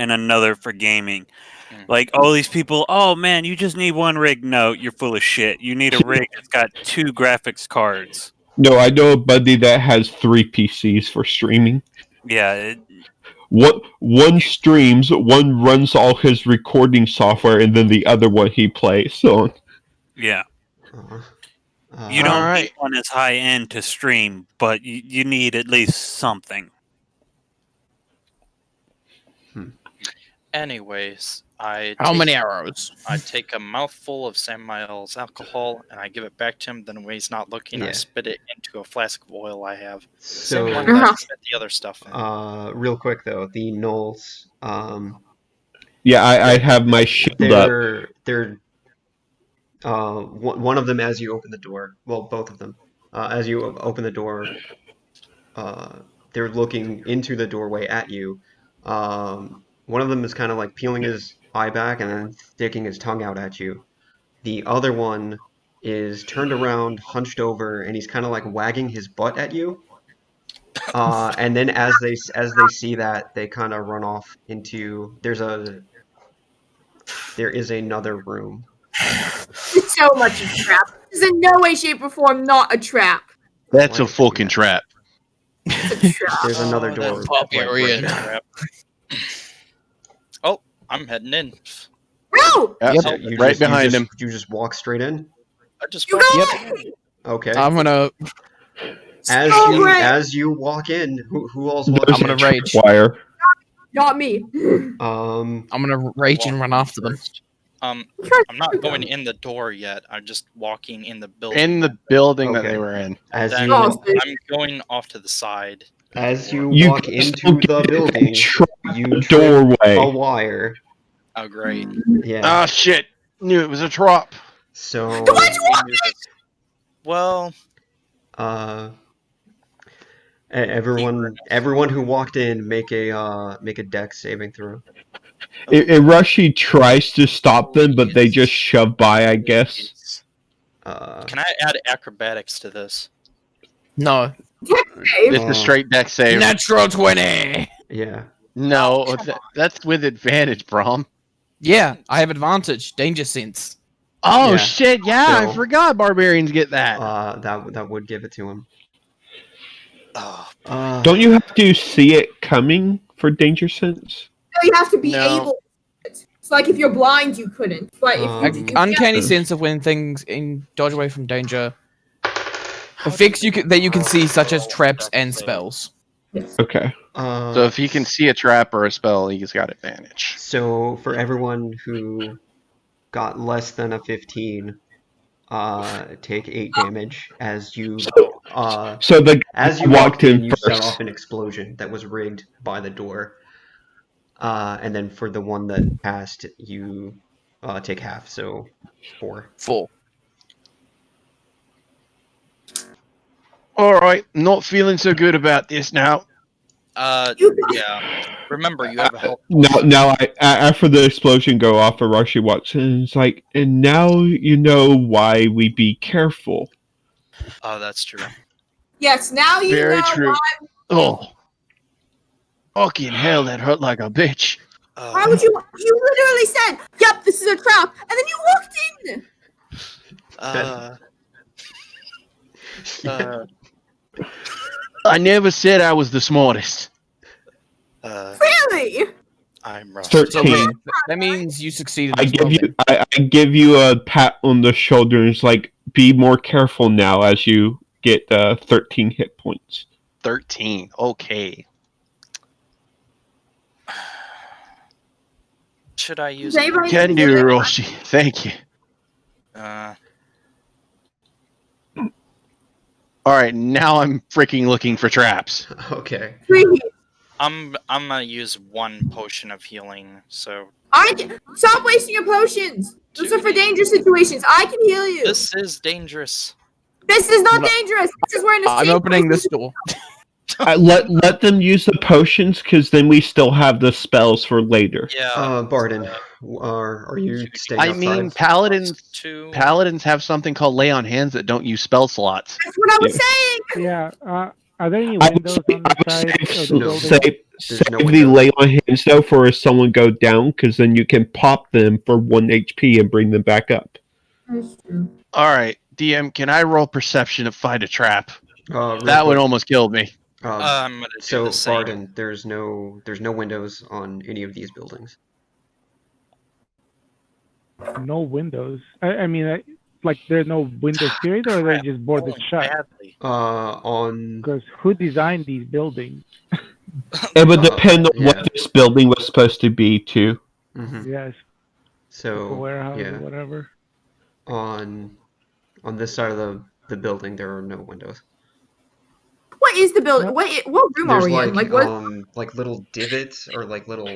and another for gaming. Like, all these people, oh man, you just need one rig. No, you're full of shit. You need a rig that's got 2 graphics cards. No, I know a buddy that has 3 PCs for streaming. Yeah. One streams, one runs all his recording software, and then the other one he plays on. Yeah. Uh-huh. You don't need one as high end to stream, but you need at least something. Anyways, How many arrows? I take a mouthful of Samuel's alcohol and I give it back to him. Then when he's not looking, I spit it into a flask of oil I have. So, Same one that I spit the other stuff in. real quick though, the gnolls. Yeah, I have my shield up. They're one of them as you open the door. Well, both of them. As you open the door, they're looking into the doorway at you. One of them is kind of like peeling his eye back and then sticking his tongue out at you. The other one is turned around, hunched over, and he's kind of like wagging his butt at you. And then as they see that, they kind of run off into there is another room. It's so much a trap. This is in no way, shape, or form not a trap. That's a fucking trap. It's a trap. There's another door. Oh, I'm heading in. No! Yep, right behind him. You just walk straight in? I just You walk go! Okay. I'm gonna. As you walk in, who else walks in? I'm gonna rage. Wire. Not me. I'm gonna rage and run after them. I'm not going in the door yet. I'm just walking in the building. In the building that they were in. I'm going off to the side. As you walk into the building, you doorway. A wire. Oh, great. Yeah. Ah, shit. Knew it was a trap. So. Why'd you walk in? Well. Everyone who walked in, make a dex saving throw. Irashi tries to stop them, but they just shove by, I guess. Can I add acrobatics to this? No. It's a straight dex save. Natural 20! Yeah. No, that's with advantage, Brom. Yeah, I have advantage. Danger sense. Oh, Yeah. shit, yeah, So- I forgot barbarians get that. That would give it to him. Don't you have to see it coming for danger sense? No, you have to be able. It's like if you're blind, you couldn't. But if you Uncanny sense of when things dodge away from danger. Effects that you can see, such as traps and spells. Okay. So if he can see a trap or a spell, he's got advantage. So for everyone who got less than a 15, take 8 damage as you. So as you walked in you first. set off an explosion that was rigged by the door. And then for the one that passed, you take half, so 4. 4. Alright, not feeling so good about this now. Yeah. Remember, you have a help. Now, after the explosion go off, Arashi walks in and is like, and now you know why we be careful. Oh, that's true. Yes, now you Very know true. why. Oh. Fucking hell, that hurt like a bitch. Why would you? You literally said, "Yep, this is a trap," and then you walked in. I never said I was the smartest. Really? I'm rough. 13. That means you succeeded. I give you a pat on the shoulder and it's like, be more careful now as you get 13 hit points. 13, okay. Should I use Can do, Roshi. Thank you. Alright, now I'm freaking looking for traps. Okay. I'm gonna use 1 potion of healing, so Stop wasting your potions. Those are for dangerous situations. I can heal you. this is dangerous. This is not dangerous. This is we're in a I'm safe opening place. this door. Let them use the potions, because then we still have the spells for later. Yeah. Barden, are you staying I outside? mean, paladins have something called lay on hands that don't use spell slots. That's what I was saying. Yeah, Are there any I would windows say, on the side of the building? save no the windows. lay on hands though for if someone go down, because then you can pop them for 1 HP and bring them back up. That's true. All right, DM, can I roll perception to find a trap? Real That one quick, almost killed me. I'm gonna do so the same. Barden, there's no windows on any of these buildings. No windows. I mean, like there's no windows period, or they just boarded Rolling shut? badly. On Because who designed these buildings? It would depend on yeah. what this building was supposed to be too. Yes, a So warehouse yeah, or whatever. on this side of the building there are no windows. What is the building? What room are There's we in? Like what? like little divots or like little.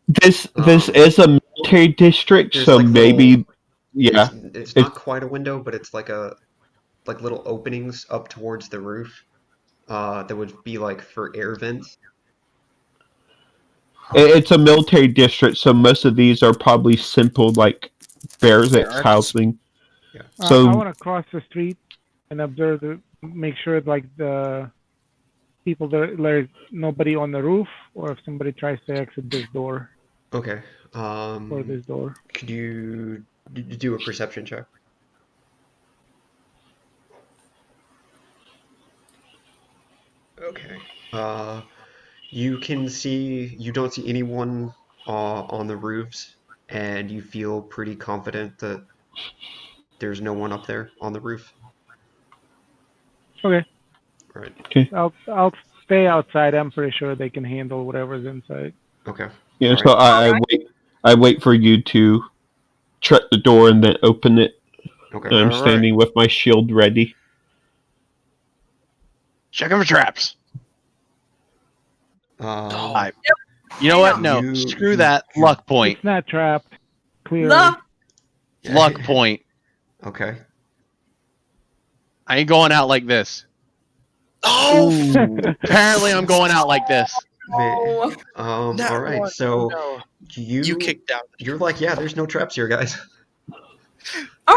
This is a military district, There's so like maybe yeah. It's not quite a window, but it's like little openings up towards the roof. That would be like for air vents. It's a military district, so most of these are probably simple like barracks housing. Yeah. So I want to cross the street and observe make sure like the people there's nobody on the roof, or if somebody tries to exit this door Okay. or this door. Could you do a perception check? Okay. You don't see anyone on the roofs, and you feel pretty confident that there's no one up there on the roof. Okay. Right. I'll stay outside. I'm pretty sure they can handle whatever's inside. Okay. yeah, All so right. I wait for you to shut the door and then open it. Okay. And I'm standing with my shield ready. Checking for traps. Um, You know what? No, You- screw that. Luck point. It's not trapped. Clearly. No. Luck point. Okay. I ain't going out like this. Oh, Apparently, I'm going out like this. Oh. All right. So no. you You kicked out. you're like, yeah, there's no traps here, guys. All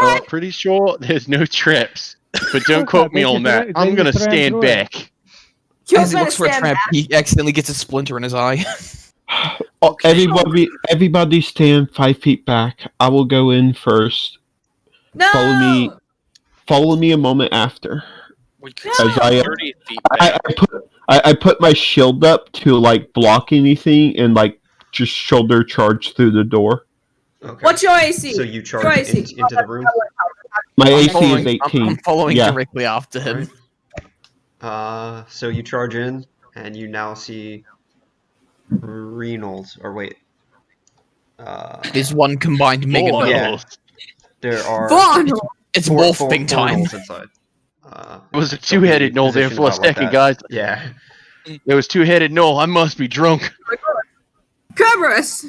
Well, right. I'm pretty sure there's no trips, but don't quote me on that. I'm gonna stand back. You're As he gonna looks for a stand trap, back. he accidentally gets a splinter in his eye. Oh, everybody stand 5 feet back. I will go in first. No. Follow me a moment after. We could No. stay 30 feet back. I put my shield up to like block anything and like just shoulder charge through the door. Okay. What's your AC? So you charge Your AC. into the room. My I'm AC following- is 18. I'm following Yeah. directly after him. So you charge in, and you now see Reynolds. Or wait. There's one combined mega Oh, node. yeah. There are Vaughn. It's four wolfing time. Gnolls inside. It was a two-headed gnoll there for a Positioned about second, like guys. that. Yeah. There was two-headed gnoll. I must be drunk. Cover us.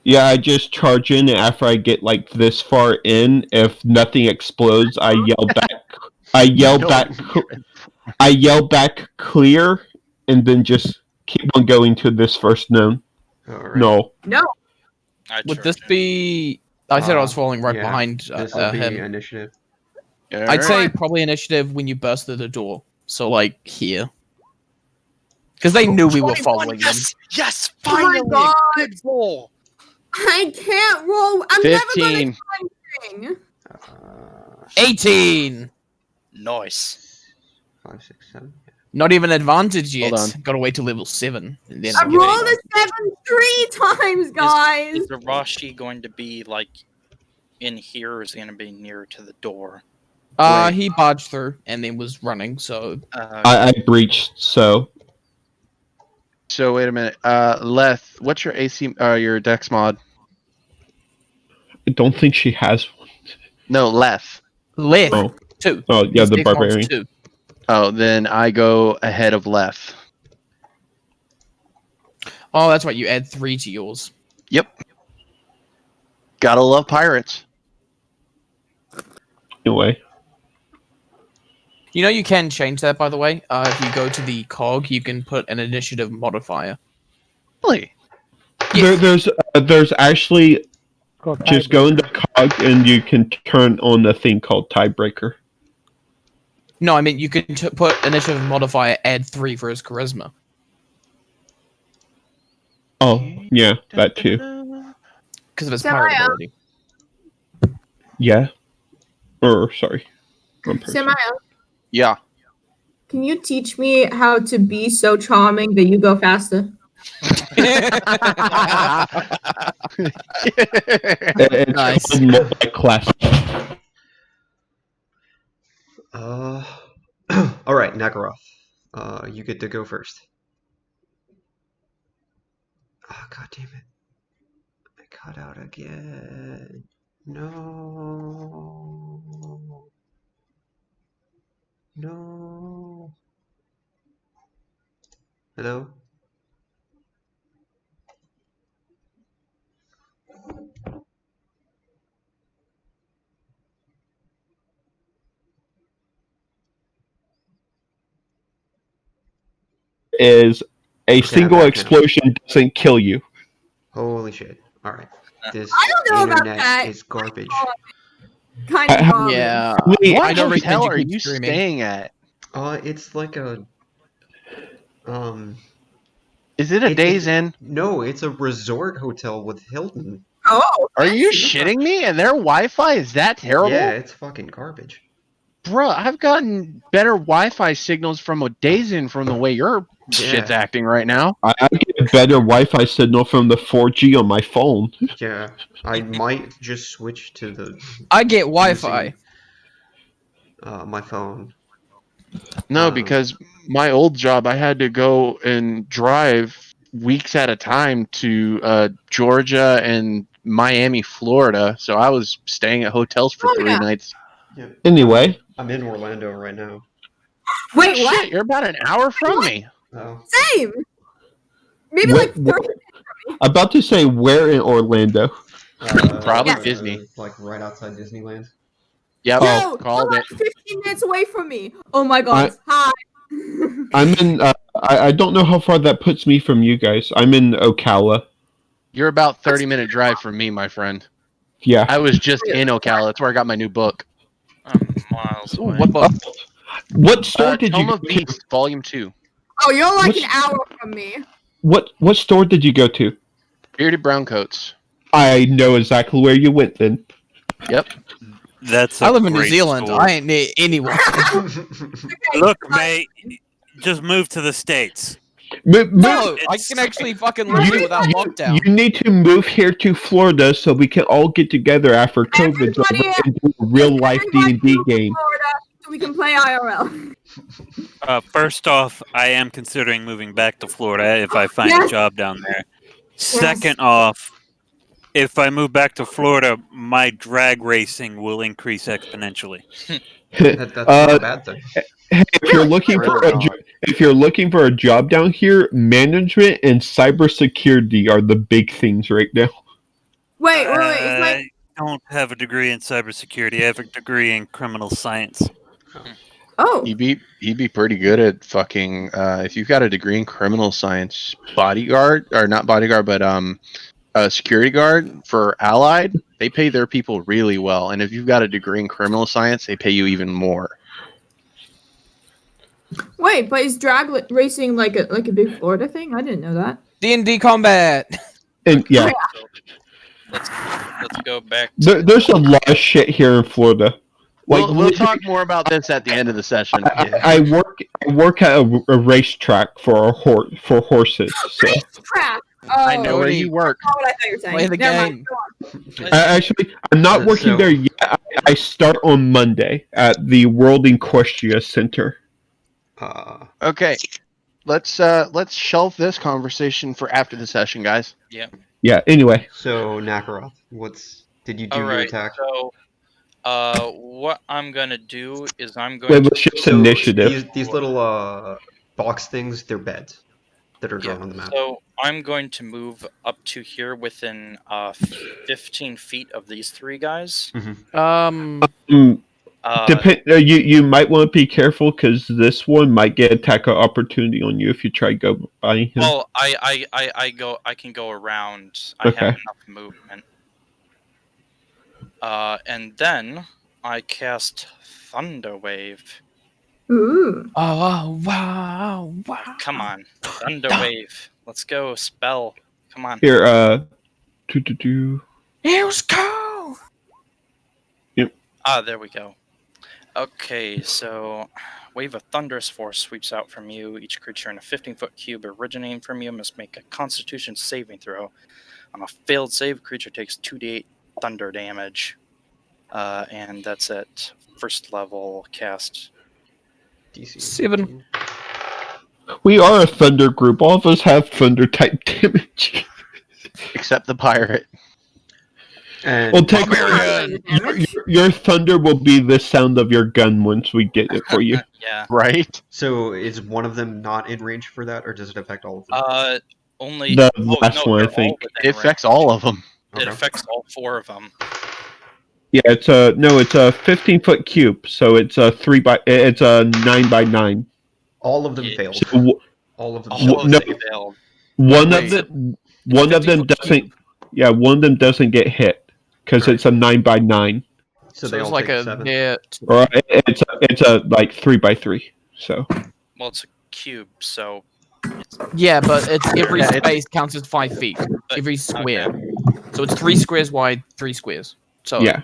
Yeah, I just charge in, and after I get like this far in, if nothing explodes, I yell back. I yell No. back. I yell back clear, and then just keep on going to this first known. All right. No. No. I Would charge this in. be? I said I was falling right yeah, behind This will be him. initiative. I'd say probably initiative when you burst through the door. So like here, because they knew we were 21, following them. yes, Yes, Oh my finally. God. Good roll. I can't roll. I'm never 15. gonna find 18. Nice. 5, 6, 7. Not even advantage yet. Hold on. Gotta wait till level 7. And then I I'll get rolled it. a 7 3 times, guys. Is the Rashi going to be like in here, or is he going to be near to the door? Wait. He barged through and then was running. So I breached, so So wait a minute. Leth, what's your AC? Your Dex mod? I don't think she has one. No, Leth. left Oh. 2. Oh, yeah, His the dex mod's barbarian. 2. Oh, then I go ahead of Leth. Oh, that's right. You add 3 to yours. Yep. Gotta love pirates. Anyway. You know you can change that, by the way. If you go to the cog, you can put an initiative modifier. Really? Yeah. There's actually Called just go into cog and you can turn on a thing called tiebreaker. No, I mean you can put initiative modifier add 3 for his charisma. Oh, yeah, that too. Because of his Samael. pirate ability. Yeah. Or, sorry. Wrong person. Samael, Yeah. can you teach me how to be so charming that you go faster? It's Nice. called multi-class. All right, Nakaroth. You get to go first. Oh, God damn it. I cut out again. No. No. Hello? Is a Okay, single I'm back now. explosion doesn't kill you. Holy shit. Alright. This I don't know about internet that. is garbage. Kind of garbage. Yeah. Wait, What I don't hotel recommend you are keep you streaming. staying at? It's like a... Is it a Days Inn? No, it's a resort hotel with Hilton. Oh, Are you fancy. shitting me? And their Wi-Fi is that terrible? Yeah, it's fucking garbage. Bruh, I've gotten better Wi-Fi signals from a Days Inn from the way your shit's acting right now. I get a better Wi-Fi signal from the 4G on my phone. Yeah, I might just switch to the I get Wi-Fi. using, my phone. No, because my old job, I had to go and drive weeks at a time to Georgia and Miami, Florida. So I was staying at hotels for 3 nights. Yeah. Anyway. I'm in Orlando right now. Wait, Shit, what? you're about an hour from me. Oh. Same. Maybe What- like 30. About to say where in Orlando? Probably Disney. Like right outside Disneyland. Yep, Yo, called you're it. like 15 minutes away from me. Oh my god. Hi. I'm in. I don't know how far that puts me from you guys. I'm in Ocala. You're about 30-minute drive from me, my friend. Yeah. I was just in Ocala. That's where I got my new book. I'm miles Ooh, away. what book? What store did you Tome go of to? Beasts, Volume 2. Oh, you're like Which- an hour from me. What store did you go to? Bearded Browncoats. I know exactly where you went then. Yep. That's I live in New great Zealand. store. I ain't near anyone. Look, mate, just move to the States. No, I It's- can actually fucking live here without lockdown. You need to move here to Florida so we can all get together after COVID's over Everybody- and do a real life Everybody D&D move to game. Florida so we can play IRL. First off, I am considering moving back to Florida if I find a Yes. job down there. Second off, if I move back to Florida, my drag racing will increase exponentially. That's not a bad thing. Hey, if you're looking for Really a if you're looking for a job down here, management and cybersecurity are the big things right now. Wait. It's like I don't have a degree in cybersecurity. I have a degree in criminal science. oh. He'd be pretty good at fucking if you've got a degree in criminal science, bodyguard or not bodyguard, but security guard for Allied, they pay their people really well. And if you've got a degree in criminal science, they pay you even more. Wait, but is drag racing like a big Florida thing? I didn't know that. D&D combat. And yeah, Let's go back. there's a lot of shit here in Florida. Like, We'll talk more about this at the end of the session. I work at a racetrack for horses. So. Crap. Oh, I know where Cody. you work. That's not what I thought you were saying. Play the Never game. mind, go on. Actually, I'm not working So- there yet. I start on Monday at the World Equestria Center. Okay. Let's shelve this conversation for after the session, guys. Yeah. Anyway, So Nakaroth, did you do All your right. attack? So, what I'm gonna do is I'm going wait, to let's just So initiative. These little box things, they're beds that are drawn on the map. So I'm going to move up to here within 15 feet of these three guys. Mm, you might want to be careful because this one might get attack of opportunity on you if you try to go by him. Well, I can go around. I Okay. have enough movement. And then I cast Thunder Wave. Ooh. Oh, wow, wow. Come on. Thunder Wave. Let's go. Spell. Come on. Here, It was cold. Ah, there we go. Okay, so wave of thunderous force sweeps out from you. Each creature in a 15-foot cube originating from you must make a Constitution saving throw. On a failed save, creature takes 2d8 thunder damage. And that's at first level cast. DC 7. we are a thunder group. All of us have thunder type damage. Except the pirate. And Well, your thunder will be the sound of your gun once we get it for you. Yeah. Right? so is one of them not in range for that, or does it affect all of them? Only The last one, I they're all think. within It affects all of them. range. It affects all 4 of them. Yeah, it's a 15-foot cube, so it's a 9x9. All of them Yeah. failed. So All of them All failed. of no. them failed. one Wait. of them, one of them 50-foot doesn't. cube. Yeah, one of them doesn't get hit because Right. it's a 9x9, So they it's all like take a 7. or it's a like 3x3. So Well, it's a cube, so Yeah, but it's every Yeah, it's- space counts as 5 feet. Every square. So it's 3 squares wide, 3 squares. So yeah,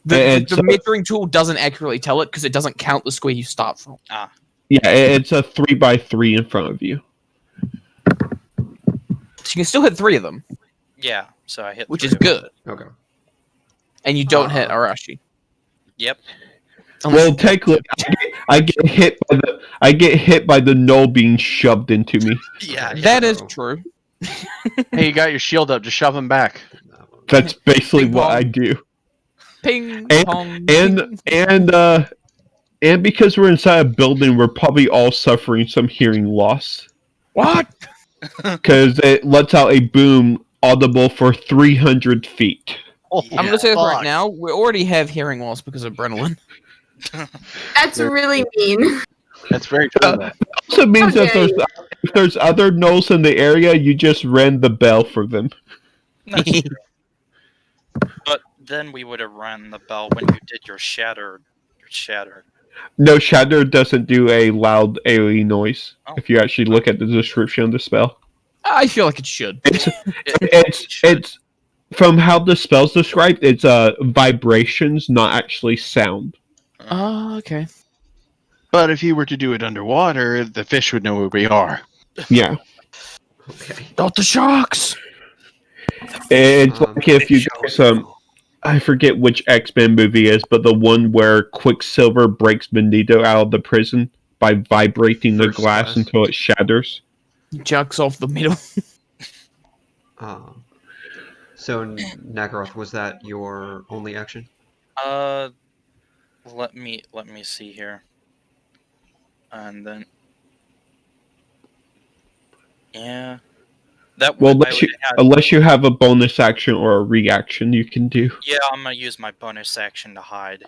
the it's, measuring tool doesn't accurately tell it because it doesn't count the square you start from. yeah, it's a 3x3 in front of you. So you can still hit 3 of them, yeah. So I hit which 3 is of them. good. Okay. And you don't hit Arashi. Yep. Well, technically, I get hit by the knoll being shoved into me. Yeah. That is true. Hey, you got your shield up. Just shove him back. That's basically Ping what pong. I do. Ping And- pong. And because we're inside a building, we're probably all suffering some hearing loss What? because it lets out a boom audible for 300 feet. I'm gonna say this Fuck. right now. We already have hearing loss because of adrenaline. That's really mean. That's very true. though. Also means that Okay. if there's other gnolls in the area, you just rang the bell for them. That's true. But then we would have run the bell when you did your shatter. No, Shatter doesn't do a loud AoE noise. Oh. If you actually look at the description of the spell, I feel like it should. it's from how the spell's described. It's vibrations, not actually sound. Oh, okay. But if you were to do it underwater, the fish would know where we are. Yeah, Okay. Not the sharks. it's like if you I forget which X-Men movie is, but the one where Quicksilver breaks Magneto out of the prison by vibrating the First glass class. until it shatters. Jugs off the middle. So Nakaroth, was that your only action? Let me see here. And then yeah. That Well, would, I would have, unless you have a bonus action or a reaction, you can do. yeah, I'm gonna use my bonus action to hide.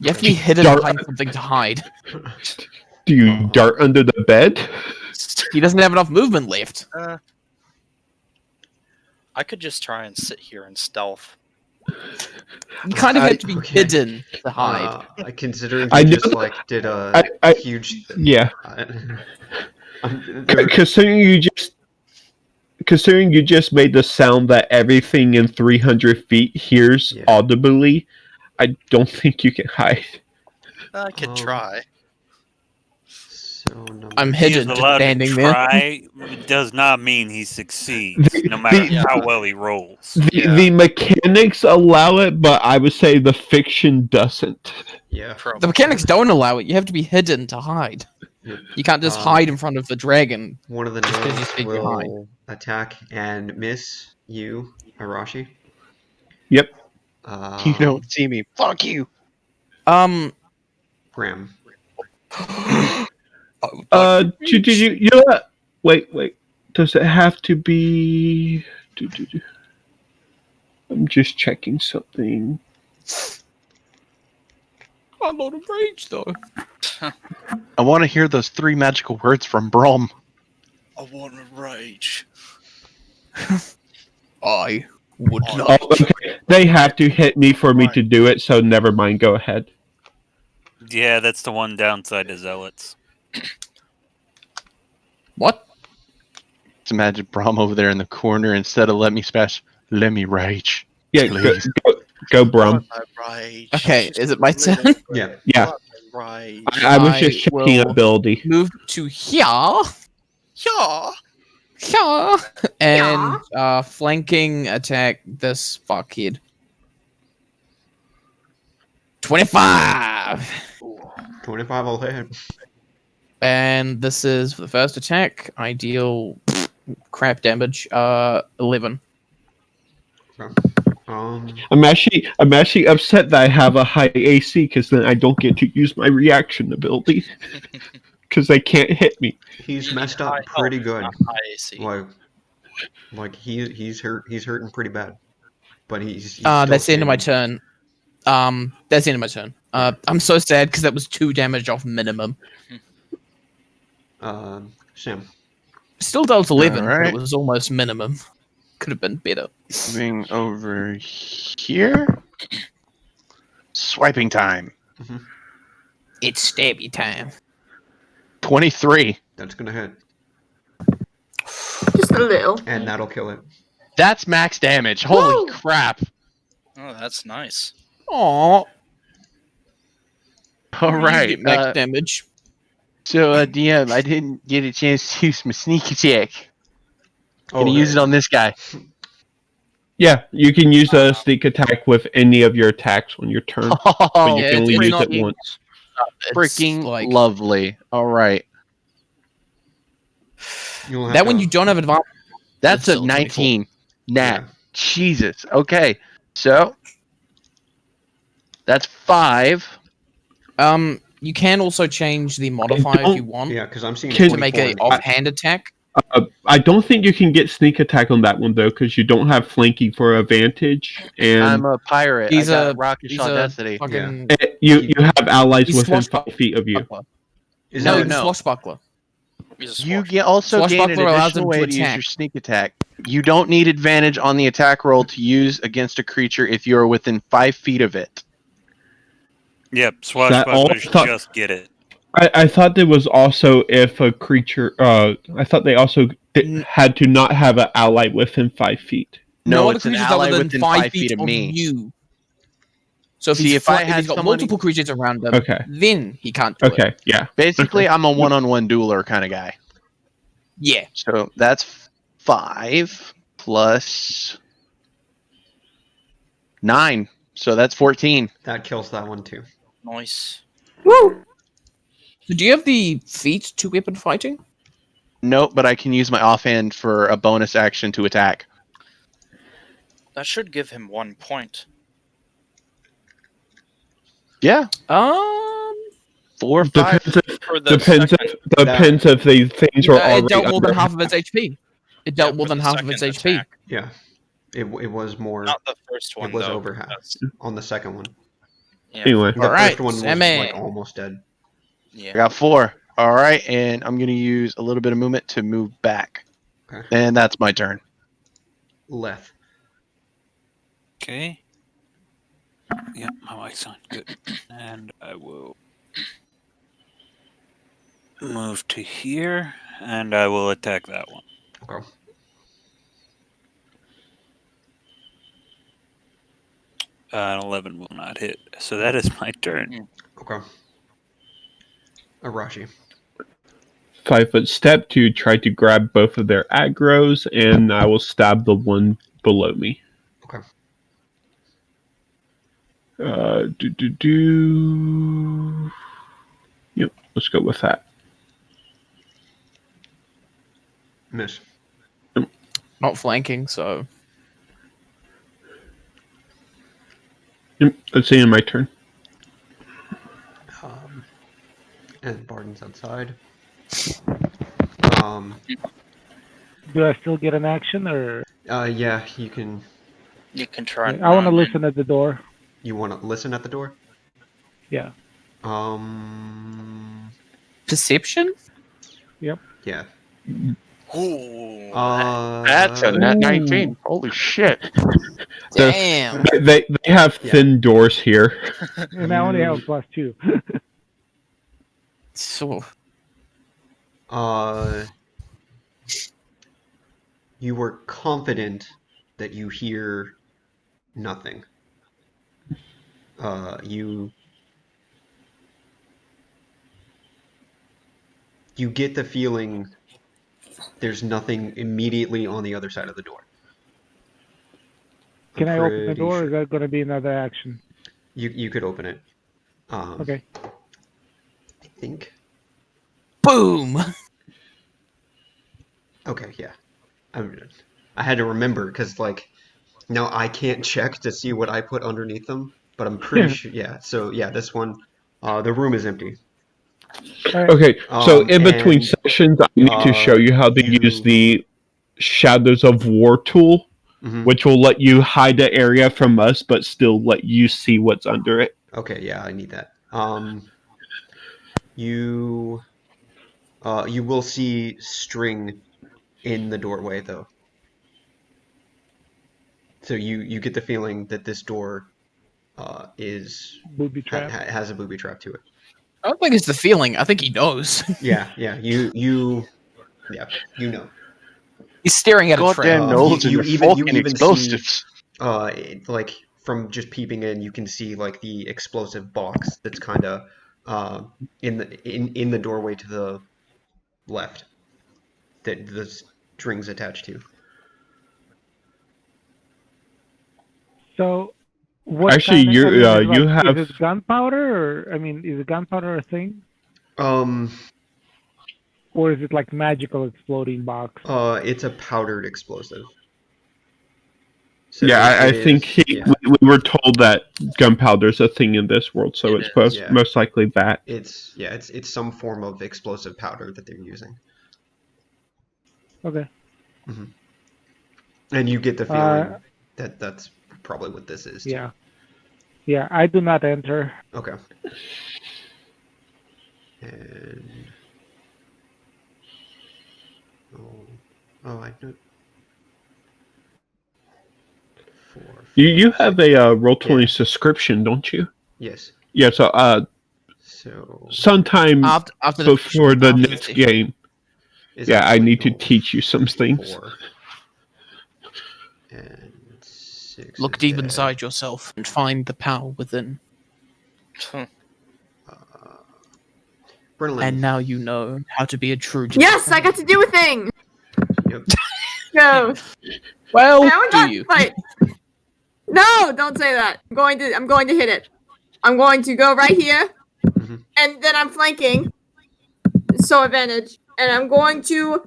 You have to be hidden Dart- behind something to hide. Do you dart under the bed? He doesn't have enough movement left. I could just try and sit here and stealth. You kind of have to be okay. hidden to hide. Considering I you know just that- like did a I- huge. Yeah. There- Considering you just made the sound that everything in 300 feet hears Yeah. audibly, I don't think you can hide. I could Oh. try. so number I'm He is hidden, just allowed to standing there. try. Does not mean he succeeds, no matter the- how well he rolls. The mechanics allow it, but I would say the fiction doesn't. Yeah. The mechanics don't allow it. You have to be hidden to hide. Yep. You can't just hide in front of the dragon. One of the Just 'cause you gnomes speak will behind. attack and miss you, Arashi. Yep. You don't see me. Fuck you. Graham. Did you know what? Wait. Does it have to be? I'm just checking something. I'm not of rage though. I want to hear those 3 magical words from Brom. I want to rage. I would Oh, not. Okay. They have to hit me for me to do it, so never mind. Go ahead. Yeah, that's the one downside to zealots. What? Just imagine Brom over there in the corner instead of let me smash, let me rage. Yeah, Please. go Brum. Right. Okay, is it my turn? Yeah. Yeah, Right. I was just I checking will- ability. Move to here. Yeah. Here. And flanking attack this fuckhead. 25. 25 will hit. And this is for the first attack. I deal crap damage. 11. I'm actually upset that I have a high AC because then I don't get to use my reaction ability because they can't hit me. He's messed up pretty good. I see. Like he's hurting pretty bad. But he's That's still the end of my standing. turn. That's the end of my turn. I'm so sad because that was 2 damage off minimum. Sam. Still dealt 11, but Alright. it was almost minimum. Could have been better. Moving over here. Swiping time. It's stabby time. 23. That's gonna hit. Just a little. And that'll kill it. That's max damage. Holy crap. Oh, that's nice. Aww. Alright. Max damage. So, DM, I didn't get a chance to use my sneak attack. Can you use it on this guy? Yeah, you can use a sneak attack with any of your attacks on your turn, but you yeah, can only it's use not- it once. It's Freaking like lovely. Alright. You'll have that to- one you don't have advantage. That's It's a still 19. Nat. Yeah. Jesus. Okay. So, that's 5. You can also change the modifier if you want Yeah, because I'm seeing Can- to make a 24. offhand attack. I don't think you can get sneak attack on that one though, because you don't have flanking for advantage, and I'm a pirate. He's I a- got rocket he's shot a destiny. fucking you have allies He's within swashbuckler. 5 feet of you. Is No, that he's no. swashbuckler. He's a You swash. get also gain an Swashbuckler allows additional him to way to use attack. your sneak attack. You don't need advantage on the attack roll to use against a creature if you are within 5 feet of it. Yep, all swashbucklers thought- just get it. I thought there was also if a creature. I thought they also had to not have an ally within 5 feet. No, other it's an creatures are ally within within 5 5 feet of me. you. So if See, he's, if I if had he's got someone- multiple creatures around him, Okay. then he can't do it. Okay, yeah. Basically, I'm a one-on-one dueler kind of guy. Yeah. So that's 5 plus 9. So that's 14. That kills that one too. Nice. Woo! So do you have the feat to weapon fighting? Nope, but I can use my offhand for a bonus action to attack. That should give him 1 point. Yeah, 4 or 5. Depends if For the depends second, if depends if these things are It already dealt more than under. half of its HP. It dealt more for than the half of its second HP. attack. Yeah. It was more. Not the first one, It was though. over half on the second one. Yeah. Anyway, The Alright, first one was Sammy. like almost dead. Yeah. I got 4. All right, and I'm going to use a little bit of movement to move back. Okay. And that's my turn. Left. Okay. Yep, my mic's on. Good. And I will move to here, and I will attack that one. Okay. An 11 will not hit. So that is my turn. Okay. Arashi. 5-foot step to try to grab both of their aggros, and I will stab the one below me. Okay. Yep, let's go with that. Miss. Not flanking, so Yep, that's the end of my turn. And Barden's outside. Do I still get an action, or Yeah, you can. You can try. I want to listen at the door? You want to listen at the door? Yeah. perception? Yeah. Ooh. That's a nat Ooh. 19. Holy shit. Damn. They have thin doors here. And I only have +2. So You were confident that you hear nothing. You get the feeling there's nothing immediately on the other side of the door. Can I open the pretty door, or sure. is that going to be another action? You could open it. Okay. I think. boom. Okay, yeah. I had to remember because now I can't check to see what I put underneath them, but I'm pretty sure. Yeah. So yeah, this one, the room is empty. All right. Okay, so in between And sessions, I need to show you how to use the Shadows of War tool, Mhm. which will let you hide the area from us, but still let you see what's under it. Okay, yeah, I need that. You will see string in the doorway though. So you get the feeling that this door is Booby trap. has a booby trap to it. I don't think it's the feeling. I think he knows. Yeah, you know. He's staring at a Goddamn trap. nose and you your even fucking see explosives. like from just peeping in, you can see like the explosive box that's kind of in the doorway to the left that the string's attached to. So, what Actually, kind you of, I mean, you is have it gunpowder, or I mean, is gunpowder a thing, Um, or is it like magical exploding box? it's a powdered explosive. So yeah. I it think is, yeah. we were told that gunpowder's a thing in this world, so It it's is, yeah. most likely that. It's some form of explosive powder that they're using. Okay. And you get the feeling that that's probably what this is. Too. Yeah. Yeah, I do not enter. Okay. And I know. 4, 5, You have 6. a Roll20 subscription, don't you? Yes. Yeah. So sometime After before the after next game. is Yeah, I actually, need to teach you some things. 4 and 6. Look is deep dead. inside yourself and find the power within. Brennan. And now you know how to be a true. Yes, I got to do a thing. Yep. Go. Well, I would do not you? fight. No, don't say that. I'm going to hit it. I'm going to go right here, and then I'm flanking, so advantage. And I'm going to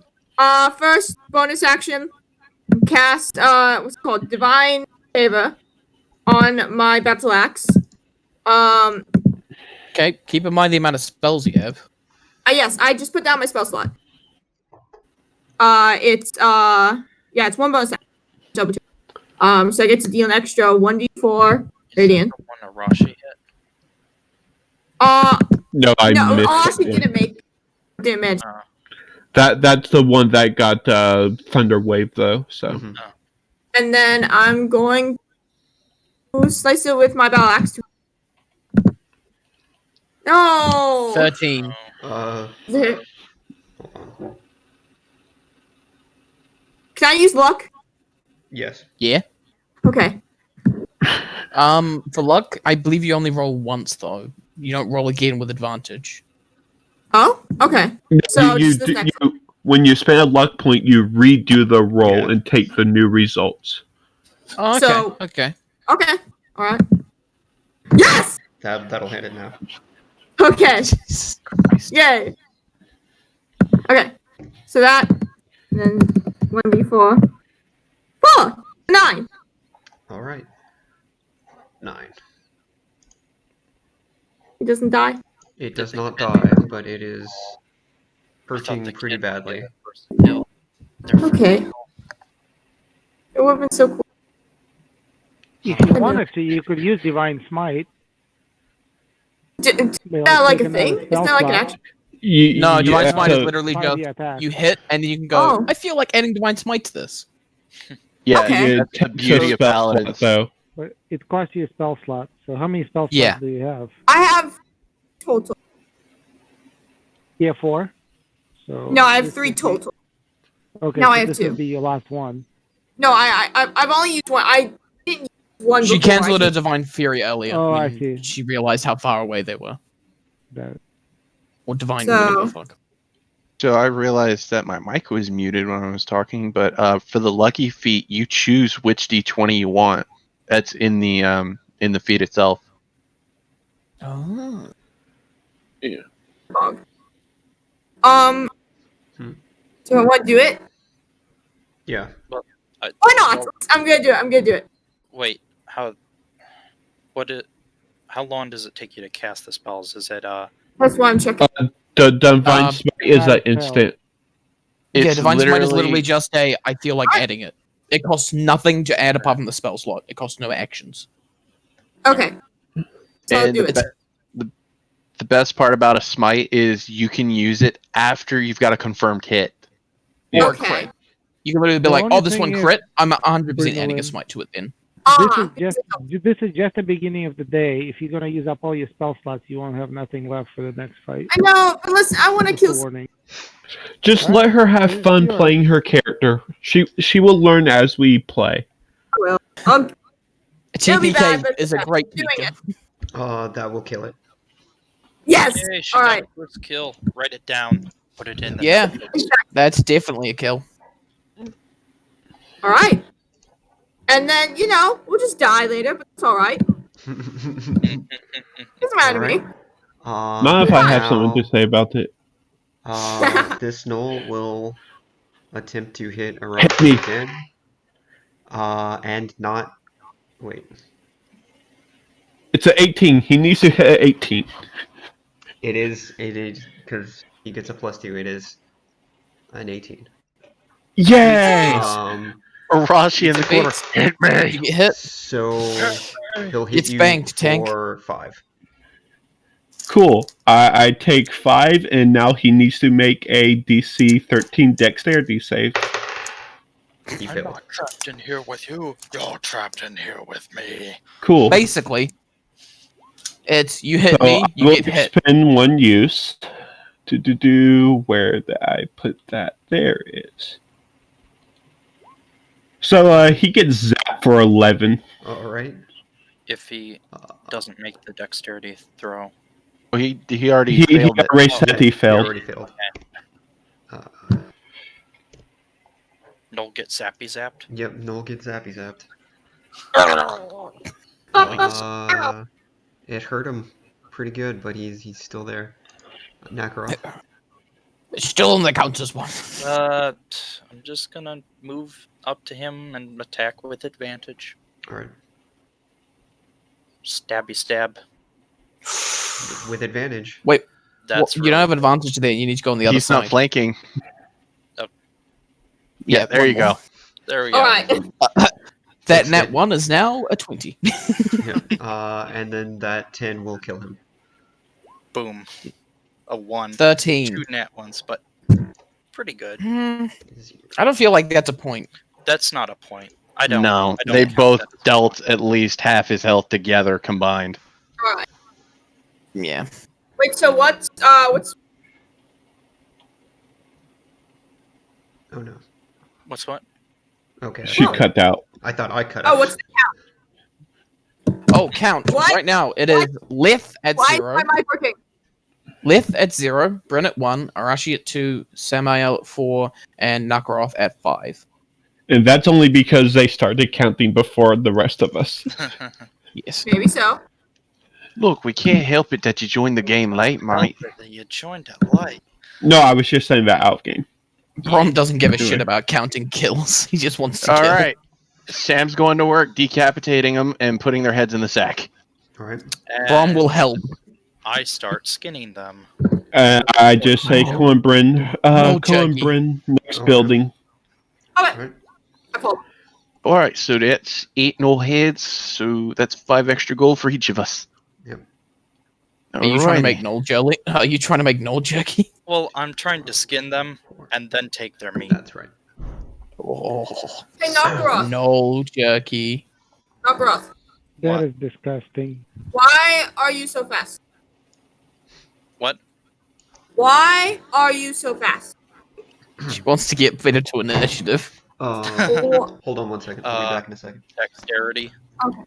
first bonus action cast what's it called, Divine Favor on my battle axe. Okay, keep in mind the amount of spells you have. Yes, I just put down my spell slot. It's one bonus action. So I get to deal an extra 1d4 radiant. One Arashi hit. No, I missed. Arashi it. didn't manage. That's the one that got Thunder Wave though. So. And then I'm going to slice it with my battle axe. No. 13. Can I use luck? Yes. Yeah. Okay. For luck, I believe you only roll once though. You don't roll again with advantage. Oh, okay. So when you spend a luck point, you redo the roll and take the new results. Oh, okay. Okay. All right. Yes. That'll hit it now. Okay. Yay. Okay. So that, and then 1d4. 4. 9. All right. 9. He doesn't die. It does not die, but it is hurting pretty badly. Okay. It would have been so cool. If you wanted to, you could use Divine Smite. Is that like a thing? Is that like an action? No, Divine Smite is literally just attack. you hit and then you can go. Oh. I feel like adding Divine Smite to this. Yeah, Okay. that's the beauty of paladins. So. But it costs you a spell slot. So how many spell slots do you have? I have total. He have 4. So No, I have this 3 would be- total. Okay, Now so I have this 2. would be your last one. No, I've only used 1. I didn't use 1 She before. cancelled I a Divine Fury earlier Oh, I when see. she realized how far away they were. That, Or Divine, So- whatever the fuck. So I realized that my mic was muted when I was talking, but for the lucky feat, you choose which D20 you want. That's in the feat itself. Oh. Um. Hmm. Do I want to do it? Yeah. Why not? I'm gonna do it. I'm gonna do it. Wait, how long does it take you to cast the spells? Is it That's why I'm checking. The Divine Smite is not an a fail. instant. Yeah, It's Divine Smite is literally just I feel like adding it. It costs nothing to add apart from the spell slot. It costs no actions. Okay. So I'll And do it. the best part about a smite is you can use it after you've got a confirmed hit. Or a Okay. crit. You can literally be The like, only oh, this thing one is, crit, I'm 100% bring adding in- a smite to it then. this is just the beginning of the day. If you're gonna use up all your spell slots, you won't have nothing left for the next fight. I know, but listen, I want to Just a kill. warning. Just Alright, let her have it's fun yours. playing her character. She will learn as we play. It'll be bad, TPK but is a I'm great doing teacher. That will kill it. Yes. Yay, she All got right. her first kill. Write it down. Put it in the Yeah. notes. That's definitely a kill. All right. And then we'll just die later, but it's all right. Doesn't matter to me. Not if I have something to say about it. This Knoll will attempt to hit Hit Arashi me. again. And not. Wait. It's an 18. He needs to hit 18. It is, because he gets a +2. It is an 18. Yay! Arashi in the corner. Beats. Hit Did you me. get hit? So he'll hit It's you banked, Tank. for 5. Cool. I take 5, and now he needs to make a DC 13 Dexterity save. He I'm failed. not trapped in here with you. You're trapped in here with me. Cool. Basically, it's you hit So me, I you will get hit. spend 1 use. Where did I put that? There it is. So he gets zapped for 11. All right. If he doesn't make the dexterity throw. Well, he already He failed it. already said he He failed. already failed. Noel get zappy zapped. Yep, Knoll gets zappy zapped. Ow. It hurt him pretty good, but he's still there. Nakaroff. It's still on the counters one. I'm just gonna move up to him and attack with advantage. All right. Stabby stab. With advantage. Wait, That's you don't have advantage there. You need to go on the other He's side. not flanking. Oh. Yeah, there one you more. go. There we go. All right. That It's nat good. 1 is now a 20. Yeah. And then that 10 will kill him. Boom. A 1. 13. 2 nat ones, but pretty good. I don't feel like that's a point. That's not a point. I don't. No, I don't they count both that as a dealt point. at least half his health together combined. All right. Yeah. Wait. So what's Oh no. What's what? Okay. She cut out. I thought I cut Oh, out. what's the count? Oh, count. What? Right now, it is Lith at Why 0. is my mic working? Lith at 0, Bryn at 1, Arashi at 2, Samael at 4, and Nakaroth at 5. And that's only because they started counting before the rest of us. Yes. Maybe so. Look, we can't help it that you joined the game late, mate. You joined it late. No, I was just saying that out game. Brom doesn't give a Do shit it. about counting kills. He just wants to All kill. right. Sam's going to work, decapitating them and putting their heads in the sack. All right. Brom And will help. I start skinning them. I just say, come on, Bryn. No, Come on, Juggy. Bryn. Next Okay. building. All All right. right. I fall. All right, so that's 8 null heads, so that's 5 extra gold for each of us. Yep. Are you trying to Alrighty. make Null jelly? Are you trying to make Null jerky? Well, I'm trying to skin them and then take their meat. That's right. Oh, Hey, Nakaroth. Null jerky. Nakaroth. That What? is disgusting. Why are you so fast? What? Why are you so fast? She wants to get better to initiative. Hold on 1 second. I'll be back in a second. Dexterity. Okay.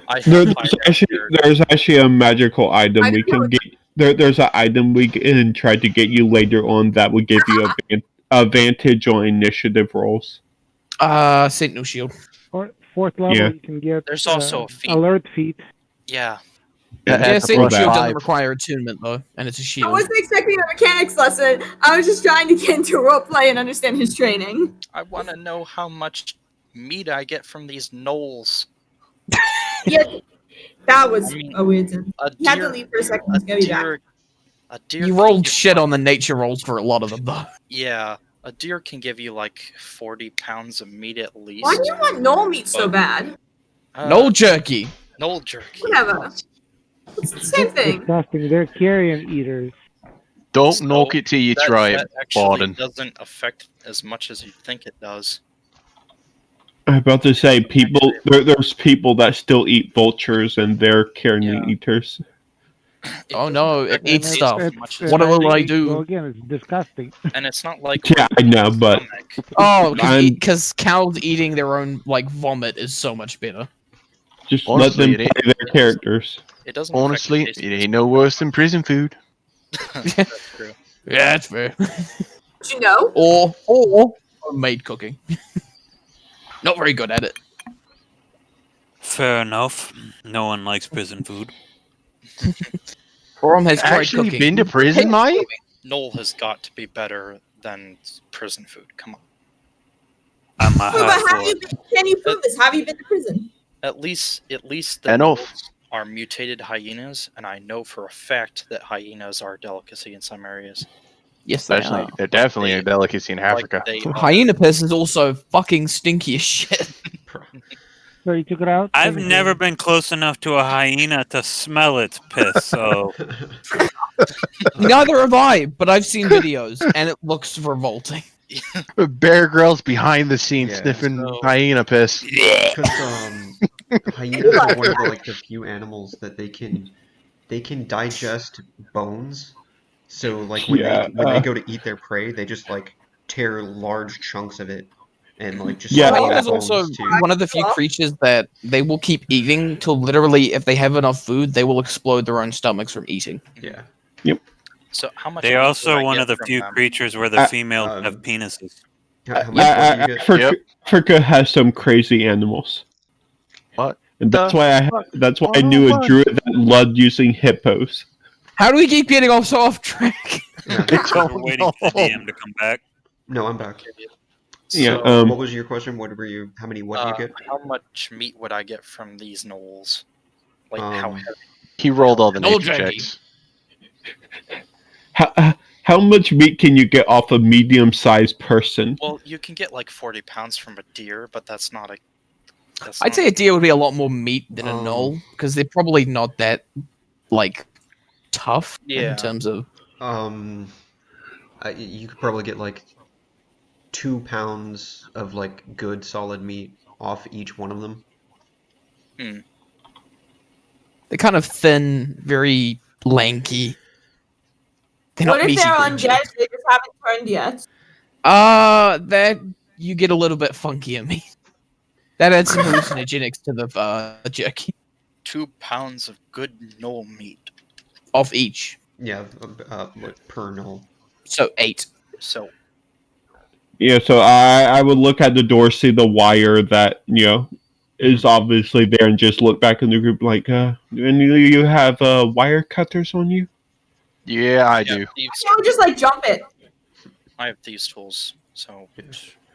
I have high dexterity. There's actually a magical item we can get. There's an item we can try to get you later on that would give you advantage on initiative rolls. Sentinel shield. Fourth level, Yeah. you can get. There's also a feat. Alert feat. Yeah. Yeah, Sentinel plus shield doesn't 5. require attunement though, and it's a I shield. wasn't expecting a mechanics lesson. I was just trying to get into roleplay and understand his training. I want to know how much meat I get from these gnolls. Yeah, that was I mean, a weird thing. A You had to deer, leave for a second. a It's gonna be back. deer, a deer. You can rolled give shit like- on the nature rolls for a lot of them though. Yeah, a deer can give you like 40 pounds of meat at least. Why do you want gnoll meat so bad? No jerky. Gnoll jerky. Whatever. It's the same thing. Disgusting. They're carrion eaters. Don't So, knock it till you try it, That actually Borden. doesn't affect as much as you think it does. I'm about to say, there's people that still eat vultures and they're carrion Yeah. eaters. Oh no, it affect eats taste stuff. as much as What you will think. I do? So again, it's disgusting. And it's not like Yeah, I know, but stomach. Oh, I'm- because cows eating their own like vomit is so much better. just Honestly, let them it play their characters. It doesn't. affect Honestly, the taste it of ain't no worse than prison food. That's true. Yeah, that's fair. Did you know? or homemade cooking. Not very good at it. Fair enough. No one likes prison food. Oram has tried Actually cooking. been to prison, mate? Knoll has got to be better than prison food. Come on. I'm a Wait, but half have you been, can you prove this? Have you been to prison? At least the Enough. gnolls are mutated hyenas, and I know for a fact that hyenas are a delicacy in some areas. Yes, they Especially, are. they're definitely a they- delicacy in Africa. Like they are. Hyena piss is also fucking stinky as shit. So you took it out? I've never been close enough to a hyena to smell its piss, so Neither have I, but I've seen videos and it looks revolting. Bear Grylls behind the scenes Yeah, sniffing so- hyena piss. Because hyenas are one of the few animals that they can digest bones. So like when they go to eat their prey, they just like tear large chunks of it and like just Yeah. swallow Hyena the is also bones too. one of the few creatures that they will keep eating till literally, if they have enough food, they will explode their own stomachs from eating. Yeah. So how much? they're meat also would I one get of the from few them? creatures where the Uh, females have penises. How much would you get? Africa has some crazy animals. What? And that's why I knew a druid that loved using hippos. How do we keep getting off so off track? Yeah. We're waiting for the DM to come back. No, I'm back. Yeah, So, what was your question? What do you get? How much meat would I get from these gnolls? Like how heavy? He rolled all the No nature jerky. checks. How much meat can you get off a medium-sized person? Well, you can get like 40 pounds from a deer, but that's not a. I'd say a deer would be a lot more meat than a Um, gnoll because they're probably not that like tough Yeah. in terms of. You could probably get like 2 pounds of like good solid meat off each one of them. They're kind of thin, very lanky. They're What not if they're meaty undead? creatures. They just haven't turned yet. That you get a little bit funkier meat. That adds some hallucinogenics to the jerky 2 pounds of good gnoll meat. off each. Yeah, like per null. So 8. So Yeah, so I would look at the door, see the wire that is obviously there, and just look back in the group like, do any of you have wire cutters on you? Yeah, I yeah, do. thieves, I would just like jump it. I have thieves tools, so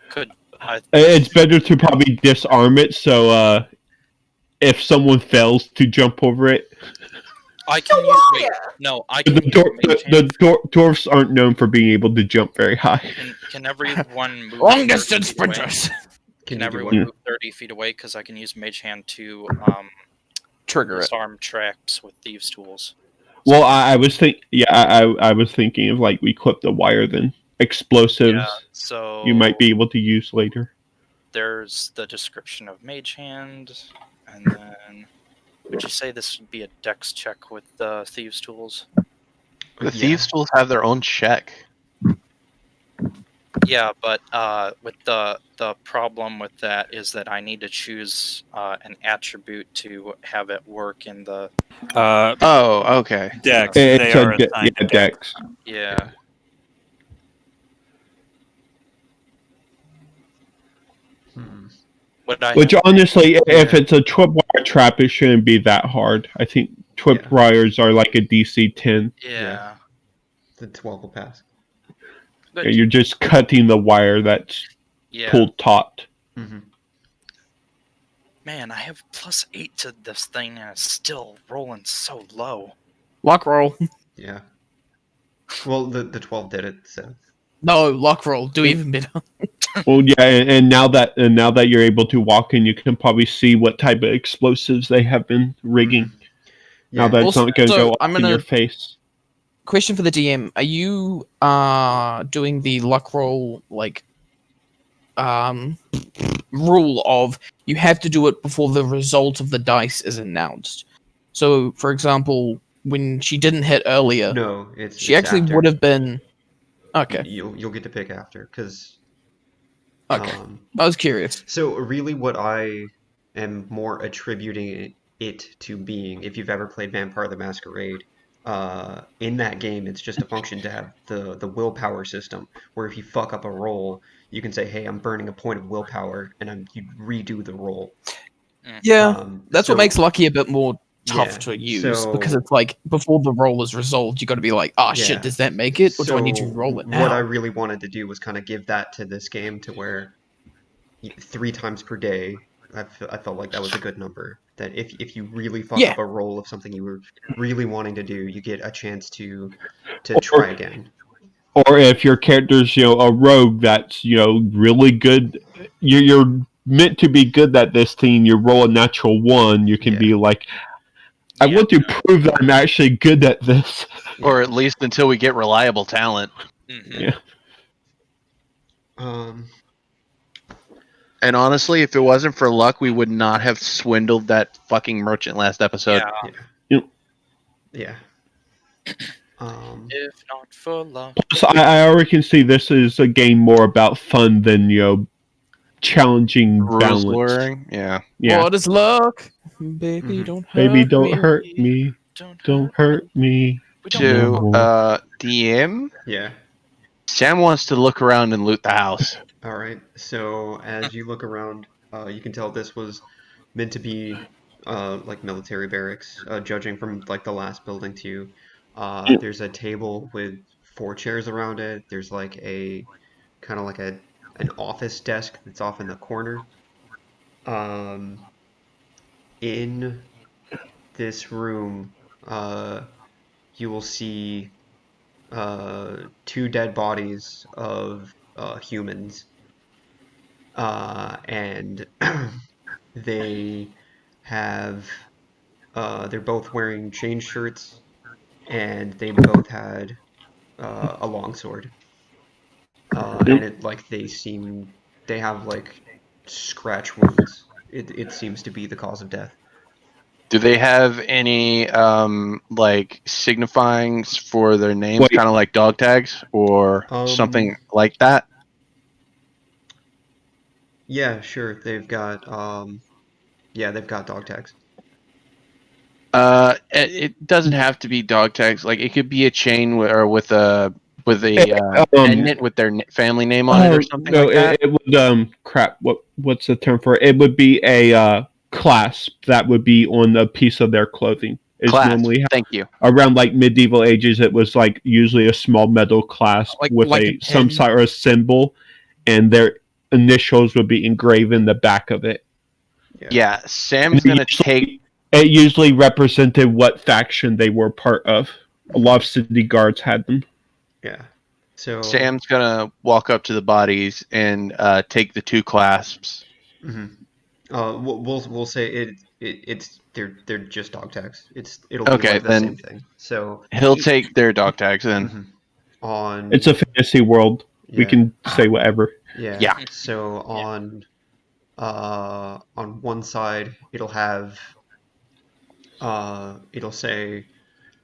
could I? It's better to probably disarm it, so if someone fails to jump over it, I can The use. Wait, wire. no, I can. the use mage hand. dwarfs aren't known for being able to jump very high. Can everyone move? Long 30 distance feet away? sprinters. Can Can you do everyone what? move 30 feet away? Because I can use mage hand to Trigger it. disarm traps with thieves tools. Well, I was I was thinking of like we clip the wire, then explosives Yeah, so you might be able to use later. There's the description of mage hand, and then would you say this would be a dex check with the thieves tools? The thieves tools have their own check. Yeah, but with the problem with that is that I need to choose an attribute to have it work in the Oh, okay. Dex. It's They are a assigned to Dex. dex. yeah. Would I Which have- honestly, if it's a tripwire trap, it shouldn't be that hard. I think tripwires are like a DC 10. Yeah. The 12 will pass. Good. You're just cutting the wire that's pulled taut. Mm-hmm. Man, I have +8 to this thing and it's still rolling so low. Luck roll. Yeah. Well, the 12 did it, so. No, luck roll. Do even better. Well, yeah, and now that you're able to walk in, you can probably see what type of explosives they have been rigging. Now that it's not going to go off in your face. Question for the DM: are you doing the luck roll rule of you have to do it before the result of the dice is announced? So, for example, when she didn't hit earlier, No, she actually after. would have been. Okay. You'll get to pick after, because. Okay. I was curious. So really, what I am more attributing it to being, if you've ever played Vampire the Masquerade, in that game, it's just a function to have the willpower system, where if you fuck up a roll, you can say, "Hey, I'm burning a point of willpower," and you redo the roll. Yeah, that's what makes Lucky a bit more tough to use, because it's like before the roll is resolved, you got to be like, "Oh shit, does that make it, or do I need to roll it now?" What I really wanted to do was kind of give that to this game, to where 3 times per day, I felt like that was a good number. That if you really fuck up a roll of something you were really wanting to do, you get a chance to try again. Or if your character's a rogue that's really good, you're meant to be good at this thing. You roll a natural 1, you can be like, I want to prove that I'm actually good at this. Or at least until we get reliable talent. Yeah. And honestly, if it wasn't for luck, we would not have swindled that fucking merchant last episode. Yeah. If not for luck. So I already can see this is a game more about fun than challenging balance. Blurring? Yeah. What is luck? Baby, don't hurt Baby, don't me. hurt me. Don't hurt me. DM? Yeah. Sam wants to look around and loot the house. All right. So as you look around, you can tell this was meant to be like military barracks, judging from like the last building too. There's a table with 4 chairs around it. There's like a kind of like an office desk that's off in the corner. In this room, you will see 2 dead bodies of humans, and they have they're both wearing chain shirts, and they both had a longsword, and it they have like scratch wounds. It seems to be the cause of death. Do they have any like signifyings for their names, kind of like dog tags or something like that? Yeah, sure. They've got they've got dog tags. It doesn't have to be dog tags. Like it could be a chain or with a pendant with their family name on it or something like that. It would crap. What's the term for it? It would be a clasp that would be on a piece of their clothing. Normally thank you. Around like medieval ages, it was like usually a small metal clasp with some sort of symbol, and their initials would be engraved in the back of it. Yeah, Sam's gonna take. It usually represented what faction they were part of. A lot of city guards had them. Yeah. So Sam's gonna walk up to the bodies and take the 2 clasps. Mm-hmm. We'll say they're just dog tags. It'll be like the same thing. So he'll take their dog tags then. On it's a fantasy world. Yeah. We can say whatever. Yeah. So on one side it'll have it'll say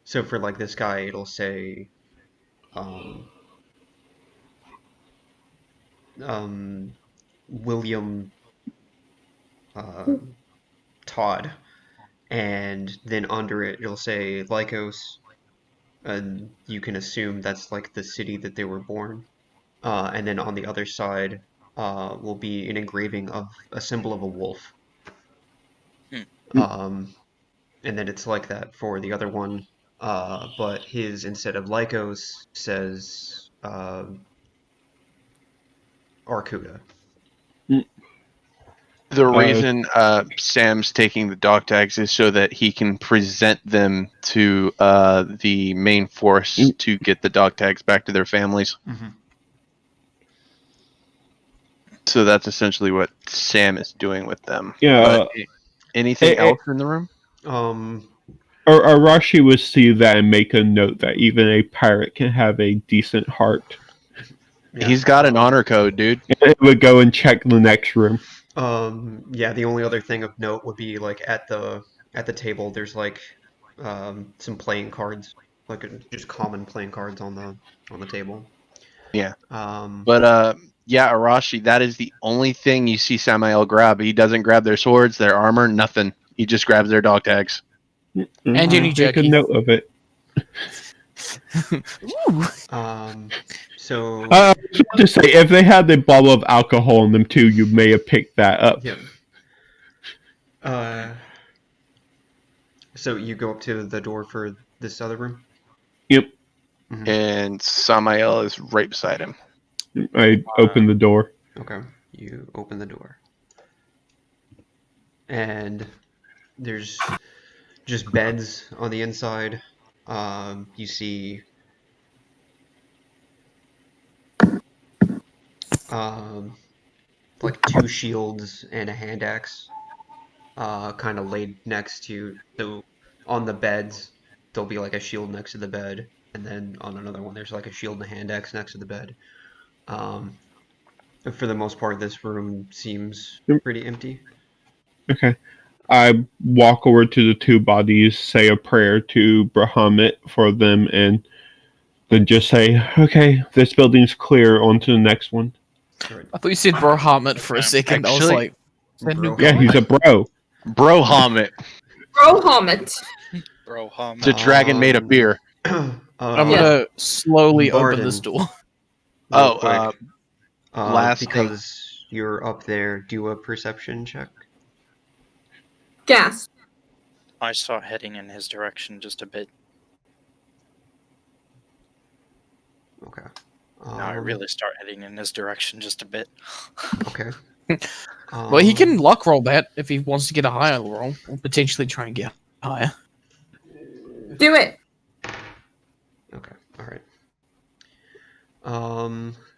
So for like this guy, it'll say, William Todd, and then under it it'll say Lykos, and you can assume that's like the city that they were born. And then on the other side will be an engraving of a symbol of a wolf. And then it's like that for the other one, but his, instead of Lykos, says Arcuda. The reason Sam's taking the dog tags is so that he can present them to the main force to get the dog tags back to their families. Mm-hmm. So that's essentially what Sam is doing with them. Yeah. But anything else in the room? Arashi would see that and make a note that even a pirate can have a decent heart. Yeah. He's got an honor code, dude. It would go and check the next room. Yeah, the only other thing of note would be like at the table there's like some playing cards, like just common playing cards on the table. Yeah. But yeah, Arashi, that is the only thing you see Samael grab. He doesn't grab their swords, their armor, nothing. He just grabs their dog tags. And Jenny Make Jackie. a note of it. So I was about to say, if they had the bottle of alcohol in them too, you may have picked that up. Yep. So you go up to the door for this other room? Yep. Mm-hmm. And Samael is right beside him. I open the door. Okay. You open the door. And there's just beds on the inside. You see like 2 shields and a hand axe kind of laid next to, so on the beds there'll be like a shield next to the bed, and then on another one there's like a shield and a hand axe next to the bed. For the most part this room seems pretty empty. Okay. I walk over to the 2 bodies, say a prayer to Bahamut for them, and then just say, okay, this building's clear, on to the next one. Right. I thought you said Bahamut for a second. Actually, I was like, Yeah, he's a bro. Brohamut. Brohamut. Brohamut. It's a dragon made of beer. I'm gonna slowly Barden. open this door. Real quick. last because you're up there, do a perception check. Gas. I start heading in his direction just a bit. Okay. Now I really start heading in his direction just a bit. Okay. Well, he can luck roll that if he wants to get a higher roll, or potentially try and get higher. Do it. Okay. All right.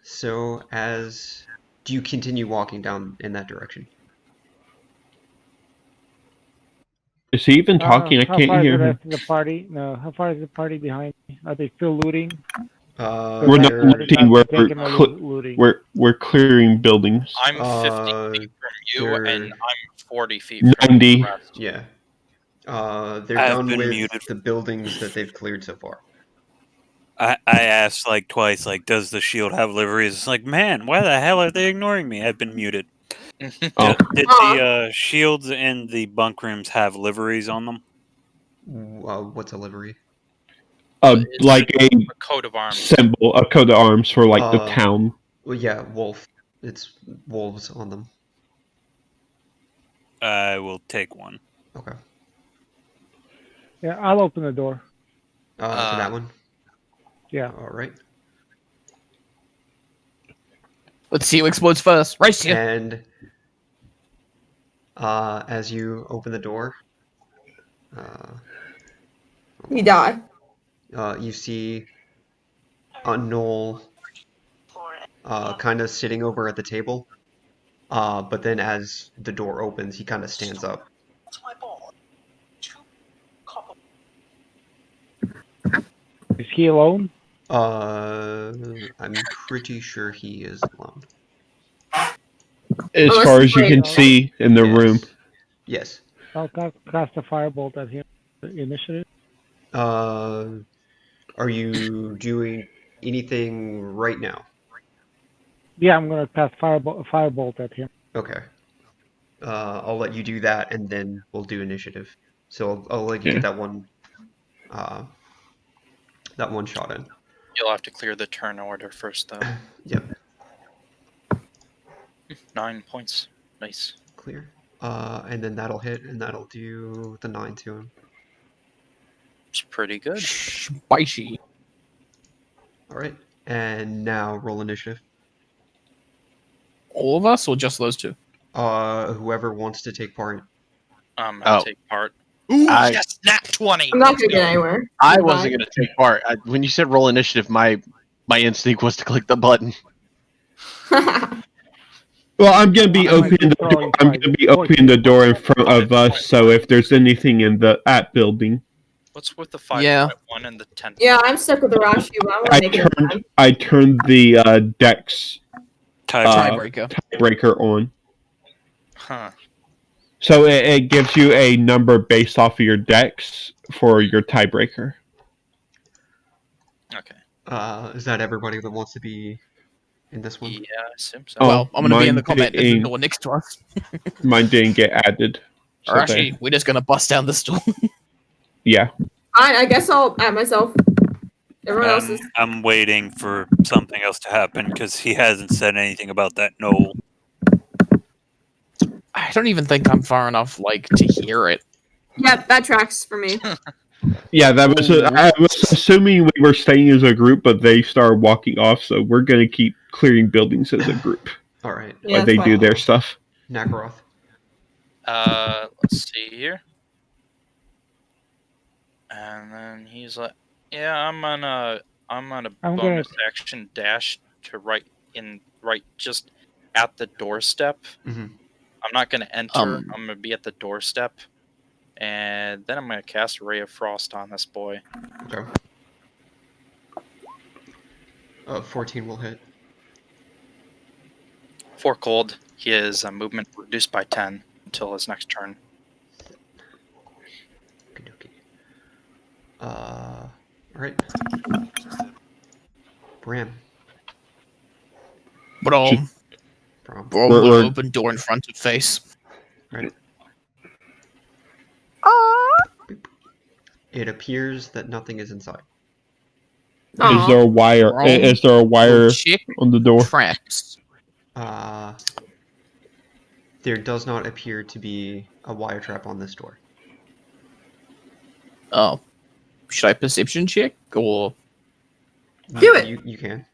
So do you continue walking down in that direction? Is he even talking? I How can't far hear is the him. rest of the party? No, how far is the party behind me? Are they still looting? We're not looting. We're clearing buildings. I'm 50 feet from you, and I'm 40 feet from 90. the rest. Yeah. They're done with muted. the buildings that they've cleared so far. I asked like twice, like, does the shield have liveries? It's like, man, why the hell are they ignoring me? I've been muted. Oh. Did the shields in the bunk rooms have liveries on them? What's a livery? Like a coat of arms symbol, a coat of arms for like the town. Well, yeah, wolf. It's wolves on them. I will take one. Okay. Yeah, I'll open the door. To that one? Yeah. All right. Let's see who explodes first. Right here. And as you open the door, You die. You see a Knoll kind of sitting over at the table. But then as the door opens, he kind of stands up. Is he alone? I'm pretty sure he is alone. As far as you can see in the room. Yes. I'll cast a firebolt at him. Initiative. Are you doing anything right now? Yeah, I'm gonna cast firebolt at him. Okay. I'll let you do that, and then we'll do initiative. So I'll let you get that one shot in. You'll have to clear the turn order first, though. Yep. 9 points. Nice. Clear. And then that'll hit, and that'll do the 9 to him. It's pretty good. Spicy. All right. And now roll initiative. All of us, or just those two? Whoever wants to take part. I'm gonna take part. Ooh, yes, nat 20. I'm not gonna get anywhere. I wasn't gonna take part. When you said roll initiative, my instinct was to click the button. Well, I'm gonna be opening the door. I'm gonna be opening the door in front of us. So if there's anything in the building. What's with the 5.1 and the 10? Yeah, I'm stuck with Arashi. I turned the Dex tiebreaker on. Huh. So it gives you a number based off of your Dex for your tiebreaker. Okay. Is that everybody that wants to be in this one? Yeah, I assume so. Well, I'm gonna be in the combat door next to us. Mine didn't get added. Or actually, we're just gonna bust down this door. Yeah. I guess I'll add myself. Everyone else is. I'm waiting for something else to happen because he hasn't said anything about that knoll. I don't even think I'm far enough, to hear it. Yep, that tracks for me. Yeah, that was. I was assuming we were staying as a group, but they started walking off, so we're gonna keep clearing buildings as a group. All right. While they do their stuff. Nakaroth. Let's see here. And then he's like, "Yeah, I'm on a bonus action dash to right just at the doorstep. Mm-hmm. I'm not gonna enter. I'm gonna be at the doorstep, and then I'm gonna cast Ray of Frost on this boy. Okay. 14 will hit. 4 cold. His movement reduced by 10 until his next turn. All right. Bram. Brom. Open door in front of face. Right. It appears that nothing is inside. Is there a wire? Is there a wire on the door? Traps. There does not appear to be a wire trap on this door. Oh. Should I perception check, or... Do it! You can.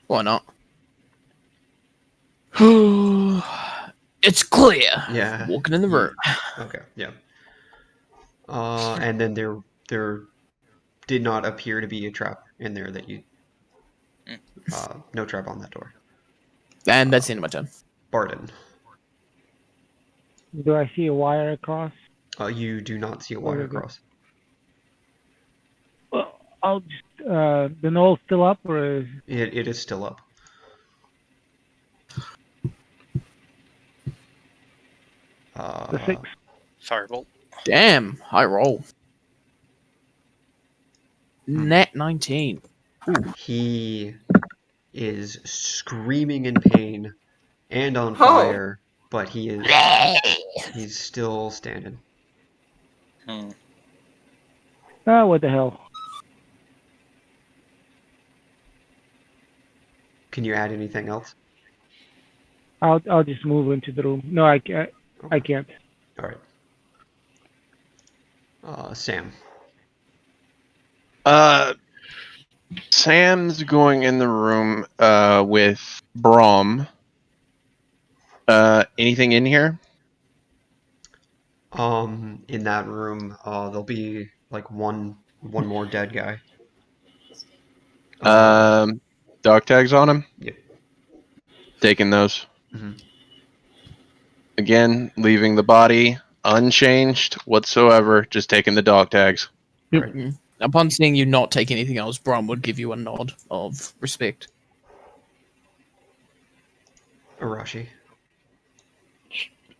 Why not? It's clear. Yeah. Walking in the room. Okay, yeah. And then there did not appear to be a trap in there that you... no trap on that door. And that's the end of my turn. Barden. Do I see a wire across? You do not see a wire across. Well, I'll just... the knoll's still up, or is... It is still up. The 6. Firebolt. Damn, high roll. Nat 19. Ooh. He is screaming in pain and on fire, but he's still standing. What the hell? Can you add anything else? I'll just move into the room. No, I can't. Okay. I can't. All right. Sam. Sam's going in the room with Brom. Anything in here? In that room, there'll be like one more dead guy. Dog tags on him? Yep. Taking those. Mm-hmm. Again, leaving the body unchanged whatsoever, just taking the dog tags. Right. Upon seeing you not take anything else, Brom would give you a nod of respect. Arashi.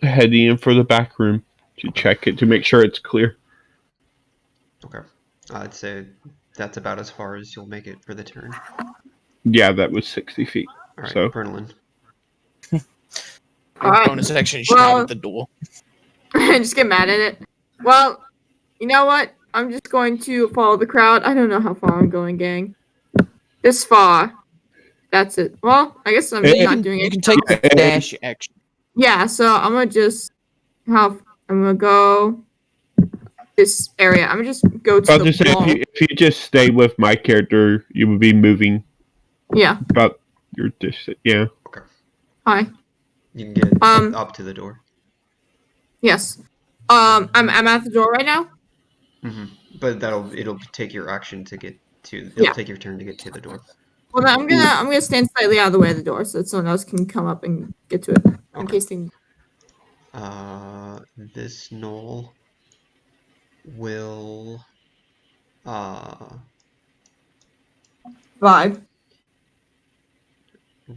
Heading in for the back room to check it, to make sure it's clear. Okay. I'd say that's about as far as you'll make it for the turn. Yeah, that was 60 feet. All right, so. Bernalyn. Bonus action shout at the door. Just get mad at it. Well, you know what? I'm just going to follow the crowd. I don't know how far I'm going, gang. This far. That's it. Well, I guess I'm not doing it. You can take the dash action. Yeah, so I'm gonna just I'm gonna go this area. I'm gonna just go to the wall. If you just stay with my character, you would be moving. Yeah. About your distance. Yeah. Okay. Hi. You can get up to the door. Yes. I'm at the door right now. Mm-hmm. But it'll take your action to get to. It'll take your turn to get to the door. Well, then I'm gonna stand slightly out of the way of the door so that someone else can come up and get to it in case they. This gnoll will vibe.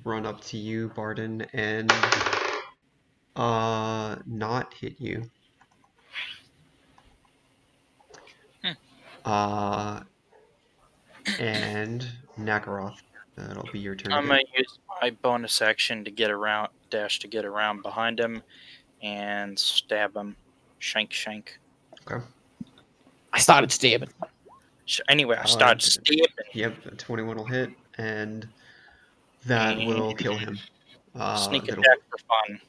Run up to you, Barden, and not hit you. And Nakaroth, that'll be your turn. I'm gonna use my bonus action to get around, dash to get around behind him, and stab him. Shank. Okay. I started stabbing. Anyway, I started stabbing. Yep, a 21 will hit, and that will kill him. Sneak attack for fun.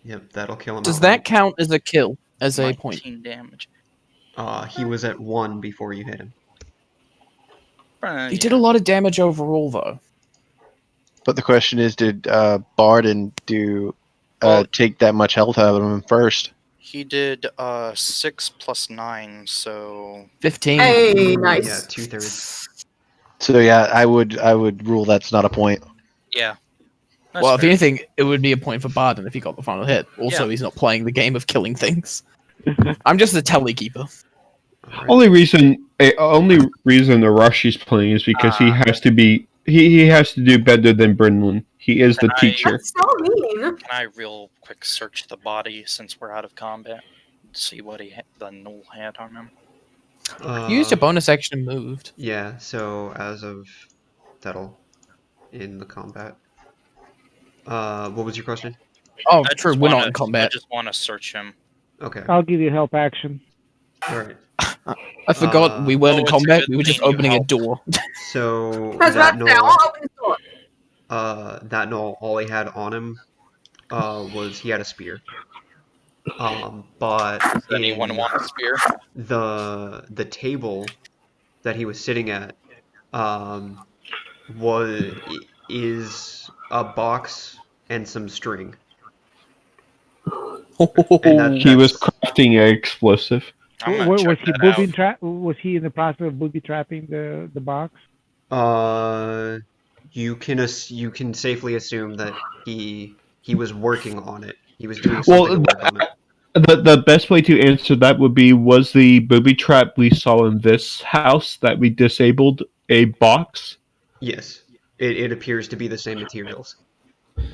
Yep, that'll kill him. Does that count as a kill? As a point? 19 damage. He was at 1 before you hit him. He did a lot of damage overall, though. But the question is, did Barden take that much health out of him first? He did 6 plus 9, so 15. Hey, nice. Yeah, 2/3. So yeah, I would rule that's not a point. Yeah. Well, if anything, it would be a point for Barden if he got the final hit. Also, he's not playing the game of killing things. I'm just a tally keeper. Right. Only reason the rush he's playing is because he has to be he has to do better than Brendan. He is the teacher. That's so mean. Can I real quick search the body since we're out of combat? See what the gnoll had on him. You used your bonus action and moved. Yeah, so as of that'll in the combat. What was your question? Oh, true. We're not in I combat. just want to search him. Okay. I'll give you help action. All right. I forgot we weren't in combat. We were just opening a door. So That's that right. I'll open the door. that gnoll, all he had on him was he had a spear. But does anyone want a spear? The table that he was sitting at is a box and some string. And he was crafting an explosive. Was he booby Was he in the process of booby trapping the box? You can safely assume that he was working on it. He was doing something to work on it. The best way to answer that would be, was the booby trap we saw in this house that we disabled a box? Yes. It appears to be the same materials.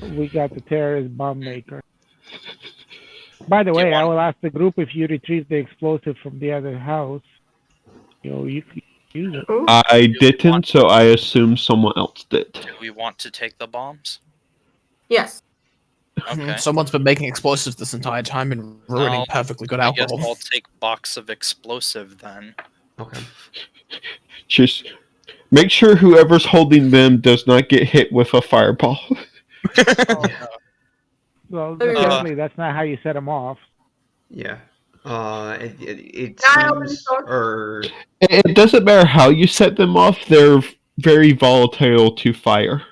We got the terrorist bomb maker. By the way, I will ask the group if you retrieve the explosive from the other house. You can use it. I didn't, so I assume someone else did. Do we want to take the bombs? Yes. Okay. Someone's been making explosives this entire time and ruining perfectly good alcohol. I guess I'll take box of explosive then. Okay. Just make sure whoever's holding them does not get hit with a fireball. Well, definitely that's not how you set them off. Yeah. It seems, or it doesn't matter how you set them off. They're very volatile to fire,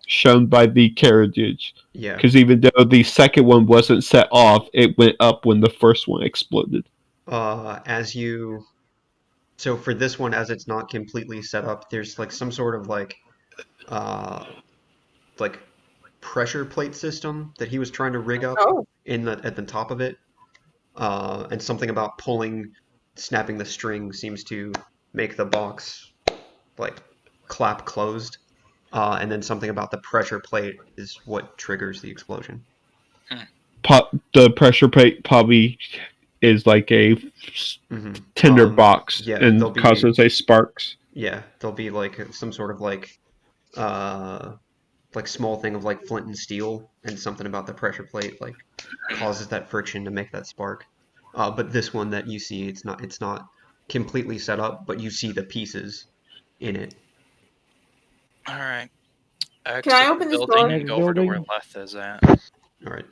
shown by the carriage. Yeah. Because even though the second one wasn't set off, it went up when the first one exploded. So for this one, as it's not completely set up, there's like some sort of like pressure plate system that he was trying to rig up at the top of it, and something about snapping the string seems to make the box like clap closed, and then something about the pressure plate is what triggers the explosion. The pressure plate probably is like a tinder box and causes a sparks. Yeah, there'll be like some sort of like small thing of like flint and steel, and something about the pressure plate like causes that friction to make that spark. But this one that you see, it's not completely set up, but you see the pieces in it. All right. Can I open this door? And go over to where Leth is at. All right.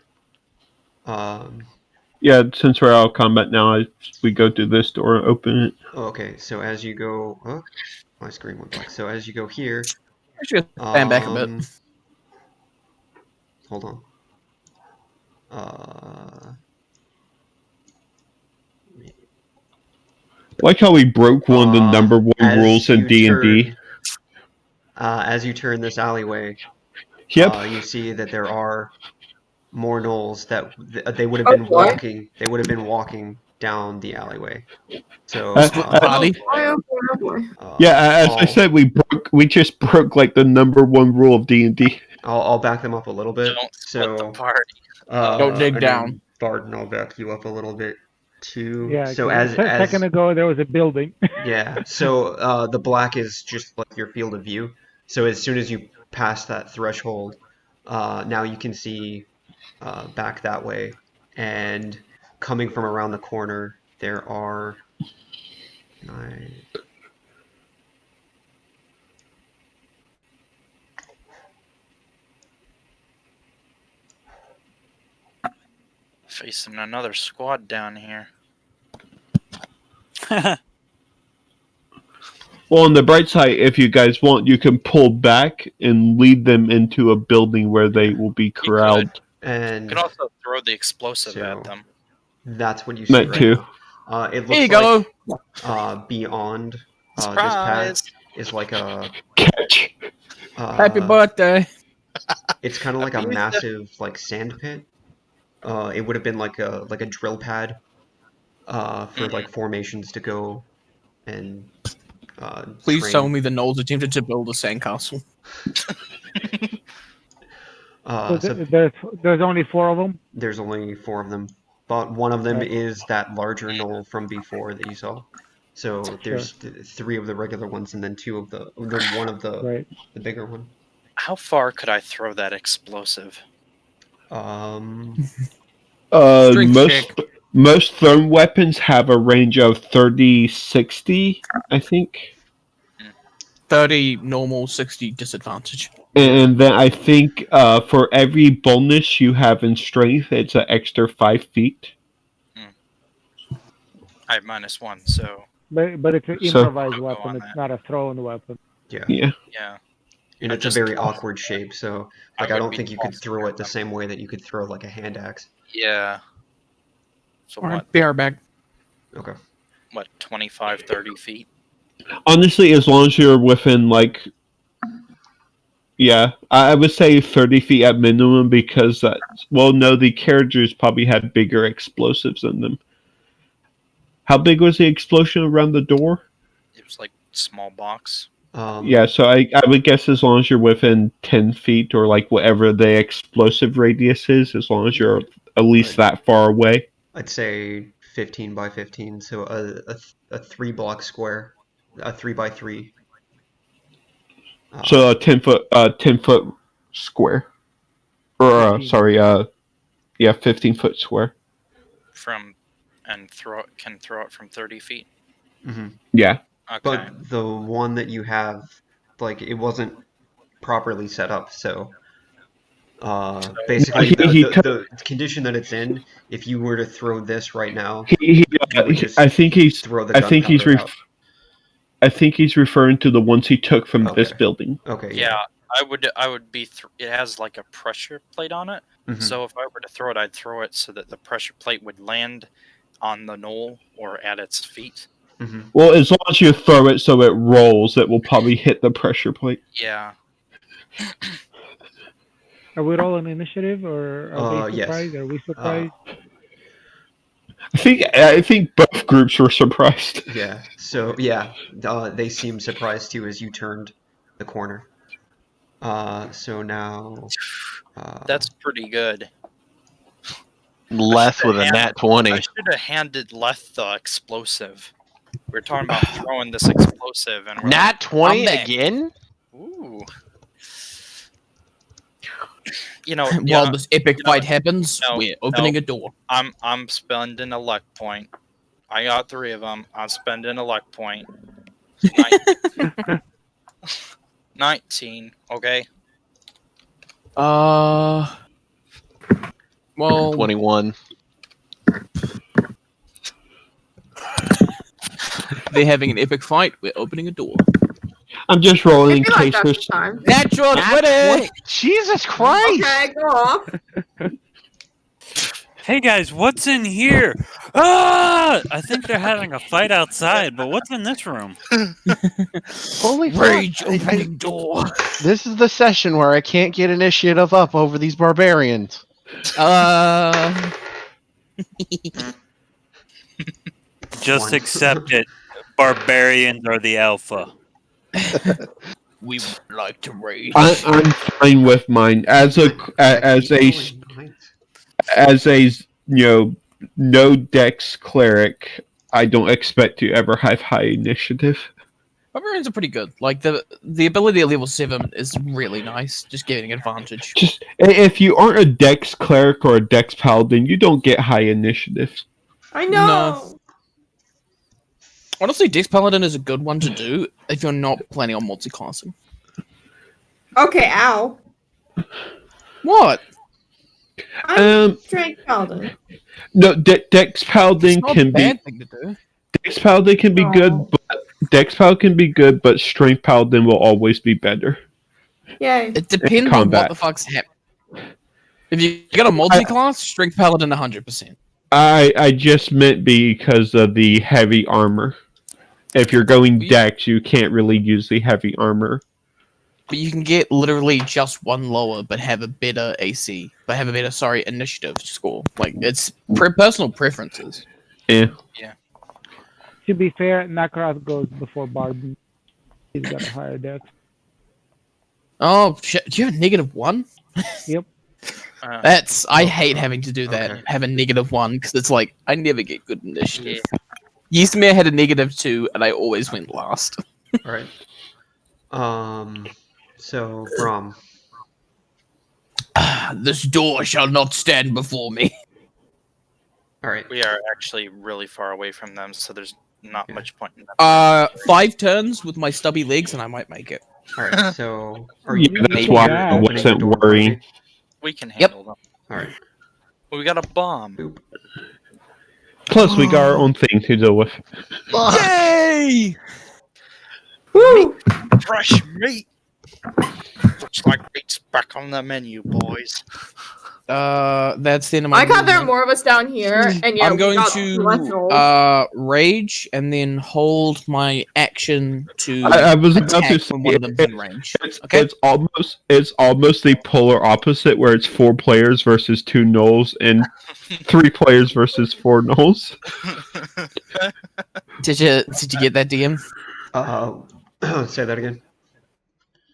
Yeah, since we're out of combat now, we go through this door and open it. Okay, so as you go, my screen went black. So as you go here, I should stand back a bit. Hold on. Like how we broke one of the number one rules in D&D. As you turn this alleyway, you see that there are more gnolls that they would have been walking. They would have been walking down the alleyway. So as I said, we just broke like the number one rule of D&D. I'll back them up a little bit. Don't split the party. Don't dig down. Barton, I'll back you up a little bit too. Yeah. So a second ago there was a building. Yeah. So the black is just like your field of view. So as soon as you pass that threshold, now you can see back that way, and coming from around the corner there are 9. Facing another squad down here. Well, on the bright side, if you guys want, you can pull back and lead them into a building where they will be corralled. And you could also throw the explosive at them. That's what you see right too. It looks like beyond this path is like a catch. Happy birthday. It's kind of like a massive like sand pit. It would have been like a drill pad for like formations to go and please train. tell me the gnolls attempted to build a sandcastle. There's only 4 of them? There's only 4 of them. But one of them is that larger gnoll from before that you saw. So there's 3 of the regular ones, and then 2 of one of the bigger one. How far could I throw that explosive? Most thrown weapons have a range of 30-60, I think. 30 normal, 60 disadvantage. And then I think for every bonus you have in strength, it's an extra 5 feet. I have -1, so. But it's an improvised weapon. It's not a thrown weapon. Yeah. And it's a very awkward shape, so like I don't think you could throw it the same way that you could throw like a hand axe. Yeah. So what? Bear bag. Okay. What, 25, 30 feet? Honestly, as long as you're within like, I would say 30 feet at minimum, because the characters probably had bigger explosives in them. How big was the explosion around the door? It was like small box. So I would guess as long as you're within 10 feet or like whatever the explosive radius is, as long as you're at least that far away. I'd say 15 by 15, so a 3-block square, a 3x3. So a 10-foot square, or 15-foot square. Can throw it from 30 feet. Mm-hmm. Yeah. Okay. But the one that you have, like, it wasn't properly set up, so basically the condition that it's in, if you were to throw this right now, I think he's referring to the ones he took from this building. Okay. Yeah, I would be. It has like a pressure plate on it, so if I were to throw it, I'd throw it so that the pressure plate would land on the knoll or at its feet. Mm-hmm. Well, as long as you throw it so it rolls, it will probably hit the pressure plate. Yeah. Are we all in initiative, or are they surprised? Yes. Are we surprised? I think both groups were surprised. Yeah. So they seemed surprised too as you turned the corner. So now. That's pretty good. Leth with a nat 20. I should have handed Leth the explosive. We were talking about throwing this explosive, and we're Nat 20 again? Ooh. You know, while this epic fight happens, we're opening a door. I'm spending a luck point. I got 3 of them. I'm spending a luck point. 19. Okay. Well, 21. They're having an epic fight. We're opening a door. I'm just rolling in I feel like case that's there's. the time. Natural 20! Jesus Christ! Okay, go off. Hey guys, what's in here? Ah! I think they're having a fight outside, but what's in this room? Holy Rage fuck. opening door. This is the session where I can't get initiative up over these barbarians. Just accept it. Barbarians are the alpha. We would like to rage. I'm fine with mine as a no dex cleric. I don't expect to ever have high initiative. Barbarians are pretty good. Like the ability at level 7 is really nice. Just getting advantage. Just if you aren't a dex cleric or a dex paladin, you don't get high initiative. I know. No. Honestly, Dex Paladin is a good one to do if you're not planning on multi-classing. Okay, ow. What? I'm strength paladin. No, dex paladin can be. Thing to do. Dex paladin can be good, but Dex paladin can be good, but strength paladin will always be better. Yay. It depends on what the fuck's happening. If you got a multi-class, strength paladin 100%. I just meant because of the heavy armor. If you're going dex, you can't really use the heavy armor. But you can get literally just one lower, but have a better AC. But have a better, initiative score. Like, it's personal preferences. Yeah. Yeah. To be fair, Nakaroth goes before Barden. He's got a higher dex. Oh, shit. Do you have a -1? Yep. I hate having to do that. Have a -1, because it's like, I never get good initiative. Ysmir had a -2, and I always went last. Alright. So, Brom. This door shall not stand before me. Alright. We are actually really far away from them, so there's not much point in that. 5 turns with my stubby legs, and I might make it. Alright, so... Are you that's why I wasn't worrying. We can handle them. Alright. Well, we got a bomb. Boop. Plus, we got our own thing to deal with. Yay! Woo! Fresh meat! Looks like meat's back on the menu, boys. That's the end of my I got there are movement. more of us down here, and yeah, I'm going less rolls. to rage and then hold my action to I was about attack to when say one of them's in range. It's almost the polar opposite, where it's 4 players versus 2 gnolls and 3 players versus 4 gnolls. Did you get that, DM? Say that again.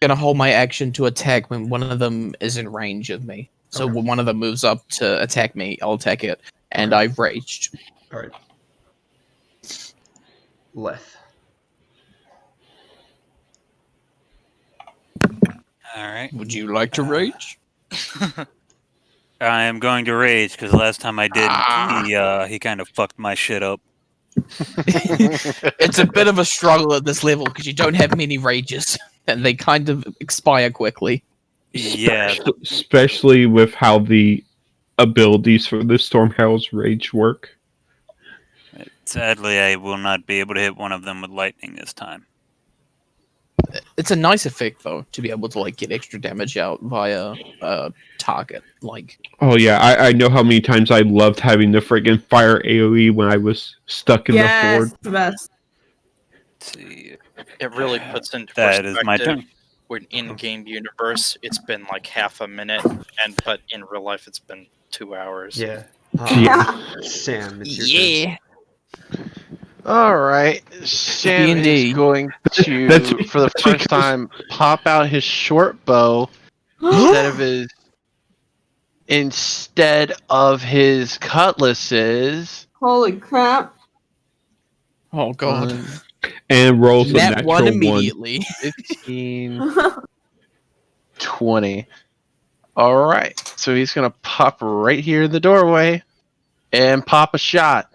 Gonna hold my action to attack when one of them is in range of me. So when one of them moves up to attack me, I'll attack it, and I've raged. All right. Leth. All right. Would you like to rage? I am going to rage because last time I did, he kind of fucked my shit up. It's a bit of a struggle at this level because you don't have many rages, and they kind of expire quickly. Yeah, especially with how the abilities for the Storm Herald's Rage work. Sadly, I will not be able to hit one of them with lightning this time. It's a nice effect, though, to be able to get extra damage out via target. Oh yeah, I know how many times I loved having the friggin' fire AoE when I was stuck in the fort. The best. Let's see. It really puts into That perspective. is my turn. When in-game universe, it's been like half a minute, but in real life, it's been 2 hours. Yeah. Sam, it's your turn. All right, Sam is going to, for the first time, pop out his short bow instead of his instead of his cutlasses. Holy crap. Oh god. And rolls a Net natural one 1. immediately. 15, 20. All right. So he's going to pop right here in the doorway and pop a shot.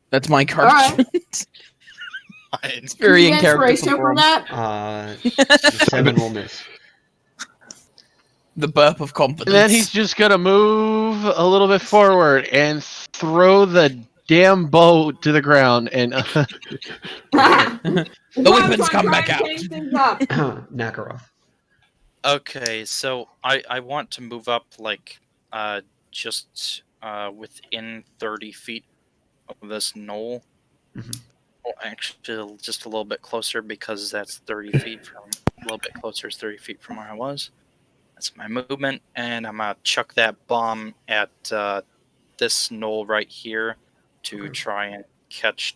That's my card. Alright. It's very in character. Inspiration from that? 7 will miss. The burp of confidence. And then he's just going to move a little bit forward and throw the damn bow to the ground. And the weapons come back out. Nakaroth. Okay, so I want to move up like just within 30 feet of this knoll. Mm-hmm. Well, actually, just a little bit closer because that's 30 feet from a little bit closer is 30 feet from where I was. That's my movement, and I'm gonna chuck that bomb at this knoll right here to try and catch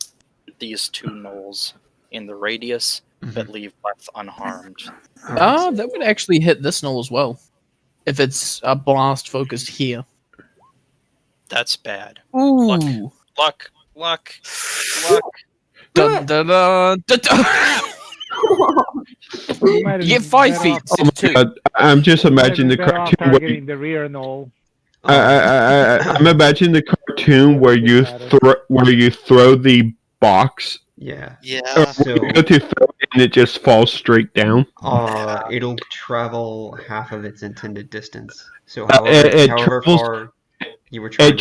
these 2 knolls in the radius, but leave Leth unharmed. That would actually hit this knoll as well, if it's a blast focused here. That's bad. Ooh. Luck. Dun, dun, dun, dun, dun. You get 5 feet. Oh my god! I'm just imagining the cartoon. Targeting the rear knoll. I'm imagining the cartoon where you throw the box. Yeah. So you go to throw it and it just falls straight down. It'll travel half of its intended distance. So however far you were trying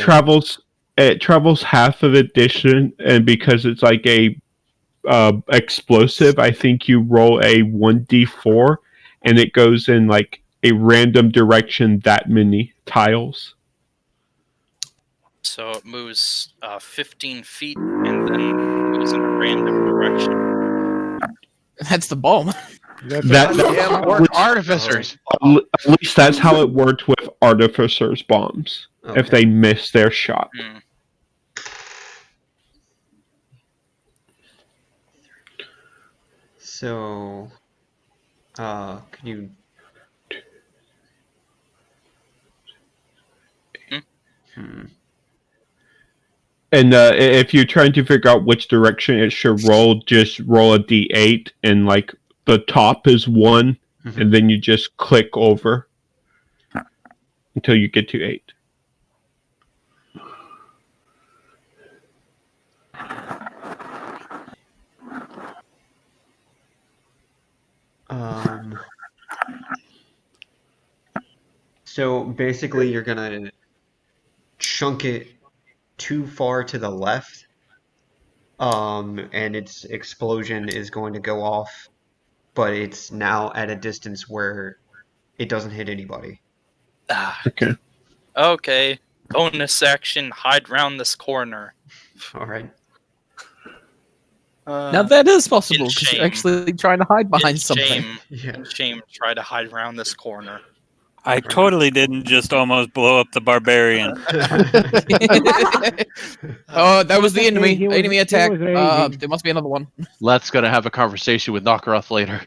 it travels half of it distance, and because it's like a explosive, I think you roll a 1d4 and it goes in like a random direction that many tiles. So it moves 15 feet and then moves in a random direction. That's the bomb. That artificers. At least that's how it worked with artificers' bombs. Okay. If they miss their shot. So, can you? And if you're trying to figure out which direction it should roll, just roll a d8, and like the top is 1, and then you just click over until you get to 8. So basically, you're gonna chunk it too far to the left, and its explosion is going to go off, but it's now at a distance where it doesn't hit anybody. Okay. Okay. Bonus action, hide round this corner. All right. Now that is possible, because you're actually trying to hide behind something. Shame, try to hide around this corner. I totally didn't just almost blow up the barbarian. Oh, that was the enemy. Enemy attack. There must be another one. Let's gonna have a conversation with Nakaroth later.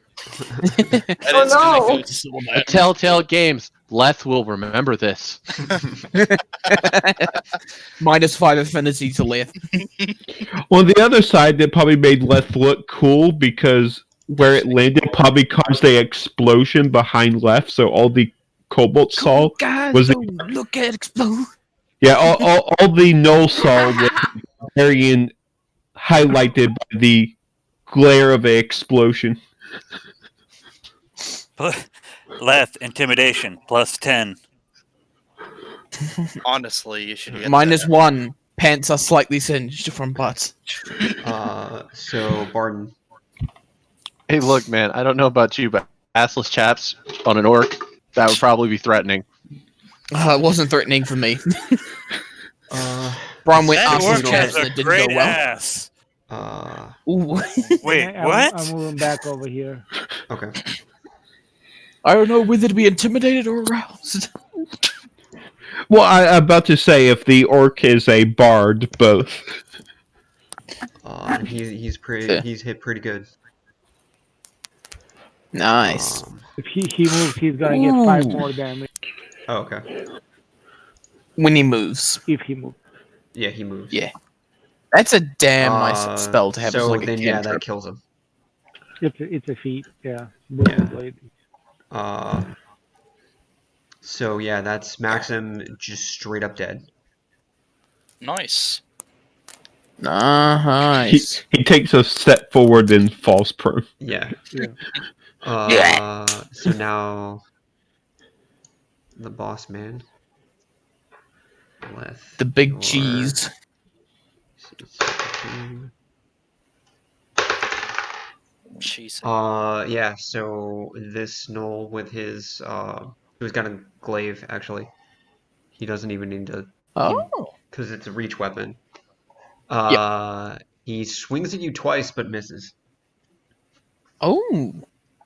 Oh no! Telltale Games. Leth will remember this. -5 affinity to Leth. On the other side, that probably made Leth look cool because where it landed probably caused an explosion behind Leth, so all the Cobalt saw was look at it explode. Yeah, all the Knoll saw was very highlighted by the glare of an explosion. Leth, intimidation, +10. Honestly, you should get -1. Pants are slightly singed from butts. So Barden. Hey, look, man. I don't know about you, but assless chaps on an orc, that would probably be threatening. It wasn't threatening for me. Brian went assless chaps and it didn't go well. Ass. Ooh. Wait, what? I'm moving back over here. Okay. I don't know whether to be intimidated or aroused. Well, I'm about to say if the orc is a bard, both. He's hit pretty good. Nice. If he moves, he's gonna get 5 more damage. Oh, okay. When he moves. If he moves. Yeah, he moves. Yeah. That's a damn nice spell to have as like a then, cantrip. that kills him. It's a feat, yeah. Blade. So yeah, that's Maxim just straight up dead. Nice. Nice. He takes a step forward and falls prone. Yeah. Yeah. So now the boss man. The big cheese. Cheese. Yeah, so this Knoll with his who's got a glaive actually. He doesn't even need to because it's a reach weapon. He swings at you twice but misses. Oh.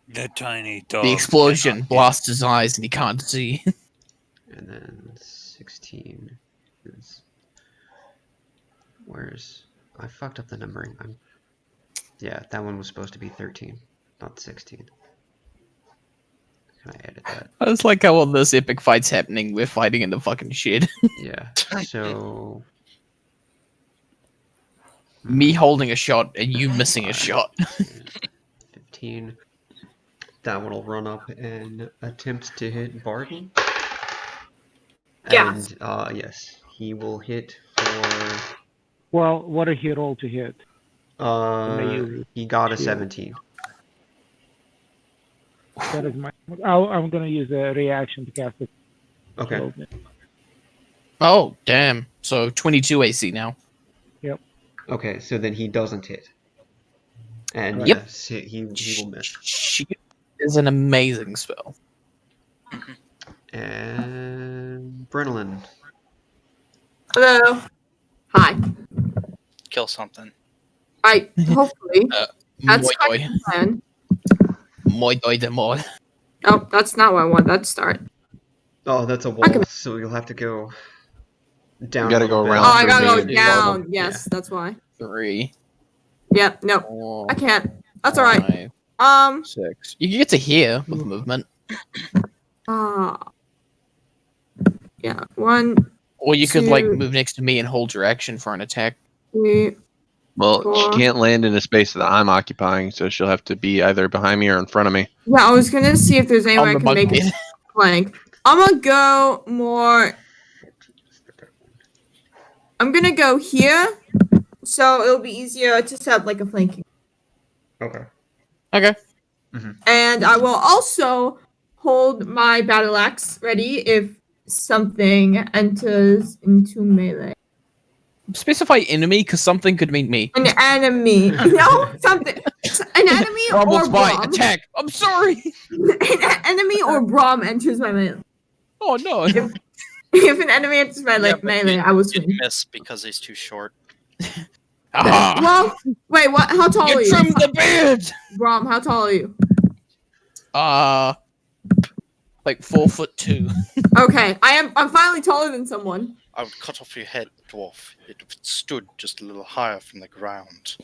The tiny dog. The explosion blasts his eyes and he can't see. And then 16 is... Where's... I fucked up the numbering. Yeah, that one was supposed to be 13, not 16. Can I edit that? I just like how all those epic fights happening, we're fighting in the fucking shed. Yeah, so... Me holding a shot and you missing a shot. 15. That one will run up and attempt to hit Barton. Yes. And, yes, he will hit for... Well, what did he roll to hit? He got a 17. That is my... I'm gonna use a reaction to cast it. Okay. Oh, damn. So 22 AC now. Yep. Okay, so then he doesn't hit. And Yep. yes, he will miss. She is an amazing spell. And Brenolin. Hello. Hi. Kill something. Hopefully. That's Moi my plan. Moi doi de moi. Oh, that's not what I want. That's start. Oh, that's a wall, so you'll have to go down. You gotta go around. Oh, I gotta for go me. down. Yes, that's why. 3. Yep. No, 4, I can't. That's all right. 5, 6. You can get to here with movement. Yeah. 1, Or you could like 2, move next to me and hold your action for an attack. 3. Well, Four. she can't land in a space that I'm occupying, so she'll have to be either behind me or in front of me. Yeah, I was gonna see if there's any way I On the can make bug it flank. I'm gonna go more. I'm gonna go here, so it'll be easier to set up like a flanking. Okay. Okay. And I will also hold my battle axe ready if something enters into melee. Specify enemy, because something could mean me. An enemy. No, something. An enemy or Almost by Brom. attack. I'm sorry. An enemy or Brom enters my melee. Oh no. If an enemy enters my melee, I will swing. You'd miss because he's too short. Well, wait, what? How tall are You you? trimmed the beard. Brom, how tall are you? Like 4'2". Okay, I'm finally taller than someone. I would cut off your head, dwarf, if it stood just a little higher from the ground.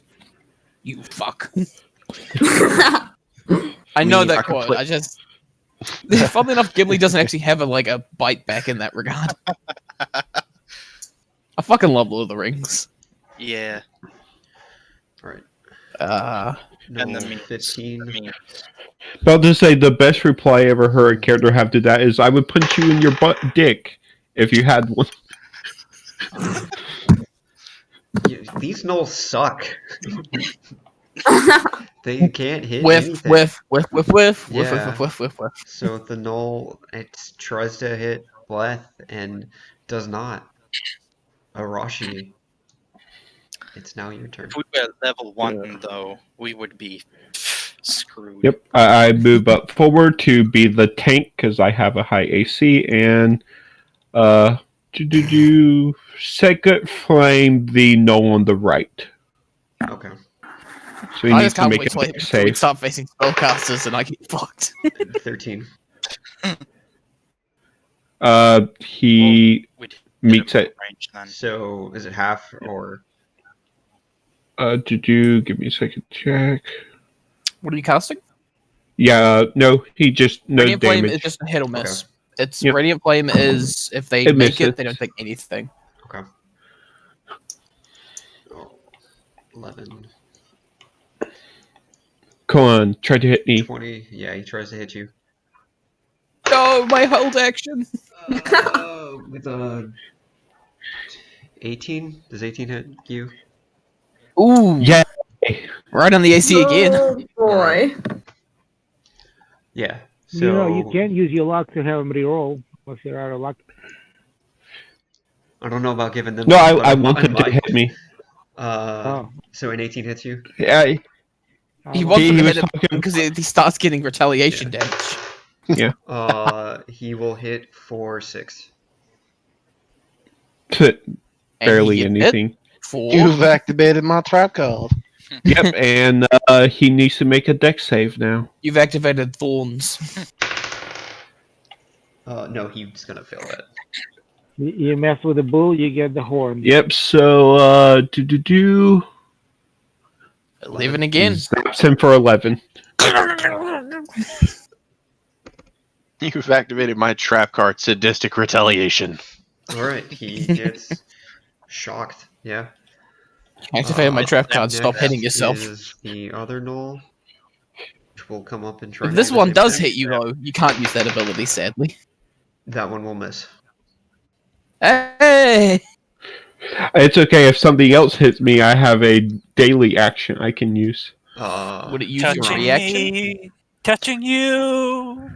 You fuck. I know that quote. I just. Funnily enough, Gimli doesn't actually have a bite back in that regard. I fucking love Lord of the Rings. Yeah. Alright. And the 15. About to say, the best reply I ever heard a character have to that is, I would punch you in your butt dick if you had one. These Knolls suck. They can't hit anything. Whiff. So the Knoll, it tries to hit Bleth and does not. Arashi, it's now your turn. If we were at level 1, though, we would be screwed. Yep, I move up forward to be the tank because I have a high AC, and second flame the Knoll on the right. Okay. So he needs to make it safe. We start facing spellcasters and I get fucked. 13. He meets it. Range, then. So is it half or? Give me a second check. What are you casting? Yeah, no, he just no Radiant damage. Flame is just a hit or miss. Okay. It's Yep. Radiant Flame is if they It make misses. it, they don't take anything. Okay. Oh, 11. Come on, try to hit me. 20. Yeah, he tries to hit you. No, my hold action. With a 18. Does 18 hit you? Ooh, Yeah. right on the AC again. Oh boy. Yeah. So You can't use your luck to have him reroll unless you're out of luck. I don't know about giving them. No, luck, but I wanted to might. hit me. So an 18 hits you. Yeah, He wants to was hit him talking- because he starts getting retaliation damage. yeah. He will hit for 6. And Barely he gets anything. hit for You've activated my trap card. Yep, and he needs to make a dex save now. You've activated thorns. No, he's gonna fail that. You mess with the bull, you get the horn. Yep, so Leaving again. Zaps him for 11. You've activated my trap card, sadistic retaliation. All right, he gets shocked. Yeah. Activate my trap card. Stop Next hitting yourself. Is the other null, which will come up and try. If to this do the one same does thing. hit you, though, you can't use that ability, sadly. That one will miss. Hey! It's okay if something else hits me. I have a daily action I can use. Would it use your Touching reaction? me, touching you,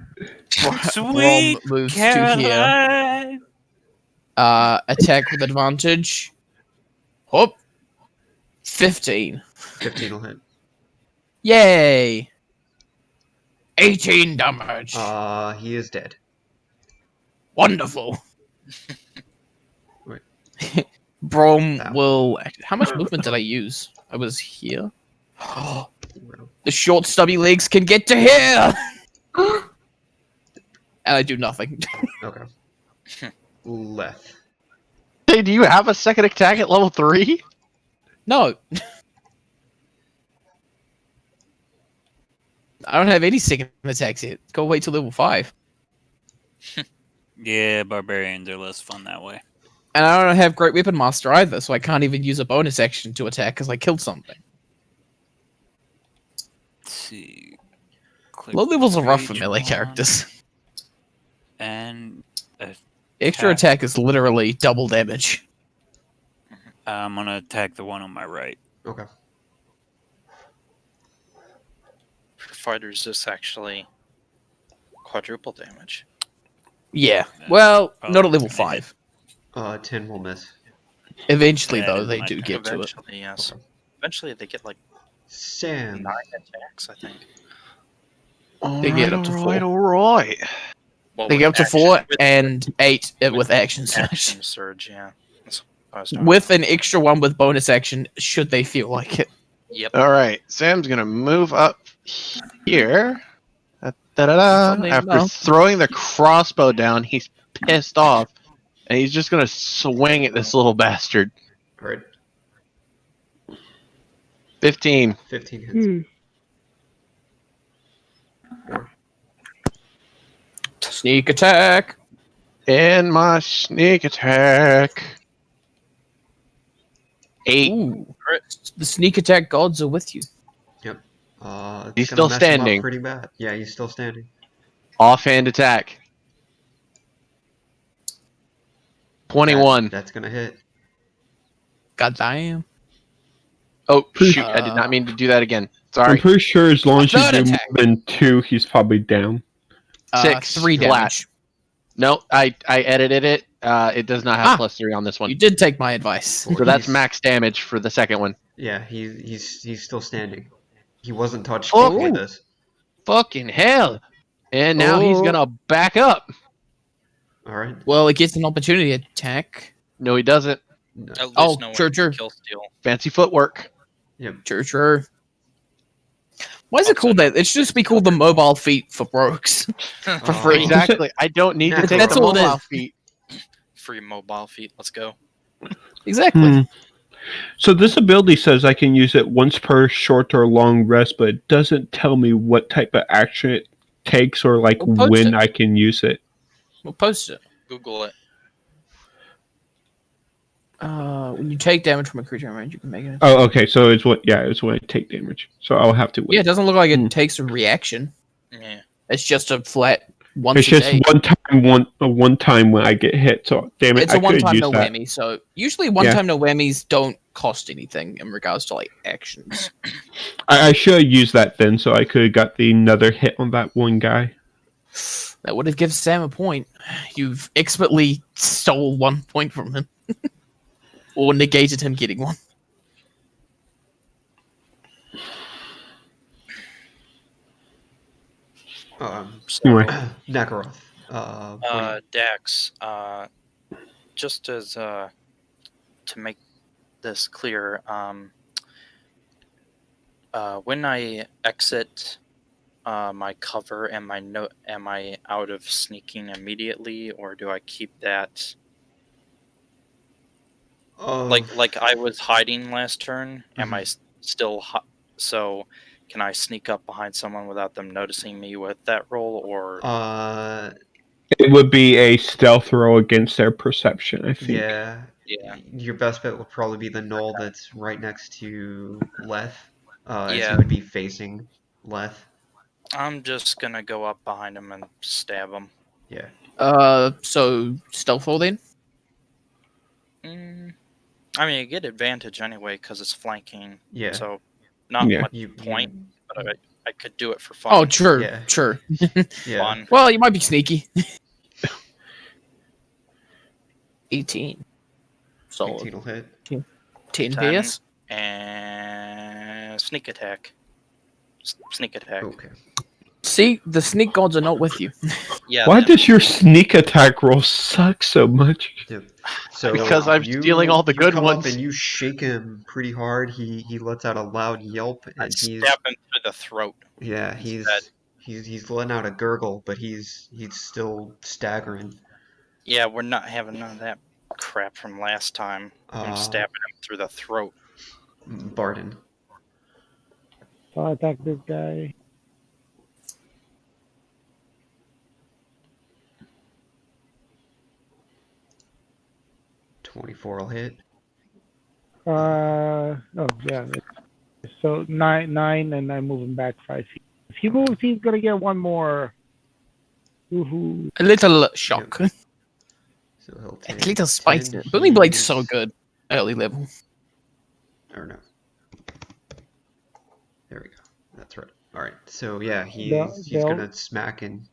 Brom sweet moves to here. Caroline. Attack with advantage. Hop. 15. 15 will hit. Yay! 18 damage. He is dead. Wonderful. Wait. Brom will. How much movement did I use? I was here. The short, stubby legs can get to here! And I do nothing. Okay. Leth. Hey, do you have a second attack at level 3? No. I don't have any second attacks yet. Go wait till level 5. Yeah, barbarians are less fun that way. And I don't have Great Weapon Master either, so I can't even use a bonus action to attack because I killed something. Let's see. Low levels are rough for Rage melee one, characters. And Extra attack is literally double damage. I'm gonna attack the one on my right. Okay. For fighters, this actually quadruple damage. Yeah. Well, Probably not at level gonna hit. 5. 10 will miss. Eventually, Yeah, though, it they might do get to it. Eventually, yes. Okay. Eventually, they get like Sam. 9 attacks, I think. They get up to 4. Alright. Well, They with get up to action- 4 with- and 8 with action surge. action surge. Yeah. That's what I was talking With an extra one with bonus action, should they feel like it. about. Yep. Alright, Sam's gonna move up here. Da-da-da. Funny After enough. throwing the crossbow down, he's pissed off. And he's just gonna swing at this little bastard. All right. 15. 15 hits. Hmm. Sneak attack. And my sneak attack. 8. Ooh. The sneak attack gods are with you. It's He's gonna still mess him up standing. pretty bad. Yeah, he's still standing. Offhand attack. 21. That's gonna hit. God damn. Oh, shoot. I did not mean to do that again. I'm Sorry. pretty sure as long as you Third do attack. more than 2, he's probably down. 6 3 flat. damage. No, I edited it. It does not have Ah. +3 on this one. You did take my advice. So that's He's- max damage for the second one. Yeah, he's still standing. He wasn't touched Oh. with this. Fucking hell. And now he's Oh. gonna back up. All right. Well, it gets an opportunity attack. No, he doesn't. No. At least Oh, no one sure, can sure. kill steal. Fancy footwork. True. Why is it called that? It should just be called the mobile feat for brokes. For free. Exactly. I don't need to That's take That's the all it mobile is. feet. Free mobile feet. Let's go. Exactly. So this ability says I can use it once per short or long rest, but it doesn't tell me what type of action it takes or like We'll when it. I can use it. We'll post it. Google it. When you take damage from a creature range, you can make it. Oh, okay. So it's when I take damage. So I'll have to wait. Yeah, it doesn't look like it takes a reaction. Yeah. It's just a flat once. It's just one time when I get hit. So damn it, It's a I could one-time use no that. whammy. So usually one-time no whammies don't cost anything in regards to like actions. I should have used that then, so I could have got another hit on that one guy. That would have given Sam a point. You've expertly stole 1 point from him. Or negated him getting one. Nakaroth. Dax, just as to make this clear, when I exit my cover, am I out of sneaking immediately, or do I keep that? Like I was hiding last turn. Am I still so? Can I sneak up behind someone without them noticing me with that roll, or? It would be a stealth roll against their perception, I think. Yeah. Your best bet would probably be the knoll that's right next to Leth. As you would be facing Leth. I'm just gonna go up behind him and stab him. Yeah. So stealth roll then? I mean, you get advantage anyway because it's flanking. Yeah. So not much point, but I could do it for fun. Oh, sure, sure. Fun. Well, you might be sneaky. 18. Solid. 18 will hit. 10 PS. And sneak attack. Sneak attack. Okay. See, the sneak gods are not with you. Yeah. Why does your sneak attack roll suck so much? Yep. So because I'm stealing all the good come ones. Up and you shake him pretty hard. He lets out a loud yelp, and I stab him through the throat. Yeah, he's letting out a gurgle, but he's still staggering. Yeah, we're not having none of that crap from last time. I'm stabbing him through the throat. Barden. So I attack this guy. $24 will hit. Oh yeah. So 9, and I move him back 5 feet. If he moves, he's gonna get one more. Woohoo! A little shock. Yep. So he'll take A little spice. 10 Booming Blade's heals. so good. Early level. Or no. There we go. That's right. All right. So yeah, he's gonna smack and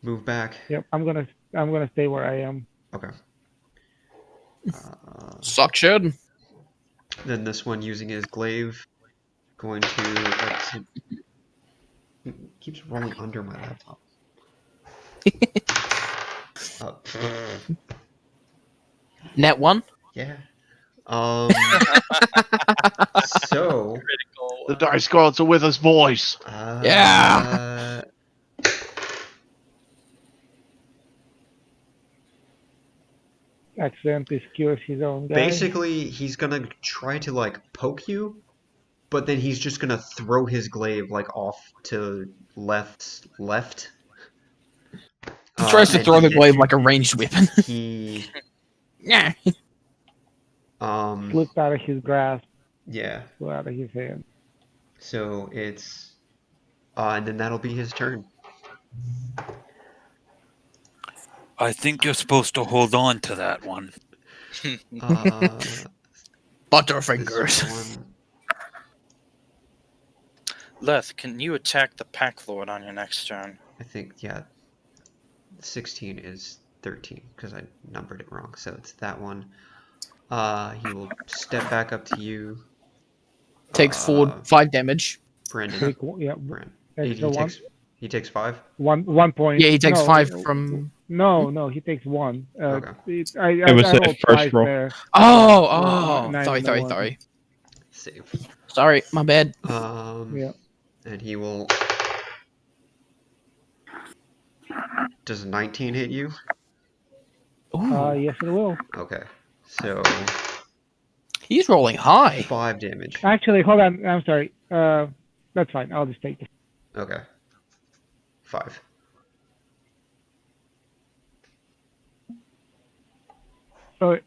move back. Yep. I'm gonna stay where I am. Okay. Suck shed. Then this one using his glaive, going to it keeps rolling under my laptop. Net 1. Yeah. So the dice gods are with us, boys. Yeah. Accidentally skewers his own guy. Basically, he's gonna try to like poke you, but then he's just gonna throw his glaive like off to left. He tries to throw the glaive like a ranged weapon. He Yeah. Slipped out of his grasp. Yeah. Flew out of his hand. So it's and then that'll be his turn. I think you're supposed to hold on to that one. Butterfingers. Leth, can you attack the Pack Lord on your next turn? I think 16 is 13 because I numbered it wrong. So it's that one. He will step back up to you. Takes 5 damage. Brandon. He takes 5. 1 point. Yeah, he takes 5 from. No, he takes 1. Okay. It was the first roll. There. Sorry. Save. Sorry, my bad. Yeah. And he will. Does 19 hit you? Yes, it will. Okay. So He's rolling high. 5 damage. Actually, hold on. I'm sorry. That's fine. I'll just take it. Okay. 5. So,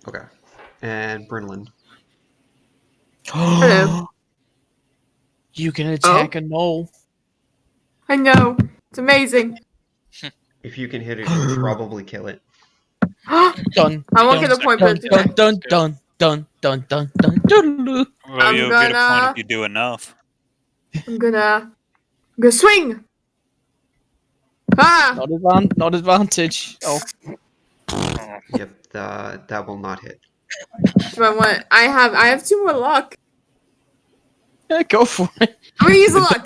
Okay. And Brinlin. Hello. You can attack a knoll. I know. It's amazing. If you can hit it, you'll probably kill it. Dun. I won't get a point, but it's okay. Dun dun dun dun dun dun dun. Well, I'm you'll get a point gonna- if you do enough. I'm gonna swing. Ah! Not advantage. Oh, Yep, that will not hit. Do I want? I have 2 more luck. yeah, go for it. I'm gonna use the luck.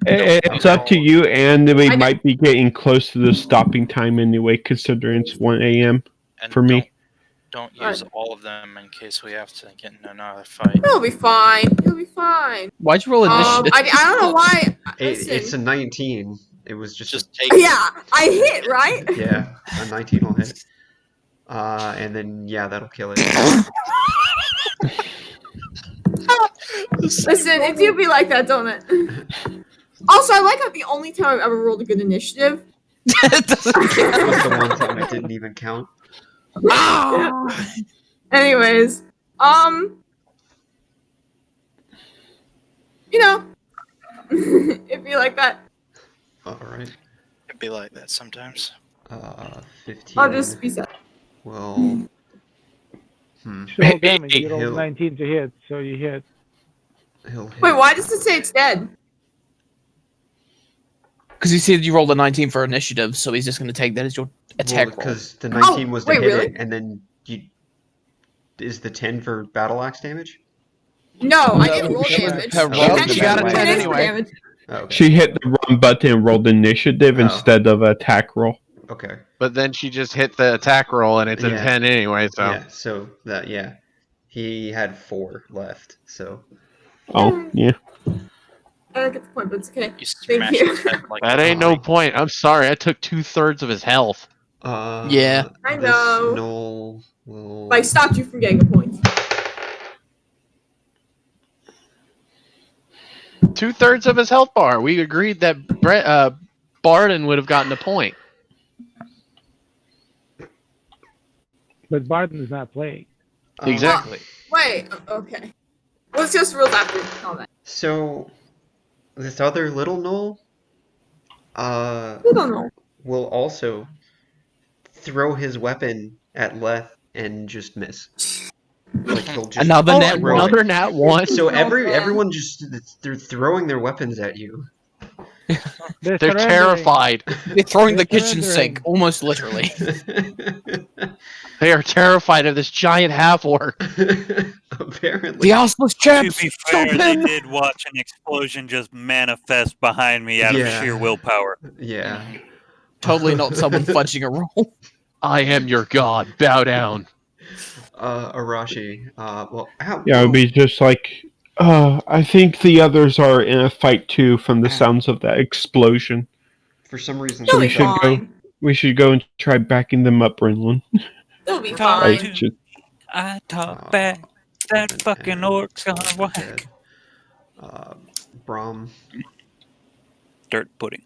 It's up to you, and we I- might be getting close to the stopping time anyway, considering it's 1 a.m. And for me. Don't use all of them in case we have to get in another fight. It'll be fine. It'll be fine. Why'd you roll initiative? I don't know why. It's Listen. a 19. It was just take Yeah, I hit, right? yeah, a 19 will hit. And then yeah, that'll kill it. Listen, it do be like that, don't it? Also, I like how the only time I've ever rolled a good initiative. It doesn't Was the one time I didn't even count. Anyways, you know, it'd be like that. All right. It'd be like that sometimes. 15. I'll just be sad. Well. so damage. You rolled He'll- 19 to hit, so you hit. He'll hit. Wait, why does it say it's dead? Because you said you rolled a 19 for initiative, so he's just going to take that as your attack roll. Because the 19 was to wait, hit really? it, and then you. Is the 10 for battle axe damage? No, I No, didn't roll she was damage. her roll. It She got a actually 10 is anyway. damage. Oh, okay. She hit the wrong button and rolled initiative Oh. instead of attack roll. Okay. But then she just hit the attack roll, and it's a Yeah. 10 anyway. So Yeah. So that he had 4 left. So Oh, yeah. I don't get the point, but it's okay. You Thank smash you. his head like that a ain't no pie. point. I'm sorry. I took 2/3 of his health. Yeah. I this know. Knoll will. Like, stopped you from getting a point. 2/3 of his health bar. We agreed that Barden would have gotten a point. But Barton is not playing. Exactly. Wait, okay. Let's just rules after all that. So this other little knoll I don't know. will also throw his weapon at Leth and just miss. Like he'll just Another nat throw it. Another nat 1. So No, everyone just they're throwing their weapons at you. They're surrendering. terrified. They're throwing the They're kitchen surrendering. sink, almost literally. They are terrified of this giant half-orc. Apparently. The houseless To chaps! be Stop fair, they him! did watch an explosion just manifest behind me out Yeah. of sheer willpower. Yeah. Totally not someone fudging a roll. I am your god. Bow down. Arashi. Well, ow. Yeah, it would be just like, I think the others are in a fight too from the sounds of that explosion. For some reason, It'll we be should go. fine. We should go and try backing them up, Brinlin. It'll be Talk fine. to- Just- I talk back. That fucking orc's gonna whack. Brahm. Dirt pudding.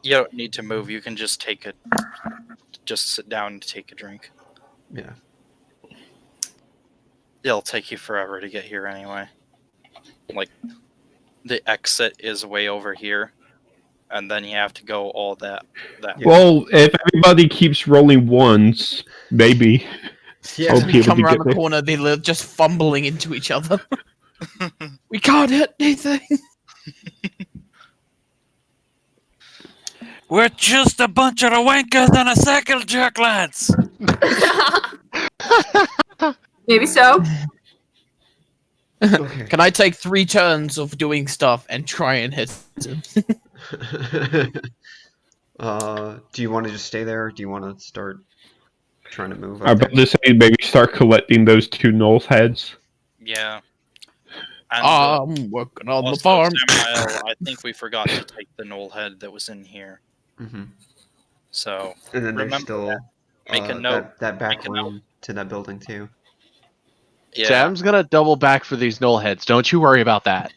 You don't need to move. You can just just sit down and take a drink. Yeah. It'll take you forever to get here anyway. Like, the exit is way over here, and then you have to go all that. Yeah. Well, if everybody keeps rolling ones, maybe. Yeah. Hope We people come can around get the there. corner, they're just fumbling into each other. We can't hit anything. We're just a bunch of wankers on a cycle jerk, lads. Maybe so. Okay. Can I take 3 turns of doing stuff and try and hit him? Do you want to just stay there, or do you want to start trying to move? I'm about to say maybe start collecting those 2 Knowles heads. Yeah. And, I'm working on the also, farm. Samael, I think we forgot to take the knoll head that was in here. Mm-hmm. So And then there's still Make a note. that back Make a room to that building too. Yeah. Sam's gonna double back for these null heads. Don't you worry about that.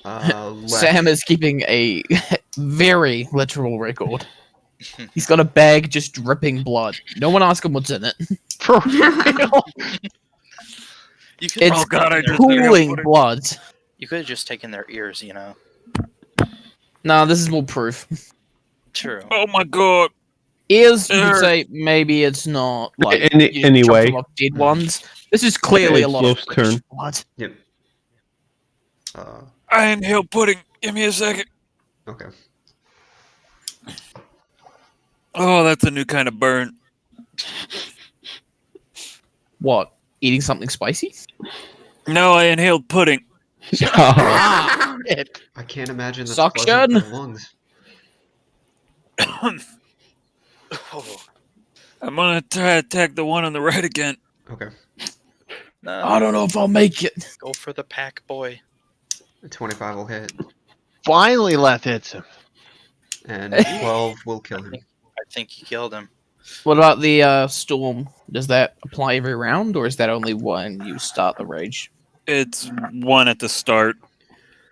Left. Sam is keeping a very literal record. He's got a bag just dripping blood. No one ask him what's in it. For real. You could It's Oh, God, I just- cooling blood. You could have just taken their ears, No, this is more proof. True. Oh my god. Ears, you could say maybe it's not like you chop Anyway. them off dead ones. This is clearly a It's lot of Wolf's fresh turn. blood. Yep. I inhale pudding. Give me a second. Okay. Oh, that's a new kind of burn. What? Eating something spicy? No, I inhaled pudding. Ah, I can't imagine that's Suction. pleasant for the lungs. I'm gonna try to attack the one on the right again. Okay. No, I don't know if I'll make it. go for the pack, boy. 25 will hit, Finally, left hits him. and 12 will kill him. I think you killed him. What about the storm? Does that apply every round, or is that only when you start the rage? It's one at the start.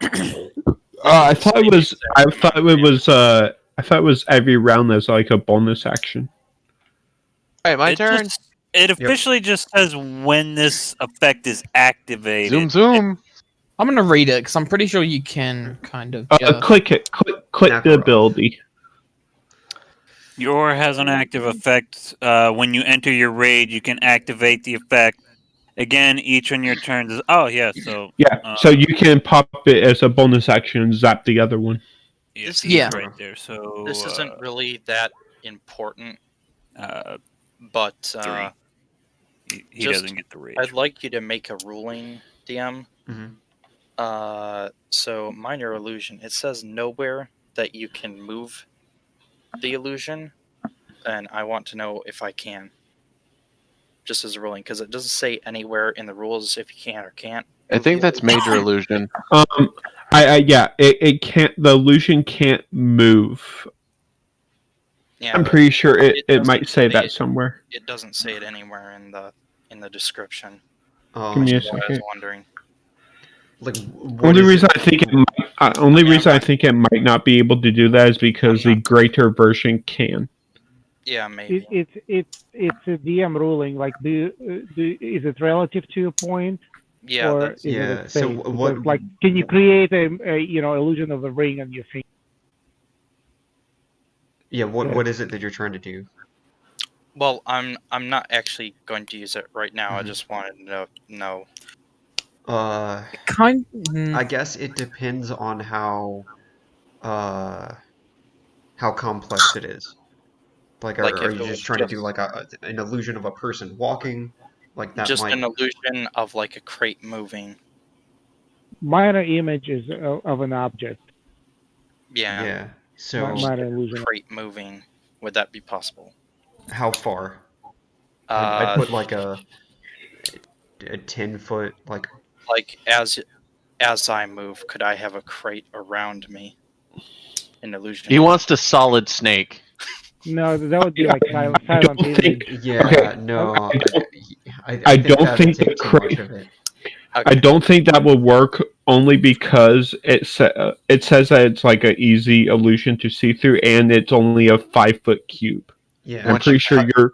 I thought it was. I thought it was every round as like a bonus action. All right, my It turn. It officially just says when this effect is activated. Zoom, zoom. I'm gonna read it because I'm pretty sure you can kind of. Click it. Click the ability. Your has an active effect. When you enter your raid, you can activate the effect. Again, each on your turns is. Oh yeah, so Yeah, so you can pop it as a bonus action and zap the other one. This it's Yeah. right there. So This isn't really that important, Uh, but 3. He just- doesn't get the rage. I'd like you to make a ruling, DM. Mhm. So minor illusion. It says nowhere that you can move the illusion, and I want to know if I can. Just as a ruling, because it doesn't say anywhere in the rules if you can or can't. I think that's major illusion. It can't. The illusion can't move. Yeah, I'm but pretty sure it doesn't might say that it. somewhere. It doesn't say it anywhere in the description. Give me a That's why I was second. wondering. Like, Only reason I think it might not be able to do that is because the greater version can. Yeah, maybe. It's a DM ruling. Like, is it relative to a point? Yeah, Or that's, is Yeah, it a so space? what- Because, like, can you create a illusion of a ring on your finger? Yeah, what is it that you're trying to do? well, I'm not actually going to use it right now. I Mhm. just wanted to know. I guess it depends on how complex it is. Like, Like, are if you it just was trying to do just- like an illusion of a person walking? Like that Just might. an illusion of like a crate moving. Minor images of an object. Yeah, Yeah. So Minor illusion. crate moving. Would that be possible? how far? I'd Uh, put like a 10-foot like. like as I move, could I have a crate around me? An illusion. He wants to solid snake. No, that would be like silent don't image. think- Yeah. Okay. No. I don't that would think take the too crate- much of it. I don't think that would work only because it says that it's like an easy illusion to see through, and it's only a 5-foot cube. Yeah. I'm pretty sure you're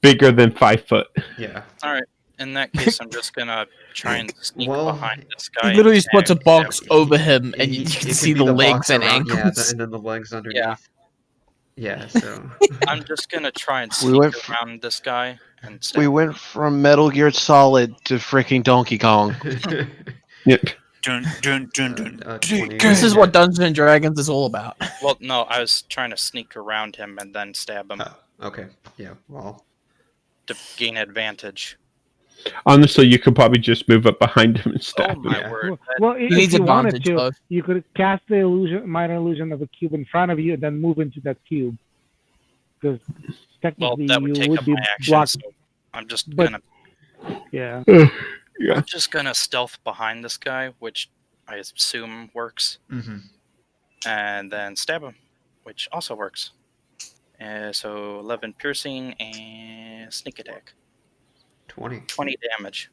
bigger than 5 foot. Yeah. All right. In that case, I'm just gonna try and sneak Well, behind this guy. He literally and just puts a stab box him. over him, and It you could can be see the box legs and around- yeah, ankles. and then the legs underneath. Yeah. So. I'm just gonna try and We sneak went around this guy and stab We him. went from Metal Gear Solid to freaking Donkey Kong. Yep. Dun, dun, dun, dun. 20. This is what Dungeons and Dragons is all about. Well, no, I was trying to sneak around him and then stab him Okay. Yeah. Well. to gain advantage. Honestly, you could probably just move up behind him and Oh stab him. my Yeah. word! Well, He if needs you wanted advantage, to, though. you could cast the minor illusion of a cube in front of you and then move into that cube. Because Well, technically that would you take would up be my action. blocked. So I'm just But- gonna Yeah. Yeah. I'm just gonna stealth behind this guy, which I assume works, Mm-hmm. and then stab him. which also works. So 11 piercing and sneak attack. 20. 20 damage.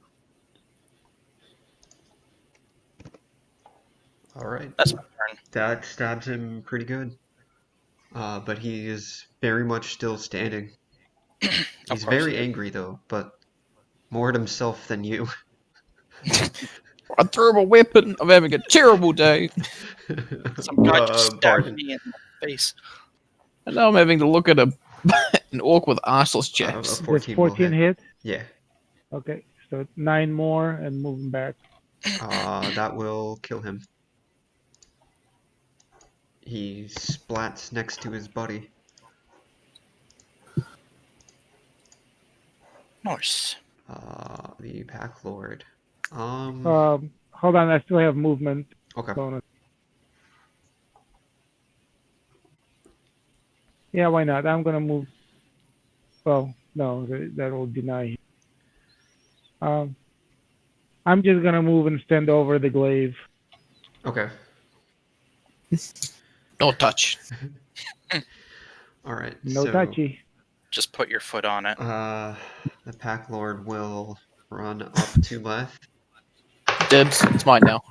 All right. That's my turn. That stabs him pretty good. But he is very much still standing. He's very angry though, but more at himself than you. I threw him a weapon. I'm having a terrible day. Some guy just stabbed me in the face. And now I'm having to look at an orc with arseless chaps. A 14, 14 hit? Yeah. Okay, so 9 more and move him back. That will kill him. He splats next to his buddy. Nice. The Pack Lord. Hold on, I still have movement. Okay. Bonus. Yeah, why not? I'm gonna move. Well, no, that will deny him. I'm just gonna move and stand over the glaive. Okay. No touch. All right. No so, touchy. Just put your foot on it. The Pack Lord will run up to left. Dibs. It's mine now.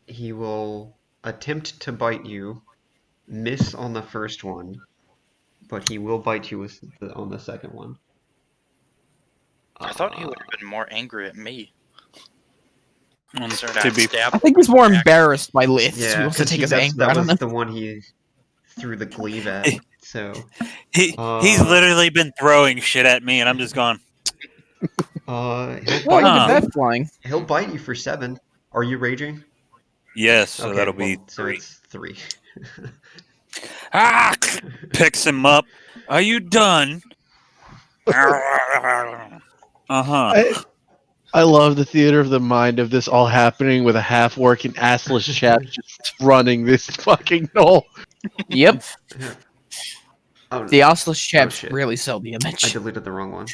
He will attempt to bite you, miss on the first one, but he will bite you on the second one. I thought he would have been more angry at me. To be I think he's more embarrassed by Lith. Yeah, he wants to take his anger that out on was him. the one he threw the glaive at. So he's literally been throwing shit at me, and I'm just going. He'll Look bite at you. that flying. He'll bite you for 7. Are you raging? Yes, so Okay, that'll be so 3. it's 3. Picks him up. Are you done? I love the theater of the mind of this all happening with a half-orc and assless chap just running this fucking knoll. Yep. Oh, The arseless chaps shit. really sell the I image. deleted the wrong one.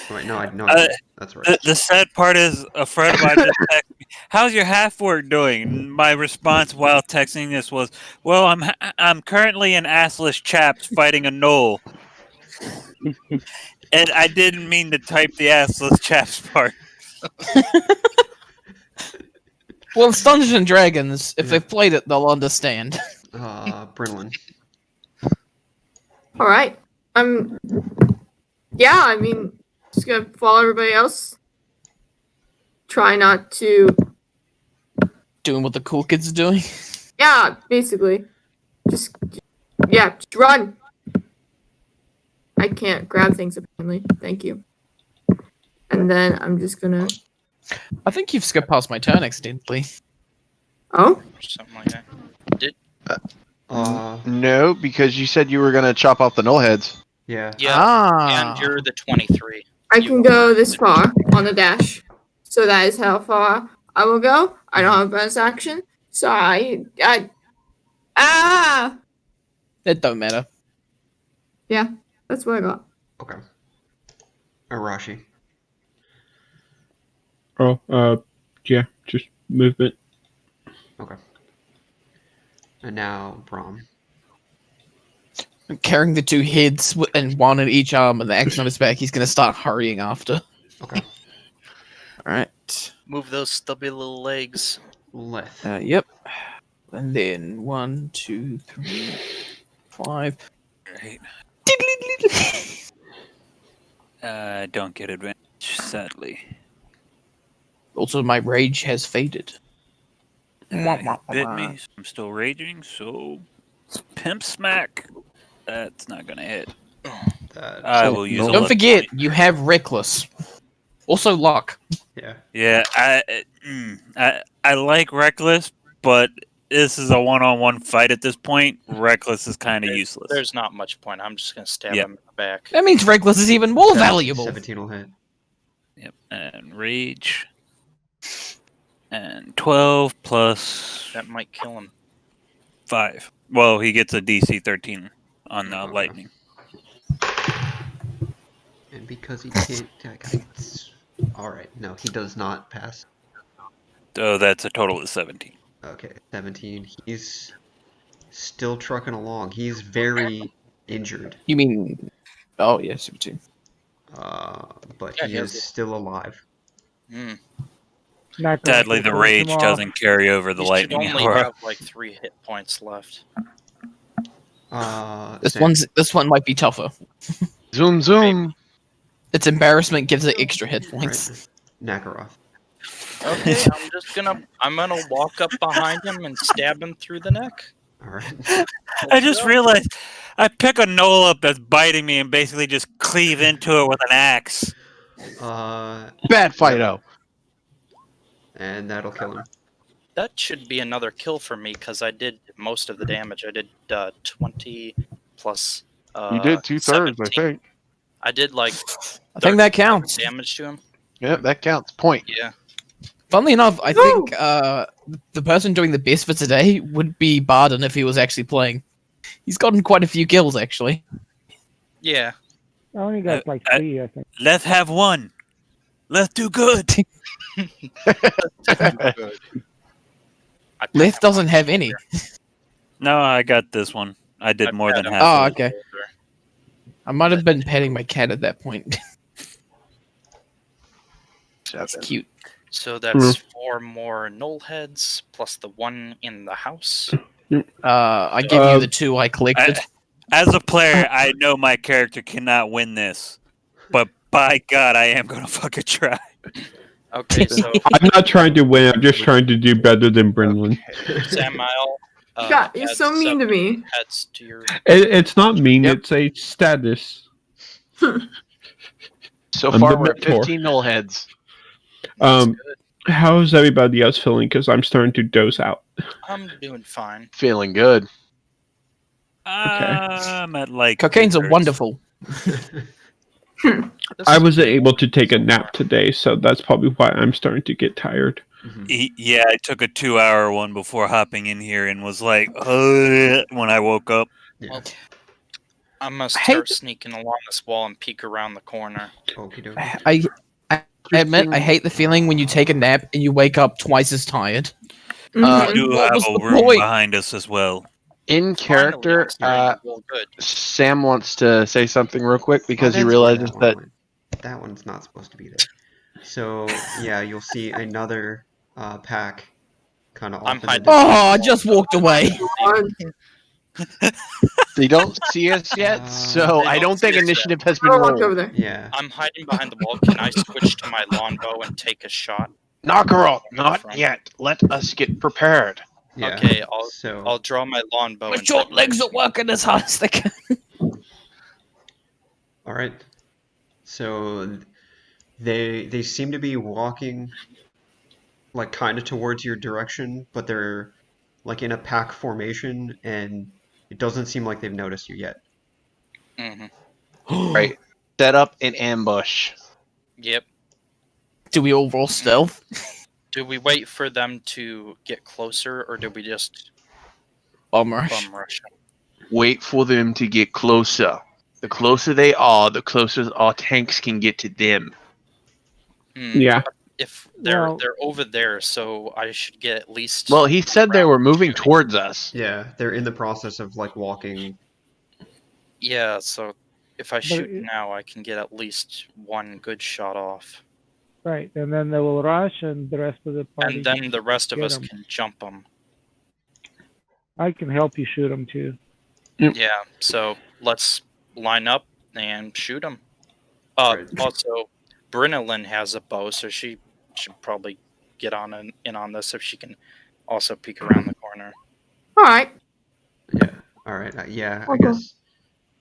Wait, no, that's right. The sad part is a friend of mine just texted me, "How's your half-orc doing?" And my response while texting this was, "Well, I'm currently in assless chaps fighting a gnoll." And I didn't mean to type the assless chaps part. Well, it's Dungeons and Dragons. If they've played it, they'll understand. Brinlin. All right. Yeah, I mean, just gonna follow everybody else. Try not to. Doing what the cool kids are doing. Yeah, basically. Just run. I can't grab things apparently. Thank you. And then I'm just gonna. I think you've skipped past my turn accidentally. Oh? Something like that. No, because you said you were gonna chop off the null heads. Yeah. Yeah, and you're the 23. I can go this far on the dash. So that is how far I will go. I don't have a bonus action. So It don't matter. Yeah, that's what I got. Okay. Arashi. Yeah, just movement. Okay. And now Brahm. Carrying the 2 heads and one in each arm and the axe on his back, he's going to start hurrying after. Okay. Alright. Move those stubby little legs. Leth. Yep. And then 1, 2, 3, 5. Right. Don't get advantage, sadly. Also, my rage has faded. Bit me. I'm still raging, so pimp smack. That's not gonna hit. I will use. Don't forget, you have reckless. Also, luck. Yeah. Yeah, I like reckless, but this is a one-on-one fight at this point. Reckless is kind of useless. There's not much point. I'm just gonna stab him in the back. That means reckless is even more valuable. 17 will hit. Yep, and rage. And 12 plus That might kill him. 5. Well, he gets a DC 13 on the lightning. And because he can't... Alright, no, he does not pass. So that's a total of 17. Okay, 17. He's still trucking along. He's very injured, You mean? Oh yeah, 17. but Yeah, he he is has still alive. Hmm. Not gonna Sadly, the finish him rage off. doesn't carry over the You should lightning only aura. have like 3 hit points left. Sam. This one might be tougher. Zoom, zoom. Its embarrassment gives it extra hit points. Right. Nakaroth. Okay, I'm gonna walk up behind him and stab him through the neck. All right. I just realized I pick a knoll up that's biting me and basically just cleave into it with an axe. Bad fighto. And that'll kill him. That should be another kill for me because I did most of the damage. I did 20 plus. You did 2/3, 17. I think. I did like. I think that 30 counts. Damage to him. Yeah, that counts. Point. Yeah. Funnily enough, I think the person doing the best for today would be Barden if he was actually playing. He's gotten quite a few kills, actually. Yeah. I only got like 3, I think. Let's have one. Let's do good. Leth doesn't have any. No, I got this one. I did more than half. Oh, of it. okay. I might have been petting my cat at that point. That's cute. So that's 4 more null heads plus the 1 in the house. I give you the 2 I collected. As a player, I know my character cannot win this, but by God, I am gonna fucking try. Okay, so I'm not trying to win. I'm just trying to do better than Brenlin. Samael. God, you're so mean to me. Heads to your. It's not mean. It's a status. So I'm far, the we're at mentor. 15 null heads. How's everybody else feeling? Because I'm starting to doze out. I'm doing fine. Feeling good. I'm at like Cocaine's a 2/3. wonderful. I wasn't able to take a nap today, so that's probably why I'm starting to get tired. Yeah, I took a 2-hour one before hopping in here and was like, when I woke up. Yeah. I'm gonna start sneaking along this wall and peek around the corner. Okie dokie. I admit I hate the feeling when you take a nap and you wake up twice as tired. We do what have was a the room point? behind us as well. In character, Well, good. Sam wants to say something real quick because he That's realizes where that. that one's not supposed to be there. So yeah, you'll see another pack kind of. I'm hiding. Oh, I just walked away. They don't see us yet, so I don't think initiative has been I'll walk over rolled. there. Yeah. I'm hiding behind the wall. Can I switch to my longbow and take a shot? Nakaroth, not yet. Let us get prepared. Yeah. Okay, So I'll draw my longbow. My and short take legs are working as hard as they can. all right. So they seem to be walking like kind of towards your direction, but they're like in a pack formation, and it doesn't seem like they've noticed you yet. Mm-hmm. Right. Set up an ambush. Yep. Do we all roll stealth? Do we wait for them to get closer, or do we just Bomb rush. bum rush them? Wait for them to get closer. The closer they are, the closer our tanks can get to them. Yeah. If they're Well- they're over there, so I should get at least. Well, he said they were moving towards us. Yeah, they're in the process of like walking. Yeah, so if I shoot it- now, I can get at least one good shot off, Right, and then they will rush, and the rest of the party. and then the rest of get us 'em. can jump them. I can help you shoot them too. Yeah, so let's line up and shoot them. Right. Also, Brynelin has a bow, so she should probably get in on this if she can also peek around the corner. All right. Yeah. All right. Yeah. I Okay. guess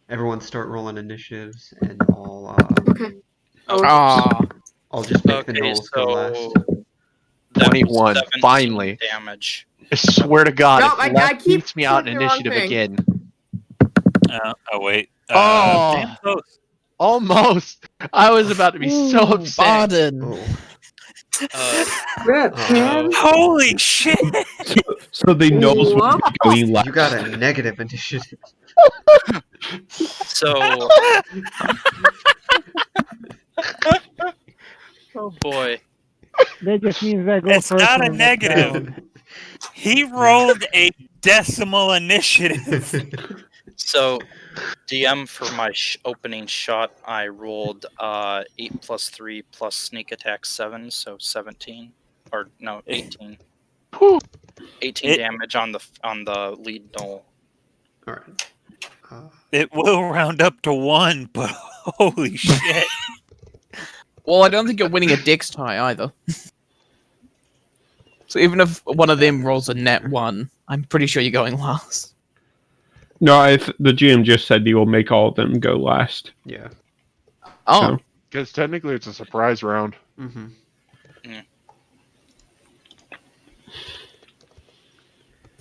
everyone start rolling initiatives, and Okay. I'll just make the Okay, knolls go last. so that was 21, 17 finally. damage. I swear to God, Nope, if I Left keep beats me out in clicking the wrong initiative thing. again. Oh wait. Oh. Damn close. Almost. I was about to be so Ooh, upset. Barden. Oh. Rip, man. Holy shit! So they know what's Whoa. going left. You got a negative initiative. So, oh boy. That just means they go It's first not on a the next negative. round. He rolled a decimal initiative. So, DM, for my opening shot, I rolled 8 plus 3 plus sneak attack 7, so 17. Or no, 18. 18 damage on the lead knoll. All right. It will round up to 1, but holy shit. Well, I don't think you're winning a Dex tie either. So even if one of them rolls a net 1, I'm pretty sure you're going last. No, the GM just said he will make all of them go last. Yeah. Oh. Because technically it's a surprise round. Mm-hmm. Yeah.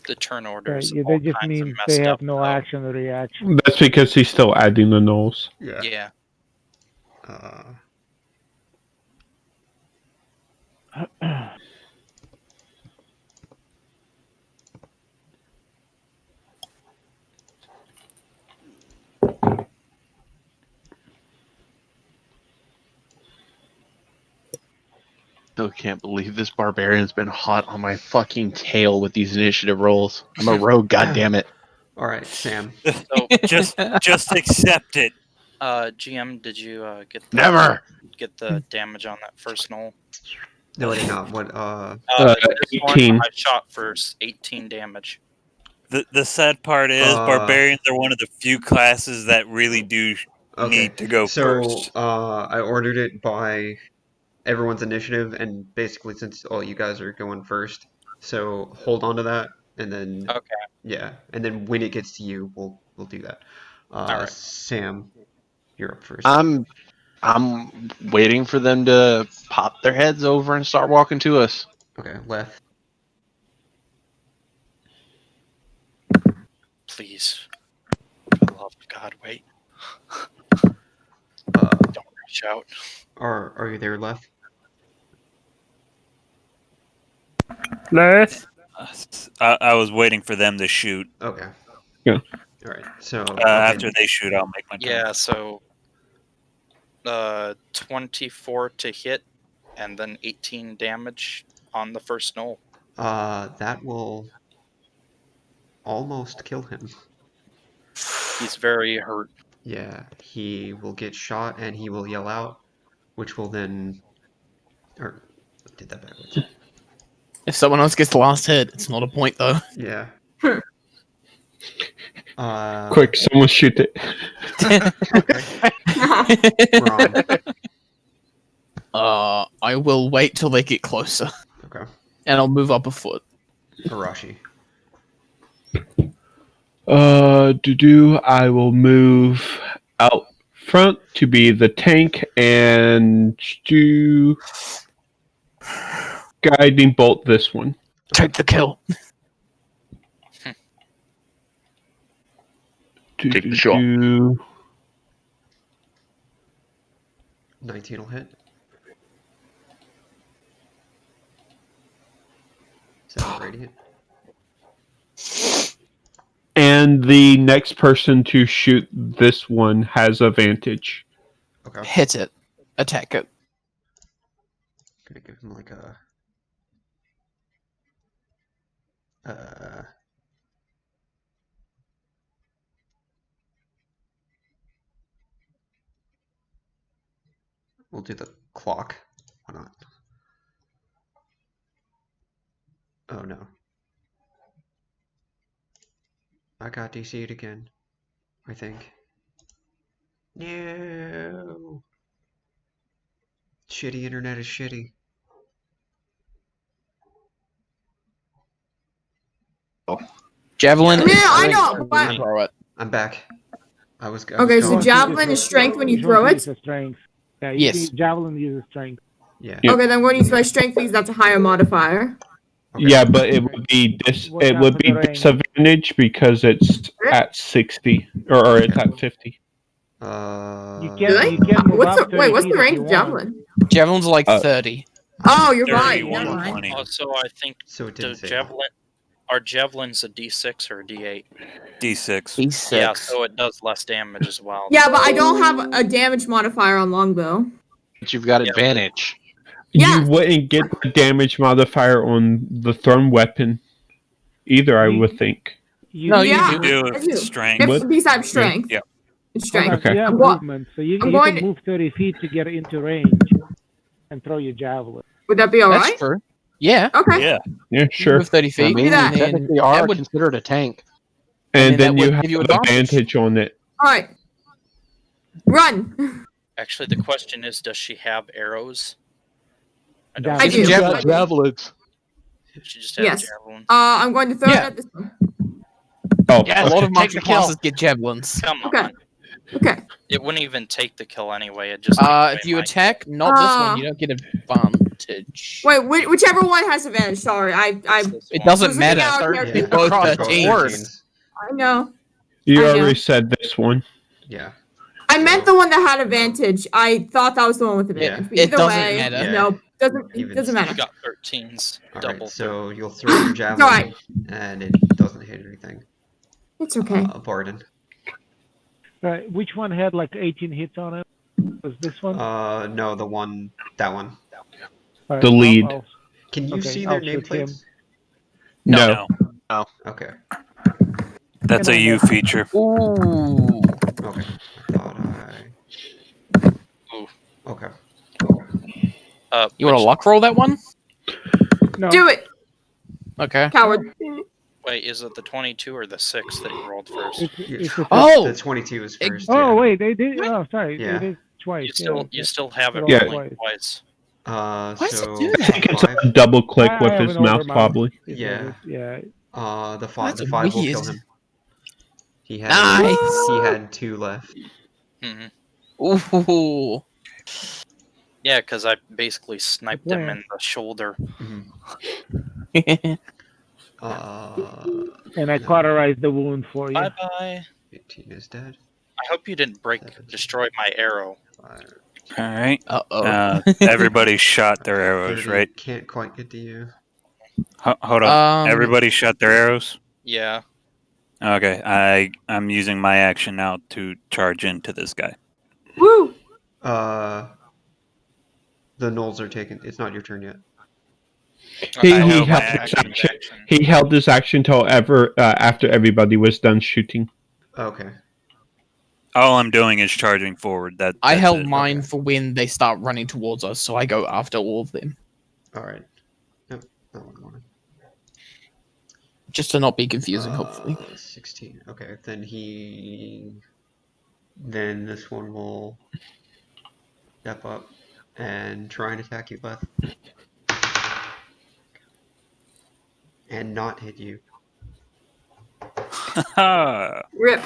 The turn orders. Yeah, that just means they have no action or reaction. That's because he's still adding the nulls. Yeah. Yeah. Still can't believe this barbarian's been hot on my fucking tail with these initiative rolls. I'm a rogue, goddammit. All right, Sam. So just accept it. GM, did you get the damage on that first knoll? No, I did not. What? This 18. one I shot for 18 damage. The sad part is barbarians are one of the few classes that really do need to go first. So I ordered it by everyone's initiative, and basically since all you guys are going first, so hold on to that, and then yeah, and then when it gets to you, we'll do that. right. Sam, you're up first. I'm waiting for them to pop their heads over and start walking to us. Okay, left. Please. For the love of God, wait. Don't reach out. Are you there, left? Left. I was waiting for them to shoot. Okay. Yeah. All right. So after they shoot, I'll make my turn. Yeah, so 24 to hit, and then 18 damage on the first knoll. that will almost kill him. He's very hurt. Yeah, he will get shot and he will yell out, which will then, or I did that backwards. If someone else gets the last hit, it's not a point though. Yeah. Quick, someone shoot it. Wrong. I will wait till they get closer. Okay. And I'll move up a foot. Arashi. I will move out front to be the tank and do guiding bolt this one. Take the kill. Take the shot. 19 will hit. 7 radiant. And the next person to shoot this one has advantage. Okay. Hit it. Attack it. Gonna give him like a we'll do the clock. Why not? Oh no. I got DC'd again. I think. No. Shitty internet is shitty. Javelin. Yeah, I know, but Throw it. I'm back. I was okay. So going- javelin is strength when you throw it. Strength. Yeah, Yes. Javelin uses strength. Yeah. Yeah. Okay, then I'm going to use my strength because that's a higher modifier. Okay. Yeah, but it would be What happened to range? disadvantage because it's at 60 or it's at 50. You Uh, can't, Really? you can't move What's up the wait? 30 What's feet the if range you of want. javelin? Javelin's like 30. Oh, you're right. 31, Never mind. 20. So I think so it the didn't say. javelin, are javelins a D6 or a D8? D6. D6. Yeah, so it does less damage as well. Yeah, but I don't have a damage modifier on longbow. But you've got Yeah. advantage. Yeah. You wouldn't get the damage modifier on the thrown weapon. either. I would think. No, you Yeah. You do I do. strength. What? Besides strength. Yeah. It's Hold strength. on, you have I'm go- movement, so you I'm can going to- move 30 feet to get into range and throw your javelin. Would that be That's alright? true. Yeah. Okay. Yeah. Yeah, You sure. move 30 I feet. mean, Do that. you and technically that are would- considered a tank. And then then that you would have give you advantage on it. Alright. Run. Actually, the question is, does she have arrows? I Down. I She's a do. javelin. I do. javelins. She just has Yes. javelin. I'm going to throw Yeah. it at this one. Oh, Yes, A lot of take monster the kill. classes get javelins. Come Okay. on. Okay. It wouldn't even take the kill anyway. It just takes away If you my attack, not this one, you don't get advantage. Wait, whichever one has advantage. Sorry, I kill. This It one. doesn't was matter. looking out Third- here. It's both Across the 13s. board. I know. you I know. already said this one. Yeah. I meant the one that had advantage. I thought that was the one with advantage. Yeah. But It either doesn't way, matter. No, doesn't Even doesn't You matter. got 13s. All Double. right. So you'll throw your javelin, alright. and it doesn't hit anything. It's okay. Barden. Right, which one had like 18 hits on it? Was this one? No, that one. All right, the lead. Can you Okay, see I'll their shoot him. nameplates? No. Okay. That's a you feature. Ooh. Okay. I thought Ooh. Okay. You want to luck roll that one? No. Do it, Okay. coward. Wait, is it the 22 or the 6 that you rolled first? It's a- Oh! The 22 is It- first. Oh yeah. Wait, they did. Oh, sorry, Yeah. it is twice. You still have it Yeah. rolling twice. Why does it So do I that? think it's five. a double click I with have his an mouse, older mouse. probably. Yeah. Yeah. The five. That's The five will kill weird. him. He had. Nice. He had 2 left. hmm Ooh. Yeah, because I basically sniped him Yeah. in the shoulder. Mhm. And I cauterized the wound for you. Bye bye. 18 is dead. I hope you didn't destroy my arrow. 5, All right. Uh-oh. Everybody shot their arrows, 30. right? Can't quite get to you. Hold on. Everybody shot their arrows. Yeah. Okay. I'm using my action now to charge into this guy. Woo! The gnolls are taken. It's not your turn yet. He, I he, know my held his action. action, he held his action till after everybody was done shooting. Okay. All I'm doing is charging forward. I that's held it. mine for when they start running towards us, so I go after all of them. All right. Nope. That one wanted. Just to not be confusing, hopefully. 16. Okay. Then this one will step up and try and attack you, Beth. And not hit you. Rip.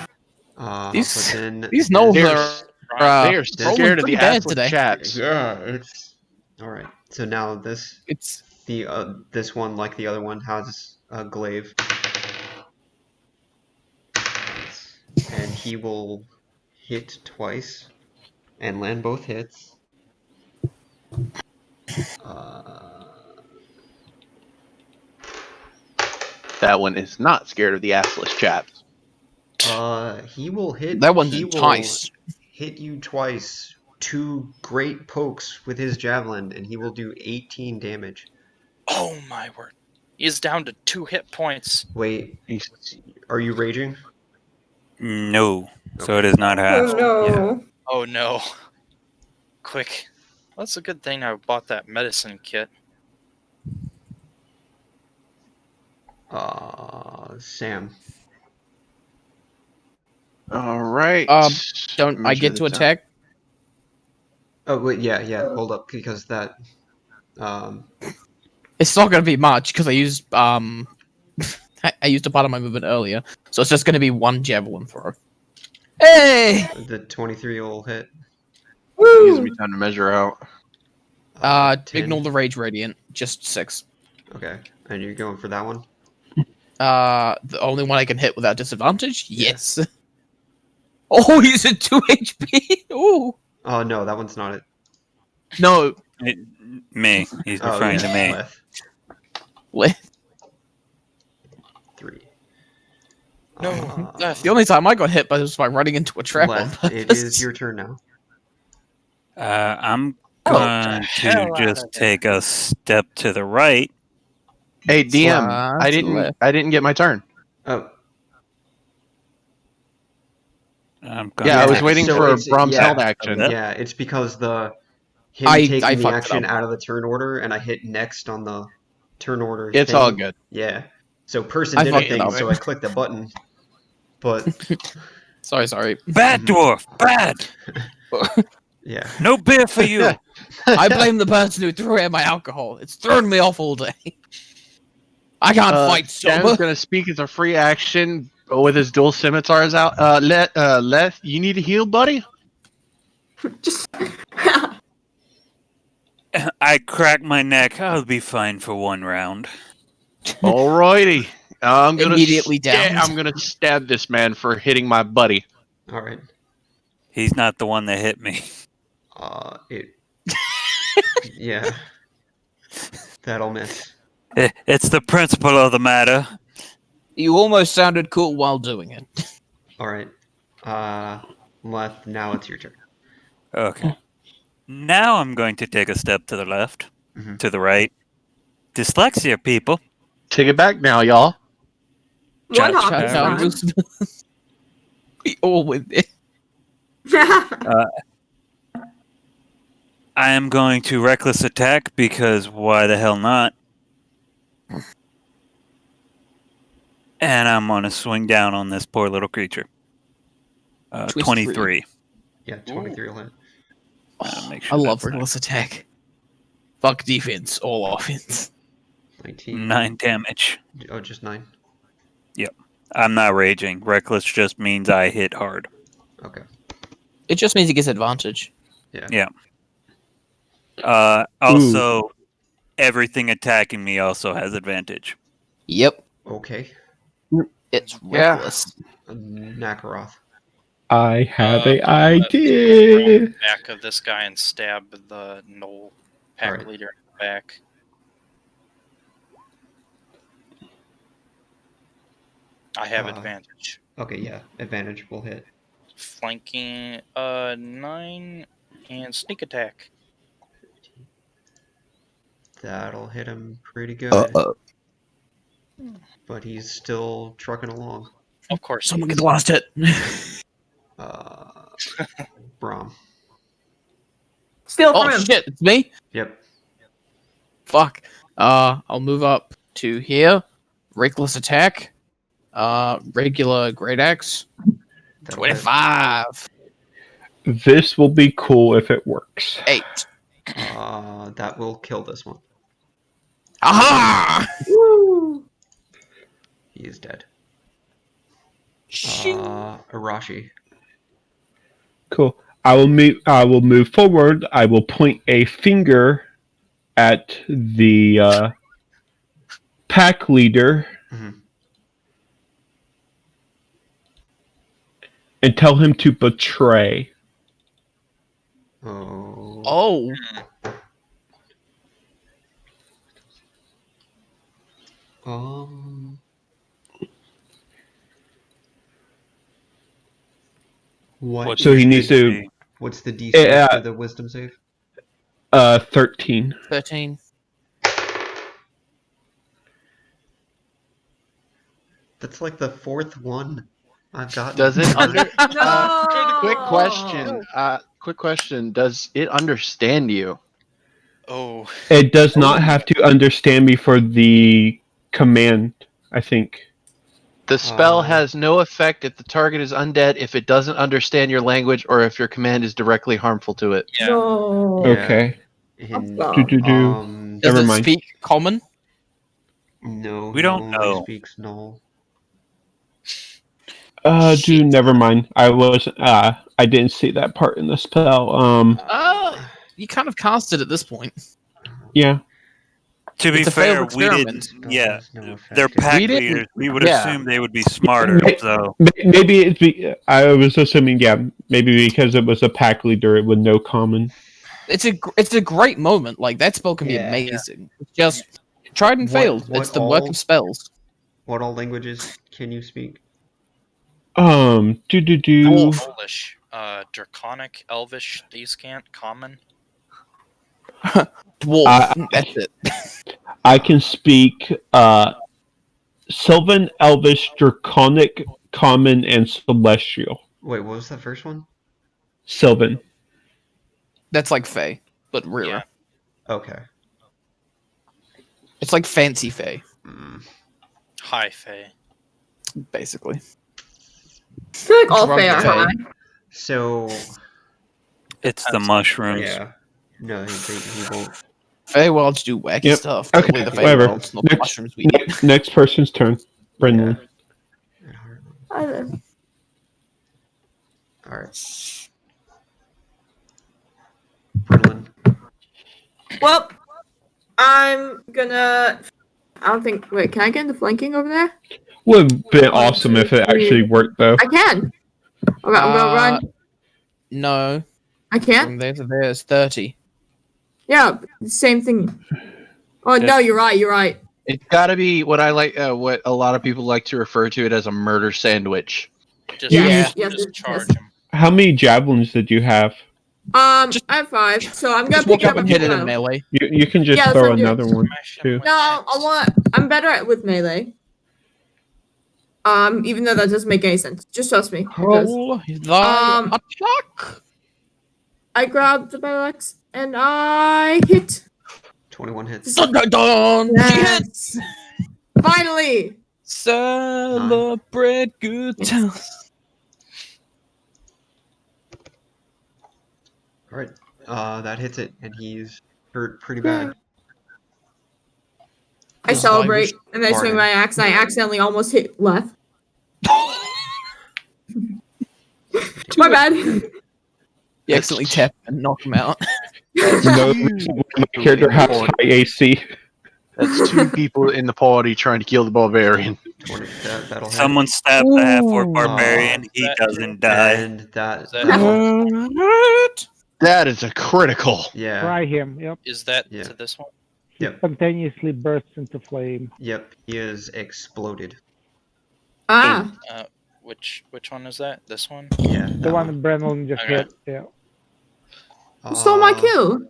These- But then These gnolls They're, are they are rolling scared of pretty the bad assless today. chaps. Yeah, it's all right. So now this It's this one, like the other one, has a glaive, and he will hit twice and land both hits. That one is not scared of the assless chaps. He will hit. that one's he will twice. hit you twice. 2 great pokes with his javelin, and he will do 18 damage. Oh my word. He's down to 2 hit points. Wait, He's, are you raging? No. So it is not half. Oh no. Oh no. Quick. That's a good thing I bought that medicine kit. Sam. all right. Don't I get to attack? Oh wait, yeah. Hold up, because that. It's not going to be much because I used I used a part of my movement earlier, so it's just going to be 1 javelin throw. Hey! The 23 will hit. Gives me time to measure out. 10. Ignore the rage radiant, just 6. Okay, and you're going for that one. The only one I can hit without disadvantage? Yes. Oh, he's at 2 HP. Ooh. Oh no, that one's not it. No. Me. He's referring to me. Left. Le- 3. No, left. The only time I got hit was by running into a trap. Left. on It purpose. is your turn now. I'm Oh, going to just take a step to the right Hey, DM, Slide I to the left. didn't get my turn. Oh, I'm Yeah, I gonna was take waiting so for it's- Brahms yeah. held action. Yep. yeah, it's because him I taking the fucked it action up. out of the turn order, and I hit next on the turn order. It's thing. all good. Yeah. So person I did a fucked it thing, up. so I clicked the button. But Sorry. Bad dwarf, bad. yeah, No beer for you. I blame the person who threw away my alcohol. It's thrown me off all day. I can't fight Dan's sober. gonna speak as a free action with his dual scimitars out. Leth, you need a heal, buddy? Just I crack my neck. I'll be fine for one round. Alrighty. I'm gonna Immediately downed. I'm gonna stab this man for hitting my buddy. all right. He's not the one that hit me. It. Yeah. That'll miss. It's the principle of the matter. You almost sounded cool while doing it. All right. Left. Now it's your turn. Okay. Now I'm going to take a step to the left, Mhm. to the right. Dyslexia, people. Take it back now, y'all. one hop Shout is out. fine. We all with it. I am going to reckless attack because why the hell not? And I'm going to swing down on this poor little creature. 23. Yeah, 23 will hit. Make I sure love that's not- reckless attack. Fuck defense, all offense. 19. 9 damage. Oh, just 9. I'm not raging. Reckless just means I hit hard. Okay. It just means he gets advantage. Also, everything attacking me also has advantage. Yep, Okay. it's Yeah. reckless. Nakaroth. I have I'm a gonna idea. throw back of this guy and stab the Knoll pack Alright. leader in the back. I have advantage. Okay, yeah. Advantage will hit. Flanking 9 and sneak attack. That'll hit him pretty good. But he's still trucking along. Of course. Someone get the last hit. Brahm. Steal from Oh him. shit, it's me? Yep. Fuck. I'll move up to here. Reckless attack. Regular great axe. That'll hit. 25. This will be cool if it works. 8. That will kill this one. Aha! Woo! He is dead. Shing. Arashi. Cool. I will move forward. I will point a finger at the pack leader Mhm. and tell him to betray. Oh. Oh. What? So he needs to DC? What's the DC for the wisdom save? 13. 13. That's like the fourth one I've gotten. Does it under? No! Quick question. Quick question. Does it understand you? Oh. It does not have to understand me for the command, I think. The spell has no effect if the target is undead, if it doesn't understand your language, or if your command is directly harmful to it. Yeah. No. Yeah. Okay. And, Do-do-do. Does Never it mind. speak common? no, We he don't only know. speaks null. Never mind. I didn't see that part in the spell. You kind of cast it at this point. Yeah. To be It's a fair, failed we didn't. experiment. Yeah, Has no effect. they're pack We didn't- leaders. We would yeah. assume they would be smarter. So Maybe I was assuming, maybe because it was a pack leader, it would know common. It's a great moment. Like that spell can be Yeah. amazing. It's just tried and What- failed. what It's the work all- of spells. What all languages can you speak? Do. Polish. Draconic, Elvish, Descant, Common. Dwarf. That's it. I can speak Sylvan, Elvish, Draconic, Common, and Celestial. Wait, what was that first one? Sylvan. That's like Fae, but rarer. Yeah. Okay. It's like fancy Fae, High Fae. basically. I feel like all Drug fair are Fae. high. So It's the mushrooms. yeah, no, he won't. Fae worlds do wacky Yep. stuff. Okay, Only the Fae whatever. worlds, not the mushrooms we eat. Next person's turn. Brendan. All right. Brendan. Well, I'm gonna. I don't think. Wait, can I get into flanking over there? Would have been awesome if it actually worked, though. I can. Okay, I'm gonna run. No. I can't. From there to there is 30. Yeah, same thing. Oh no, you're right. You're right. It's got to be what I like. What a lot of people like to refer to it as a murder sandwich. Just, Yes, just yes, charge yes. him. How many javelins did you have? I have 5, so I'm gonna Just walk pick up and hit it in now. melee. You can just Yeah, that's throw what I'm doing. another one, Smash him too. with No, axe. I'm better at with melee. Even though that doesn't make any sense. Just trust me. It does. Roll thy Um, attack. I grabbed the battle axe and I hit. 21 hits. Dun, dun, dun. She hits. Yes. Finally. Celebrate good times. All right. That hits it, and he's hurt pretty bad. I celebrate and I swing my axe and I accidentally almost hit left. My bad. You accidentally tap and knock him out. No, my character has high AC. That's 2 people in the party trying to kill the barbarian. 20, that'll hit. Someone stabbed the half-orc barbarian. He That doesn't die. And that. Is that- That is a critical. Yeah. Try him. Yep. Is that Yeah. to this one? He Yep. spontaneously bursts into flame. Yep. He is exploded. Ah. Which one is that? This one? Yeah. The that one that Brennan just Okay. hit. Yeah. Who stole my kill?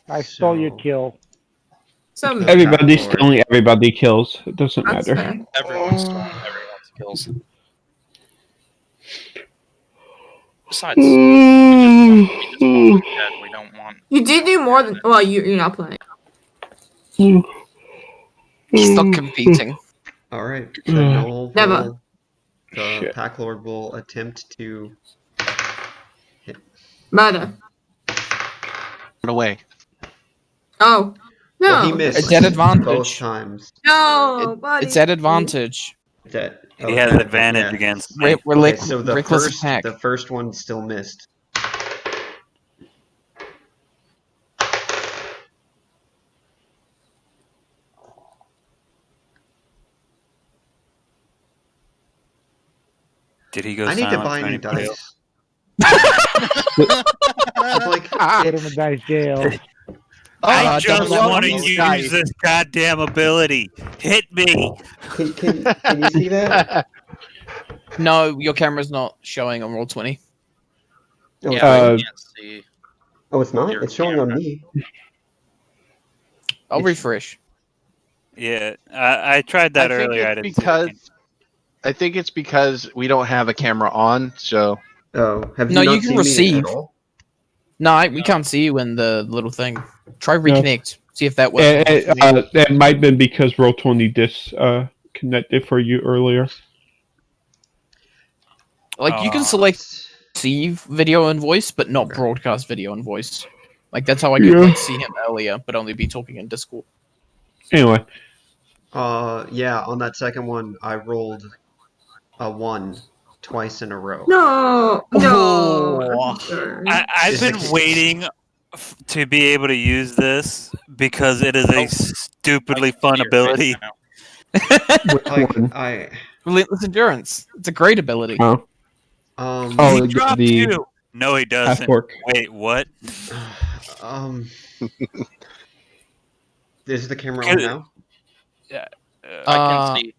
I stole your So- kill. Some. Everybody's stealing everybody kills. It doesn't That's matter. fair. Everyone's stealing everyone's kills. Besides, we just want dead. We don't want. You did do more than. Well, you're not playing. Stop competing. All right. The Gnoll Never. will- The Shit. Pack Lord will attempt to. Murder. Run away. Oh. No. Well, he missed. It's at advantage. Both times. No, buddy. It's at advantage. That. He has advantage against me. We're Okay, like so the reckless first, attack. the first one still missed. Did he go I need to silent buy for new anybody else? dice. It's like, Put him in dice jail. I just double want to those use dice. this goddamn ability. Hit me. can you see that? No, your camera's not showing on roll 20. Oh, Yeah, Uh, I can't see. oh, it's not. Your It's showing on camera. me. I'll It's- refresh. Yeah, I tried that I think earlier. I it's didn't see it. because I think it's because we don't have a camera on, so Oh, have you No, not you can seen receive. me at all? No, we can't see you in the little thing. Try reconnect. See if that works. That might have been because Roll20 disconnected for you earlier. Like you can select receive video and voice, but not broadcast video and voice. Like that's how I could Yeah. like see him earlier, but only be talking in Discord. Anyway, Yeah, on that second one, I rolled a 1 twice in a row. No. No. Oh. I've Is been it- waiting to be able to use this because it is a stupidly fun Your ability. face now. which one? I Relentless endurance. It's a great ability. Oh, He the- dropped the you. No, he doesn't. half-orc. Wait, what? um. Is the camera on now? I Uh, can see.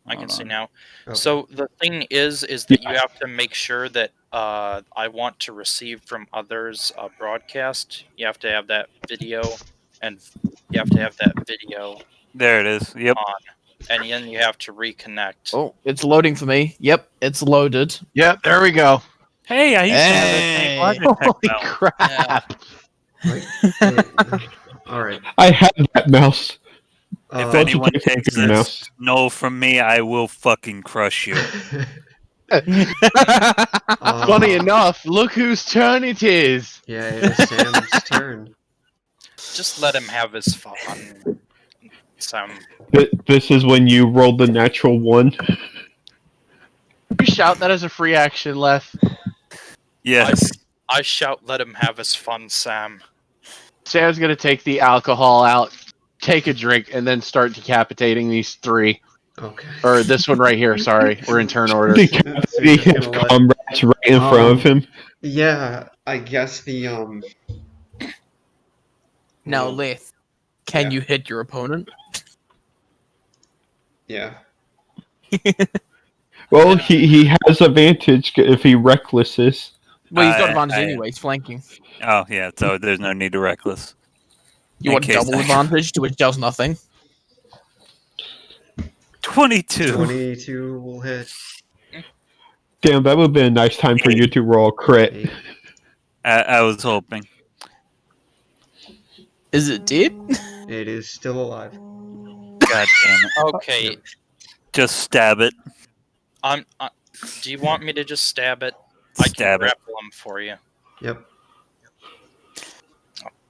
I can hold see on. now. Okay. So the thing is that you have to make sure that I want to receive from others broadcast. You have to have that video and you have to have that video There it is. Yep. on, and then you have to reconnect. Oh, it's loading for me. Yep, it's loaded. Yep, there we go. Hey, I used to have the Hey. same Logitech Holy mouse. crap! All right. I have that mouse. If Uh, anyone Logitech takes mouse. this no from me, I will fucking crush you. Funny enough, look whose turn it is. Yeah, it is Sam's turn. Just let him have his fun. Sam. This is when you roll the natural one. You shout that as a free action, Leth. Yes. I shout, let him have his fun, Sam. Sam's gonna take the alcohol out, take a drink, and then start decapitating these three. Okay. Or this one right here, sorry. We're in turn order. Decapitate his comrades right in front of him. Yeah, I guess Now, well, Leth, can Yeah. you hit your opponent? yeah. Well, he has advantage if he recklesses. Well, he's got I- advantage I- anyway. He's flanking. Oh, yeah, so there's no need to reckless. You In want case double I- advantage, to which does nothing. 22. 22 will hit. Damn, that would have been a nice time for you to roll a crit. 8. I was hoping. Is it dead? It is still alive. God damn it. Okay, Just stab it. do you want me to just stab it? I can Stab it. grapple him for you. Yep.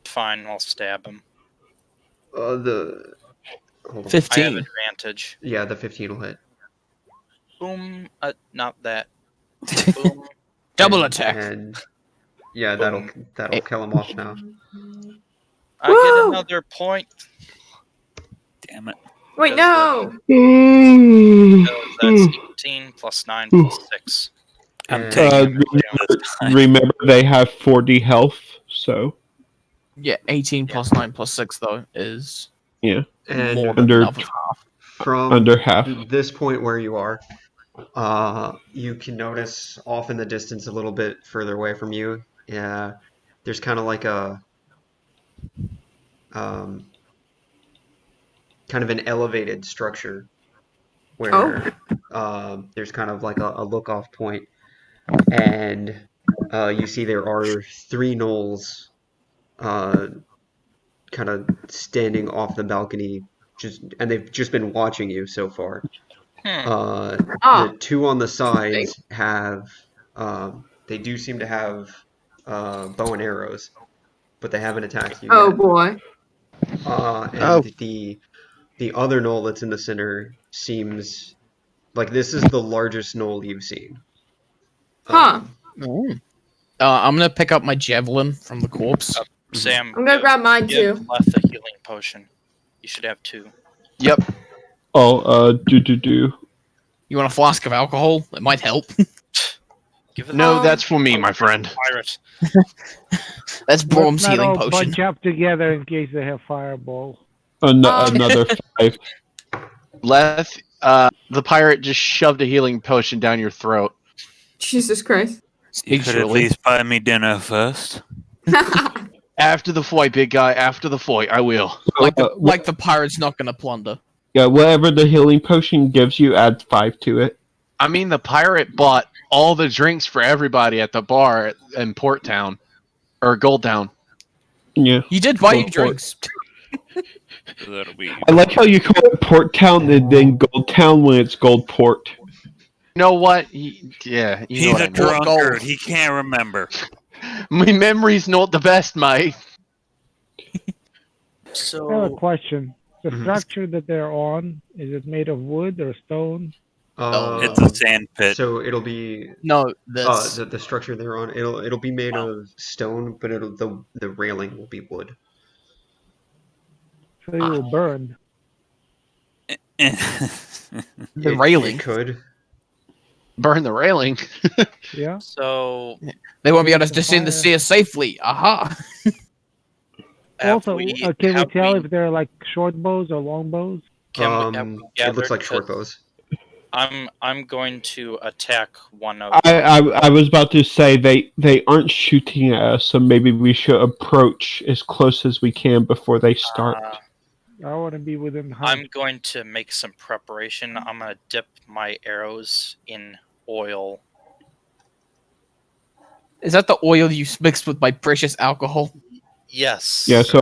Fine, I'll stab him. Hold on. I have 15. advantage. Yeah, the 15 will hit. Boom. Not that. Boom. Double And- attack. And yeah, that'll kill him off now. I get another point. Damn it. Wait, no. So that's 18 plus 9 plus 6. I'm And- taking it this time. Remember, they have 40 health, so Yeah, 18 plus 9 plus 6, though, is yeah, And more than under- enough of half. from under half. this point where you are, you can notice off in the distance a little bit further away from you. Yeah, there's kind of like a kind of an elevated structure where there's kind of like a look-off point, and you see there are 3 gnolls kind of standing off the balcony, and they've just been watching you so far. The 2 on the sides have they do seem to have bow and arrows, but they haven't attacked you Oh yet. boy. And the other gnoll that's in the center seems like this is the largest gnoll you've seen. Huh. I'm gonna pick up my javelin from the corpse. Sam, I'm gonna grab mine give too. Leth a healing potion. You should have 2. Yep. Oh, do. You want a flask of alcohol? It might help. Give it No, Oh. that's for me, my friend. pirate. That's Brom's Let's not healing all potion. bunch up together in case they have fireball. Another 5. Leth, the pirate just shoved a healing potion down your throat. Jesus Christ. You could at Surely. least buy me dinner first. After the fight, big guy. After the fight, I will. Like the pirate's not gonna plunder. Yeah, whatever the healing potion gives you, add 5 to it. I mean, the pirate bought all the drinks for everybody at the bar in Port Town. Or Gold Town. Yeah. You did buy you Gold drinks. That'll be. I like how you call it Port Town and then Gold Town when it's Gold Port. You know what? You know He's what a I mean. drunkard. He can't remember. My memory's not the best, mate. I have a So, question. The Mhm. structure that they're on, is it made of wood or stone? It's a sand pit. So it'll be No, this. the structure they're on. It'll be made of stone, but the railing will be wood. So it will burn. The railing. It could. Burn the railing. Yeah. so They won't be able to descend the sea safely. Aha! have Also, we, can we have tell we- if they're like short bows or long bows? can we- have we It looks gathered like short that- bows. I'm going to attack one of. I was about to say they aren't shooting at us, so maybe we should approach as close as we can before they start. I want to be within height. I'm going to make some preparation. I'm going to dip my arrows in oil. Is that the oil you mixed with my precious alcohol? Yes. Yeah, so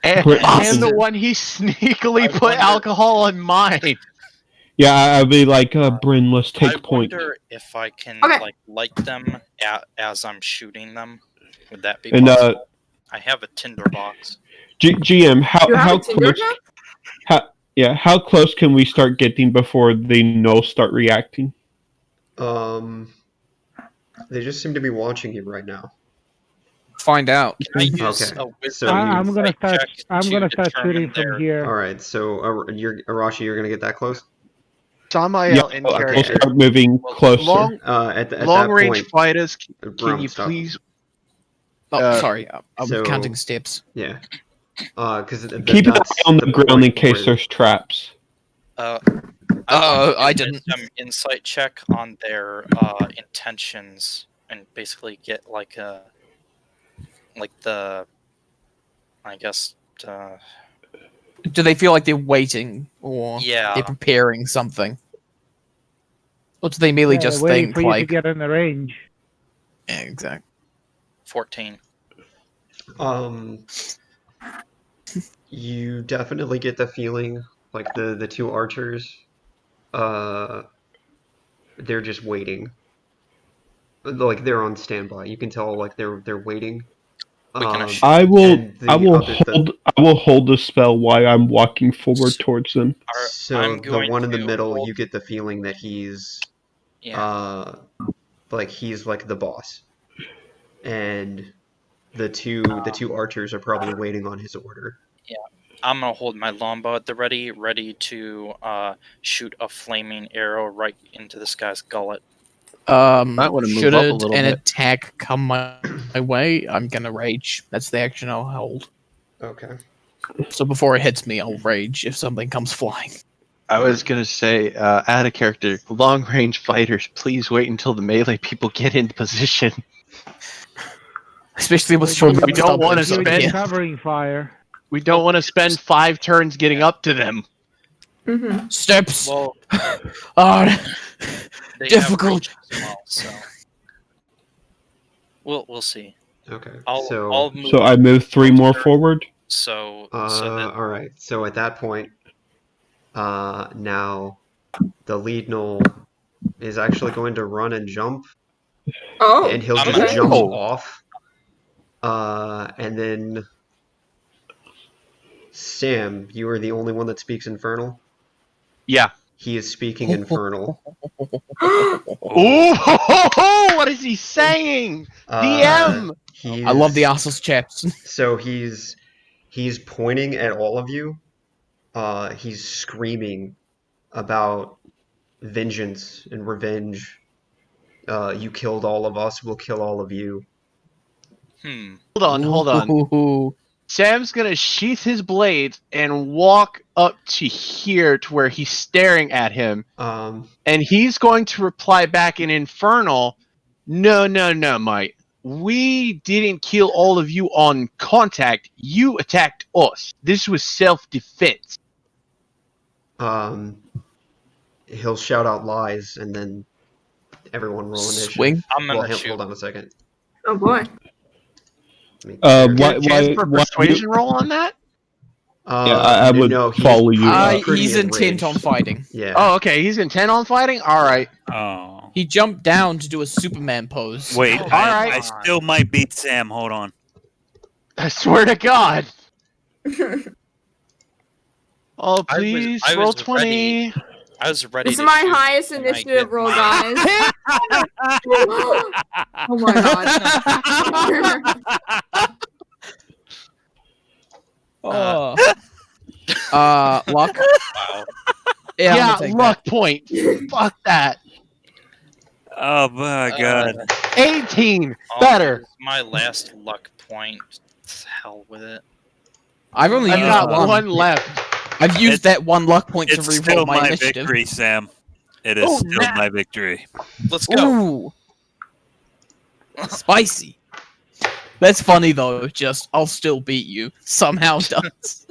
And the one he sneakily put alcohol in mine. yeah, I'd be like, Bryn, let's take point. I wonder if I can light them as I'm shooting them. Would that be possible? I have a tinderbox. GM, how Tinder close? How close can we start getting before the gnolls start reacting? They just seem to be watching you right now. Find out. Can I use Okay, a wisdom so I'm gonna insight start. check I'm to gonna start determine shooting from their- here. All right, so Arashi, you're gonna get that close. Samael in We'll character. start moving closer. At Long that range point, fighters, can Brom, you stop. please? Sorry, I was so- counting steps. Yeah. Because Keep an eye on the ground in case there's traps. I didn't. Some insight check on their intentions and basically get Do they feel like they're waiting, or Yeah. they're preparing something? Or do they merely just waiting think for you to like? get in the range. Yeah, exactly. 14. You definitely get the feeling like the two archers, they're just waiting. Like they're on standby. You can tell like they're waiting. I will hold the spell while I'm walking forward towards them. So the one in the middle, you get the feeling that he's like he's like the boss, and the two archers are probably waiting on his order. Yeah, I'm gonna hold my longbow at the ready to shoot a flaming arrow right into this guy's gullet. Might wanna move Should up a little an bit. attack come my way, I'm gonna rage. That's the action I'll hold. Okay. So before it hits me, I'll rage if something comes flying. I was gonna say, add a character. Long range fighters, please wait until the melee people get into position. Especially with short We don't want to You're spend. covering fire. We don't want to spend 5 turns getting up to them. Mm-hmm. Steps Well, are they difficult. have reach as well, so we'll see. Okay. I'll move So I move 3 more forward. So all right. So at that point, now the lead gnoll is actually going to run and jump, Oh. and he'll just jump off. And then Sam, you are the only one that speaks Infernal. Yeah. He is speaking Infernal. Ooh, what is he saying? DM. I love the assless chaps. So he's pointing at all of you. He's screaming about vengeance and revenge. You killed all of us. We'll kill all of you. Hold on. Sam's gonna sheath his blades and walk up to here to where he's staring at him. And he's going to reply back in Infernal, No, mate. We didn't kill all of you on contact. You attacked us. This was self-defense. He'll shout out lies, and then everyone roll initiative. Swing? I'm gonna shoot. Hold on a second. Oh boy. Get a chance for persuasion roll on that? I would follow you. He's intent on fighting. Yeah. Oh, okay. He's intent on fighting? Alright. Oh. He jumped down to do a Superman pose. Wait, Alright. I still might beat Sam. Hold on. I swear to God. Oh, please, I was roll 20. I was ready. This to is my shoot, highest and I initiative get roll, my- guys. Oh my god. Luck. Wow. Yeah, I'm Yeah, gonna take luck point. Fuck that. Oh my god. 18. Oh, Better. My last luck point. Hell with it. I've only I've used got one. one left. I've used that one luck point to It's still reroll my my initiative. victory, Sam. It is still my victory. Let's go. Ooh. Spicy. That's funny though. Just I'll still beat you. Somehow does.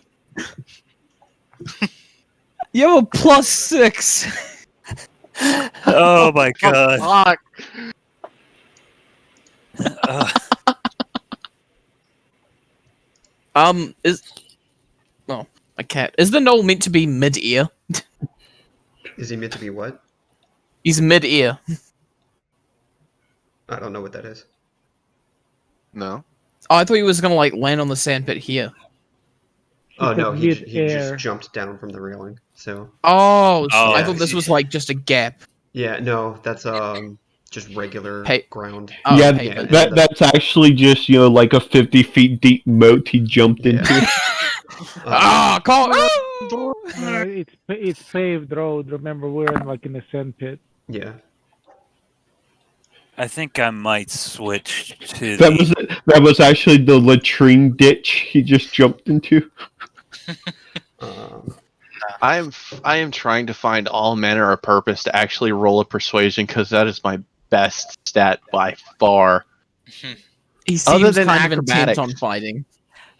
You have a +6. Oh my god. Is my cat. Is the gnoll meant to be mid-ear? Is he meant to be what? He's mid-ear. I don't know what that is. No. Oh, I thought he was gonna like land on the sandpit here. Oh no, he mid-air. just jumped down from the railing. So Oh, Oh, I yeah. thought this was like just a gap. yeah, no, that's just regular ground. Oh, Yeah, pavement. that's actually just like a 50 feet deep moat he jumped Yeah. into. Ah, call. It's paved road. Remember, we're in the sand pit. Yeah. I think I might switch to That was actually the latrine ditch he just jumped into. I am trying to find all manner of purpose to actually roll a persuasion because that is my best stat by far. He seems Other than kind of intent acrobatics. on fighting.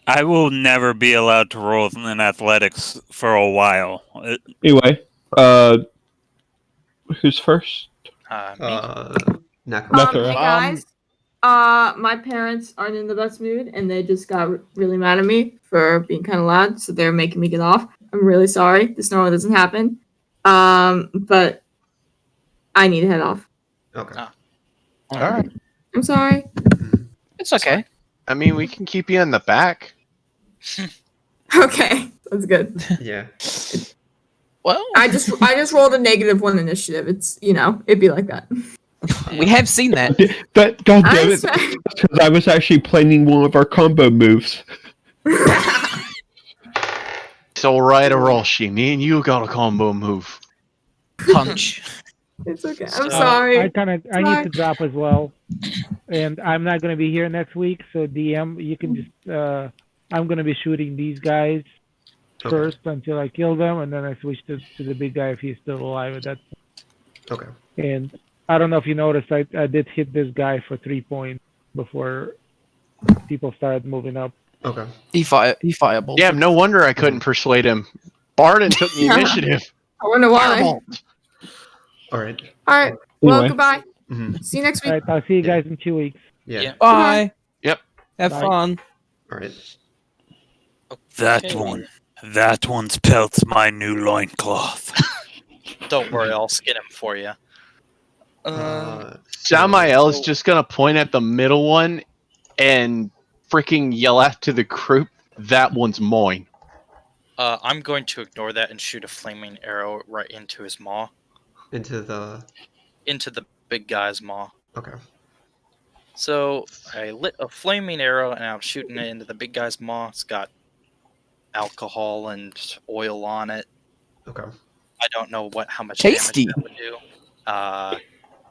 I will never be allowed to roll in athletics for a while. Anyway, who's first? Nakamoto. Hey guys, my parents aren't in the best mood, and they just got really mad at me for being kind of loud, so they're making me get off. I'm really sorry. This normally doesn't happen, but I need to head off. Okay. All right. I'm sorry. It's okay. I mean, we can keep you in the back. Okay, that's good. Yeah. Well, I just rolled a -1 initiative. It's it'd be like that. we have seen that. God damn I'm it! sorry. Because I was actually planning one of our combo moves. So right, Orochi, me and you got a combo move. Punch. It's okay. I'm So- sorry. I need to drop as well, and I'm not gonna be here next week. So DM, you can just I'm gonna be shooting these guys first until I kill them, and then I switch to the big guy if he's still alive at that point. Okay. And I don't know if you noticed, I did hit this guy for 3 points before people started moving up. Okay. He fireball. Yeah, no wonder I couldn't persuade him. Barden took the initiative. I wonder why. Fireball. All right. All right. Well, Anyway. goodbye. Mhm. See you next All week. right, I'll see you guys in 2 weeks. Yeah. Yeah. Bye. Yep. Have Bye. fun. All right. That Okay. That one's pelt's my new loincloth. Don't worry, I'll skin him for you. Samael is just gonna point at the middle one and freaking yell out to the group, "That one's mine." I'm going to ignore that and shoot a flaming arrow right into his maw. Into the. Into the big guy's maw. Okay. So I lit a flaming arrow and I'm shooting it into the big guy's maw. It's got alcohol and oil on it. Okay. I don't know how much Tasty. damage that would do.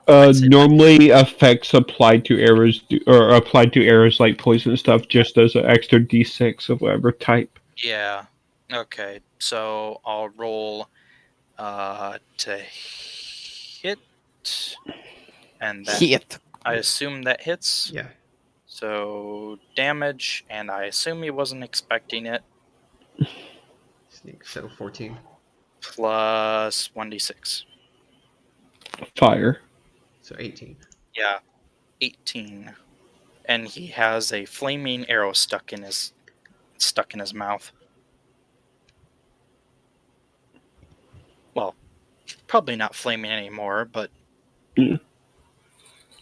I'd say Normally, effects applied to arrows like poison stuff just does an extra d6 of whatever type. yeah. Okay. So I'll roll to hit, and that Hit. I assume that hits. Yeah. So damage, and I assume he wasn't expecting it. Sneak. So 14. Plus 1d6. Fire. So 18. Yeah, 18. And he has a flaming arrow stuck in his mouth. Well, probably not flaming anymore, but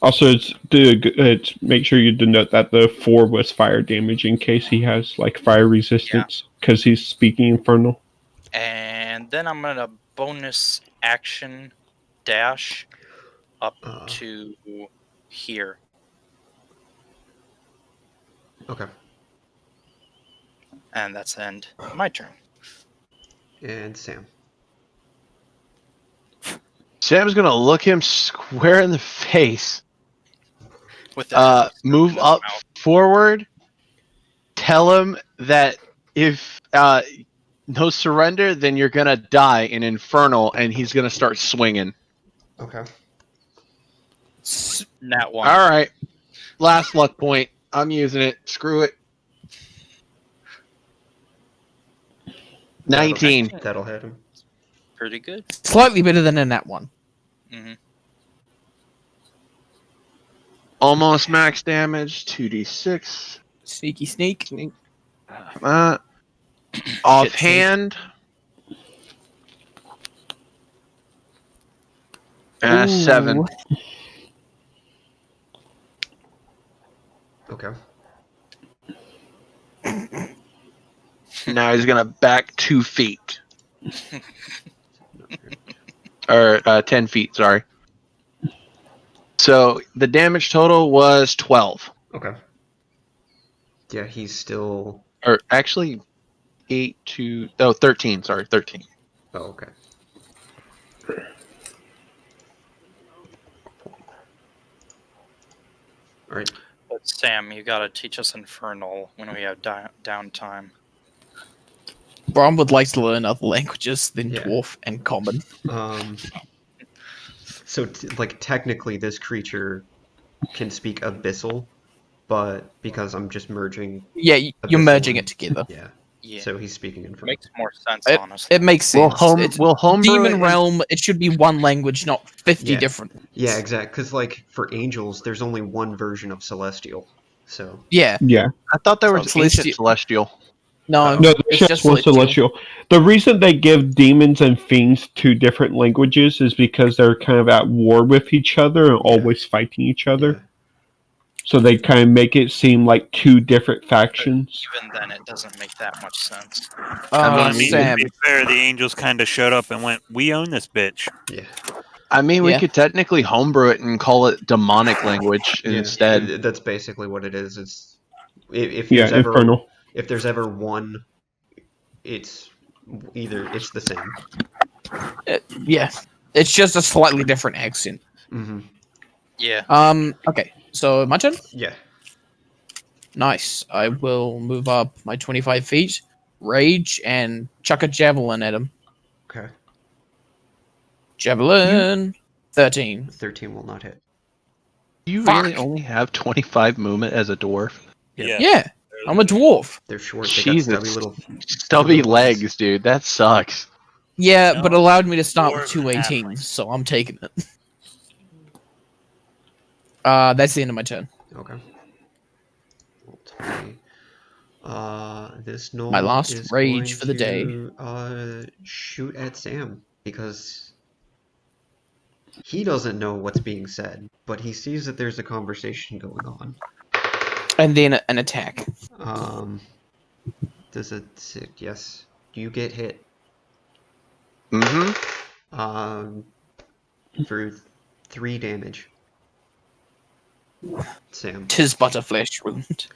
Also, it's make sure you denote that the 4 was fire damage in case he has like fire resistance because he's speaking infernal. and then I'm gonna bonus action dash up to here. Okay. And that's the end. My turn. And Sam. Sam's gonna look him square in the face. With that Move in his up mouth. forward. Tell him that if no surrender, then you're gonna die in infernal, and he's gonna start swinging. Okay. Nat 1. All right. Last luck point. I'm using it. Screw it. 19. That'll hit him. Pretty good. Slightly better than in that one. Mm-hmm. Almost max damage. 2d6. Sneaky sneak. Offhand. Ooh. 7. Okay. Now he's gonna back 2 feet. Or 10 feet, sorry. So the damage total was 12. Okay. Yeah, he's still. Or actually, 13. Sorry, 13. Oh, okay. All right. But Sam, you gotta teach us Infernal when we have downtime. Brom would like to learn other languages than Yeah. Dwarf and Common. So, technically, this creature can speak Abyssal, but because I'm just merging. Yeah, you're Abyssal merging and- it together. Yeah. Yeah. So he's speaking Infernal. Makes more sense, It- honestly. It makes We'll sense. homebrew Demon it. Realm, it should be one language, not 50 Yeah. different. Yeah, exactly. Because, for angels, there's only one version of Celestial. So. Yeah. Yeah. I thought there was Celestial. ancient celestial. No, No, it's there's just just one celestial. The reason they give demons and fiends 2 different languages is because they're kind of at war with each other and always fighting each other. Yeah. So they kind of make it seem like 2 different factions. Even then, it doesn't make that much sense. I mean, Sam. to be fair, the angels kind of showed up and went, "We own this bitch." Yeah. I mean, we Yeah. could technically homebrew it and call it demonic language Yeah, instead. that's basically what it is. It's if Yeah, there's ever Infernal. if there's ever one, it's the same. Yeah. It's just a slightly different accent. Mm-hmm. Yeah. Okay, so my turn? Yeah. Nice. I will move up my 25 feet, rage, and chuck a javelin at him. Okay. Javelin. 13. 13 will not hit. You Fuck. really only have 25 movement as a dwarf? Yeah. Yeah, I'm a dwarf. They're short. They Jesus. got stubby little. Stubby legs, dude. That sucks. Yeah, No, but allowed me to start with dwarves 2 and 18s, halflings. so I'm taking it. That's the end of my turn. Okay. Roll 20. This gnome My last is rage going for the day. to, shoot at Sam because he doesn't know what's being said, but he sees that there's a conversation going on. And then an attack. Does it? Yes, you get hit. Mm-hmm. For 3 damage. Sam. 'Tis but a flesh wound.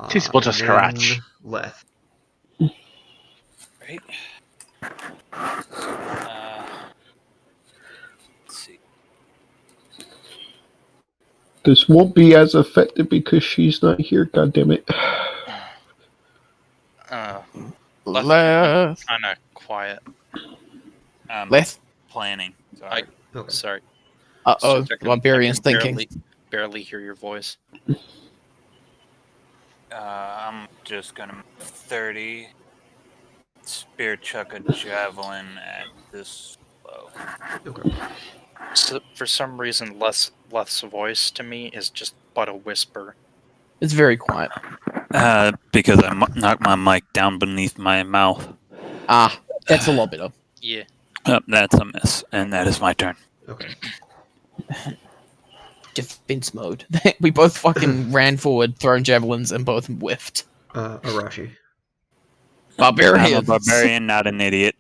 'Tis but a and then scratch. Leth. Right. Let's see. This won't be as effective because she's not here, goddammit. Left. Kind of quiet. Left. Planning. Sorry. Okay. Sorry. Uh-oh, I can Barbarian's thinking. Barely hear your voice. I'm just gonna move 30. Spear chuck a javelin at this low. Okay. So, for some reason, Leth's voice to me is just but a whisper. It's very quiet. Because I knocked my mic down beneath my mouth. Ah, that's a lot better. Yeah. That's a miss, and that is my turn. Okay. Defense mode. We both fucking ran forward, throwing javelins, and both whiffed. Arashi. Barbarian. I'm a barbarian, not an idiot.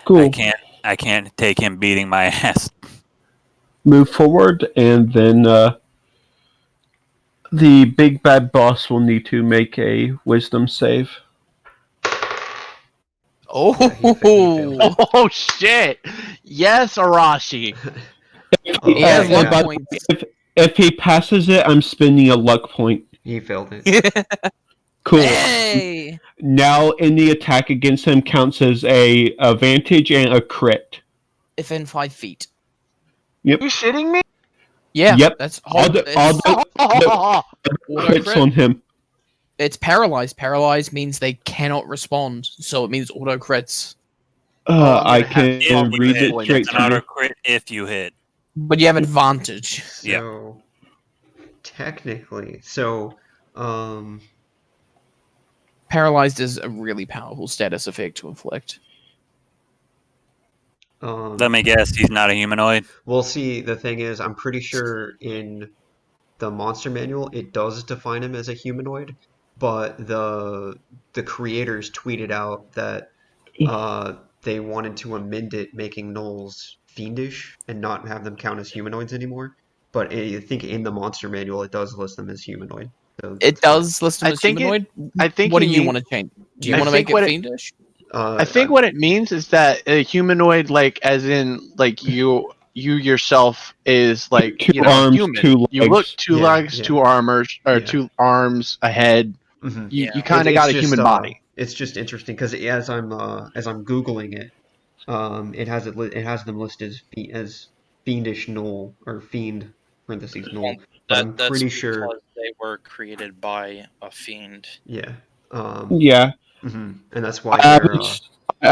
Cool. I can't take him beating my ass. Move forward, and then the big bad boss will need to make a wisdom save. Oh, failed. Oh, shit! Yes, Arashi! he has yeah. luck points. If he passes it, I'm spending a luck point. He failed it. Cool. Hey! Now, any attack against him counts as a advantage and a crit. within 5 feet. Yep. Are you shitting me? Yeah, Yep. that's All the auto crits crit. on him. It's paralyzed. Paralyzed means they cannot respond, so it means auto crits. I'm I gonna have can to If you read hit, it straight it's an to auto you. crit if you hit. But you have advantage. Yeah. So technically, Paralyzed is a really powerful status effect to inflict. Let me guess, he's not a humanoid. Well, see, the thing is, I'm pretty sure in the monster manual it does define him as a humanoid, but the creators tweeted out that they wanted to amend it, making gnolls fiendish and not have them count as humanoids anymore. But I think in the monster manual it does list them as humanoid. So It does list them I as think humanoid. I think What he do you mean- want to change? Do you I want to think make it what it- fiendish? I think what it means is that a humanoid, like as in like you yourself is like Two arms, human. two You look legs. two Yeah, legs, yeah. two armors, or Yeah. two arms, a head. Mhm. You Yeah. kind of got a human body. It's just interesting because as I'm googling it, it has them listed as fiendish gnoll or fiend parentheses gnoll, but I'm That's pretty sure. because they were created by a fiend. Yeah. Yeah. And that's why I they're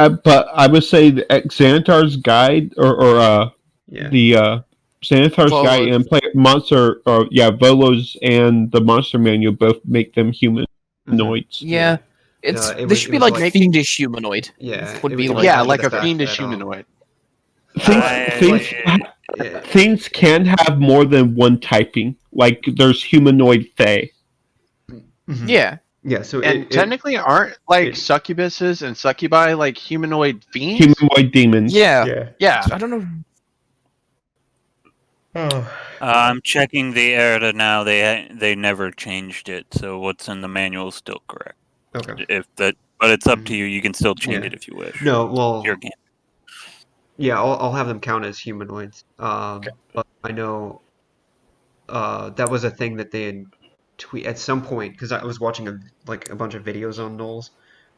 would, but I would say the Xanathar's guide or yeah. the Xanathar's guide Volos. and play monster or Volos and the monster manual both make them humanoids. Yeah. It's it this should be was like fiendish humanoid. Yeah, Would it be was like Yeah, after like the a fact fiendish that, humanoid. Things can have more than one typing. Like there's humanoid fae. Mhm. Yeah. Yeah, so And technically, aren't like it- succubuses and succubi like humanoid fiends? Humanoid demons. Yeah. Yeah. I don't know. I'm checking the errata now. They never changed it, so what's in the manual is still correct. Okay. But it's up to you. You can still change Yeah. it if you wish. No, well, Your game. yeah, I'll have them count as humanoids. But I know that was a thing that they had tweet at some point because I was watching a bunch of videos on gnolls,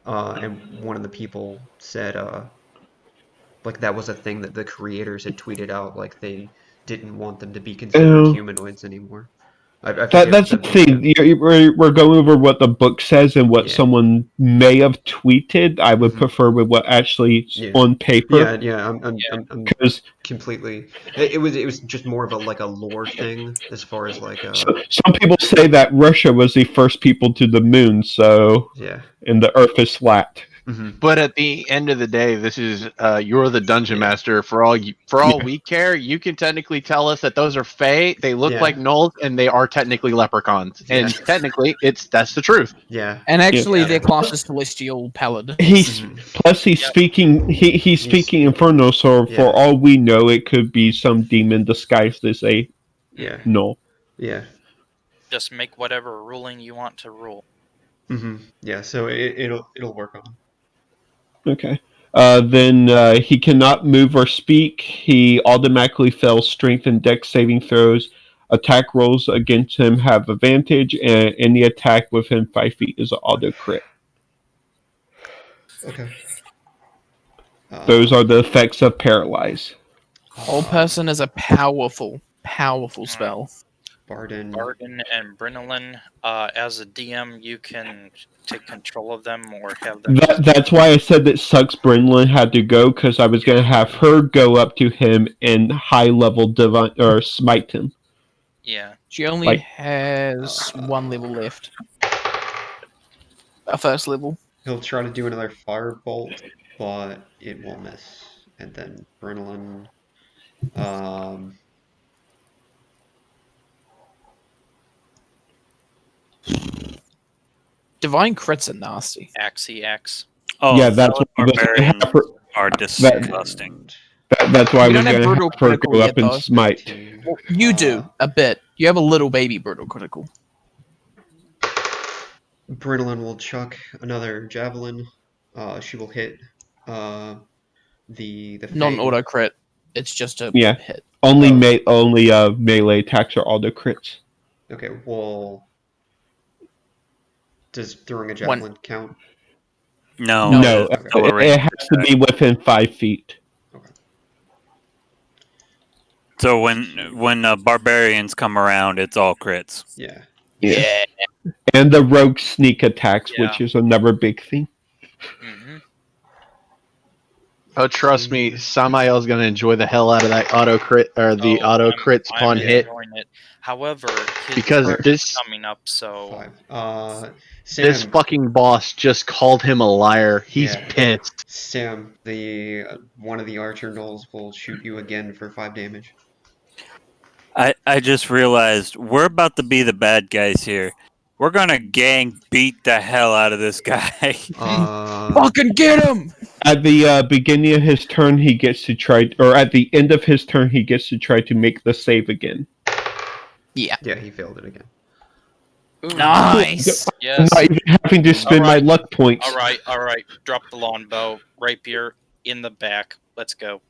and one of the people said like that was a thing that the creators had tweeted out, like they didn't want them to be considered humanoids anymore. I forget That's the thing. We're going over what the book says and what someone may have tweeted. I would prefer with what actually on paper. Yeah. I'm completely. It was just more of a lore thing as far as like. Some people say that Russia was the first people to the moon, so yeah, and the Earth is flat. But at the end of the day, this is you're the dungeon master. For all we care, you can technically tell us that those are fae. They look like gnolls, and they are technically leprechauns. And technically, that's the truth. Yeah. And actually, their class is celestial paladin. He's speaking. He's speaking Inferno, so for all we know, it could be some demon disguised as a gnoll. Yeah. Just make whatever ruling you want to rule. Yeah. So it'll work on. Okay. Then he cannot move or speak. He automatically fails strength and dex saving throws. Attack rolls against him have advantage, and any attack within 5 feet is an auto crit. Okay. Those are the effects of paralyze. Whole person is a powerful spell. Barden and Brinolin. As a DM, you can take control of them or have them. That's why I said that sucks Brinlin had to go, because I was going to have her go up to him and high level divine or smite him. Yeah. She only has one level left. A first level. He'll try to do another firebolt, but it will miss. And then Brinolin. Divine crits are nasty. Axe. Oh, yeah, that's what barbarians are disgusting. That's why We we're don't have going to brutal have her critical go yet, up and though. smite. Well, you do a bit. You have a little baby brutal critical. Brinolin will chuck another javelin. She will hit the Not an Fang. auto crit. It's just a hit. Only melee attacks are auto crits. Okay, well, does throwing a javelin count? No, it has to be within 5 feet. So when barbarians come around, it's all crits. Yeah. Yeah. And the rogue sneak attacks, which is another big thing. Mm-hmm. Oh, trust me, Samael's gonna enjoy the hell out of that auto crit or the auto crit spawn hit. Enjoying it. However, his Because turn this- is coming up, so 5. This Sam, fucking boss just called him a liar. He's Yeah. pissed. Sam, the one of the archer gnolls will shoot you again for 5 damage. I just realized we're about to be the bad guys here. We're gonna gang beat the hell out of this guy. Fucking get him! At the beginning of his turn, he gets to try, or at the end of his turn, he gets to try to make the save again. Yeah. Yeah, he failed it again. Nice. yes. Not even having to spend my Alright. luck points. All right. Drop the longbow, rapier in the back. Let's go.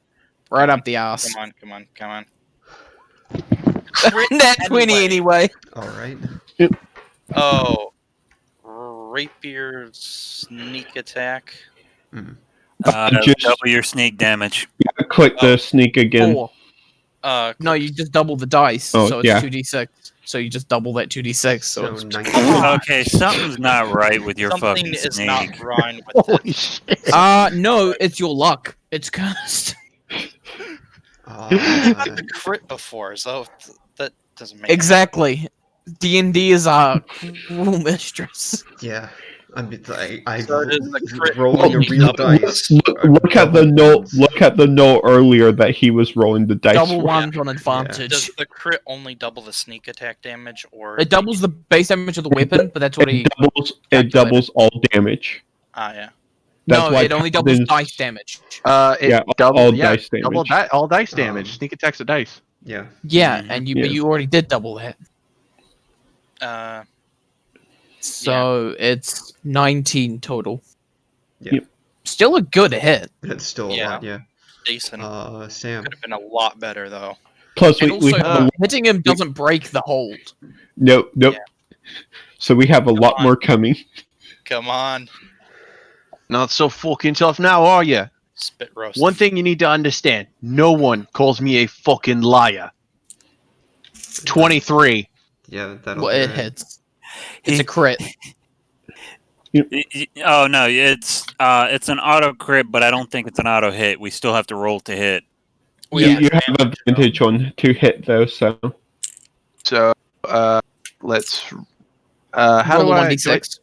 Right up the ass. Come on. Nat 20 anyway. All right. Oh, rapier sneak attack. Just- double your sneak damage. Click the sneak again. 4. No, you just double the dice, Oh, so it's yeah. 2d6. So you just double that 2d6. So it's 19. Okay, something's not right with your Something fucking is sneak. not right with Holy it. shit. no, it's your luck. It's cursed. I've had the crit before, so that doesn't make Exactly. D&D is our cruel mistress. Yeah. I So it is the crit. rolling a real dice. Look at the note. Look at the note earlier that he was rolling the dice. Double for. ones on advantage. Does the crit only double the sneak attack damage, or It doubles the base damage of the weapon, but that's what he. It doubles all damage. yeah. That's No, why it only doubles Paladins- dice damage. Yeah, all dice damage. All dice damage. Sneak attacks of dice. Yeah. Yeah, and you Yeah. but you already did double that. So it's 19 total. Yeah. Yep. Still a good hit. It's still a Yeah. lot, yeah. Decent. Sam. Could have been a lot better though. Plus, And we also, have hitting him doesn't break the hold. nope. Yeah. So we have a lot on. more coming. Come on, Not so fucking tough now, are you? spit roast. One thing you need to understand: no one calls me a fucking liar. 23. Yeah, that'll Well, do it hits. It's a crit. Oh no, it's an auto crit, but I don't think it's an auto hit. We still have to roll to hit. You have advantage on to hit though. So So, let's. How Roll do a I? 1d6.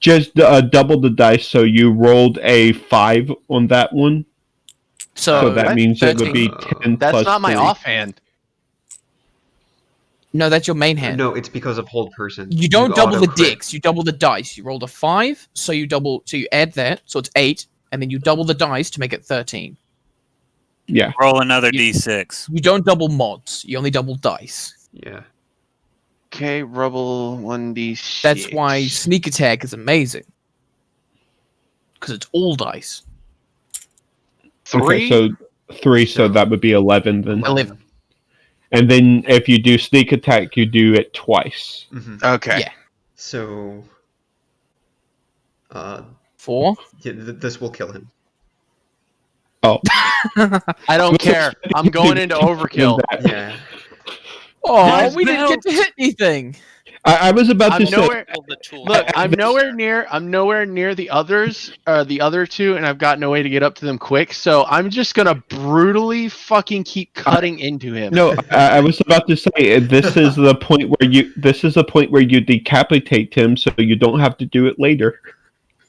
just double the dice. So you rolled a 5 on that one. So that what? means it would 13. be 10 That's plus not my 3. offhand. No, that's your main hand. No, it's because of hold person. You don't double the auto-crit. dicks. You double the dice. You rolled a 5, so you add that, so it's 8, and then you double the dice to make it 13. Yeah. Roll another d6. You don't double mods. You only double dice. Yeah. Okay, rubble 1d6. That's why sneak attack is amazing. Because it's all dice. 3. Okay, so 3. So that would be 11 then. 11. And then if you do sneak attack, you do it twice. Mhm. Okay. Yeah. So, 4. yeah, this will kill him. Oh. I don't care. I'm going into overkill. Yeah. Oh, Guys, we didn't get to hit anything. I was about to I'm say. nowhere. Pull the tool. Look, I'm nowhere near the others, the other two, and I've got no way to get up to them quick. So I'm just gonna brutally fucking keep cutting into him. No, I was about to say this is the point where you. This is the point where you decapitate him, so you don't have to do it later.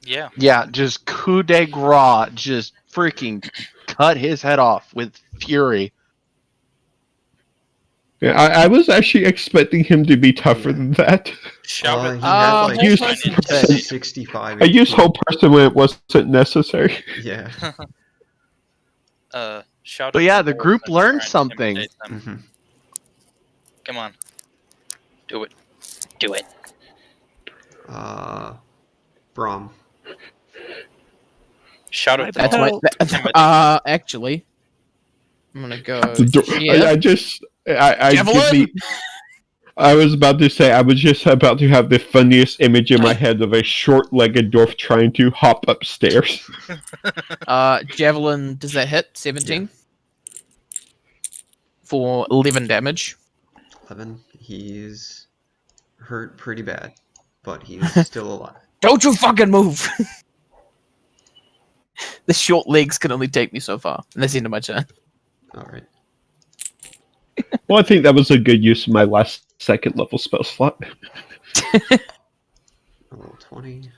Yeah. Yeah, just coup de grace, just freaking cut his head off with fury. Yeah, I was actually expecting him to be tougher than that. Shout He it. had like use- 65. I used whole person when it wasn't necessary. Yeah. Shout But it yeah, to the wolves group and learned try and something. intimidate them. hmm Come on. Do it. Do it. Brom. Shout it. That's to my. Actually, I'm gonna go. Here. I give Javelin! I was about to say I was just about to have the funniest image in my head of a short-legged dwarf trying to hop upstairs. Javelin, does that hit? 17? for 11 damage. 11. He's hurt pretty bad, but he's still alive. Don't you fucking move! The short legs can only take me so far. And that's the end of my turn. Alright. Well, I think that was a good use of my last second level spell slot. A level 20.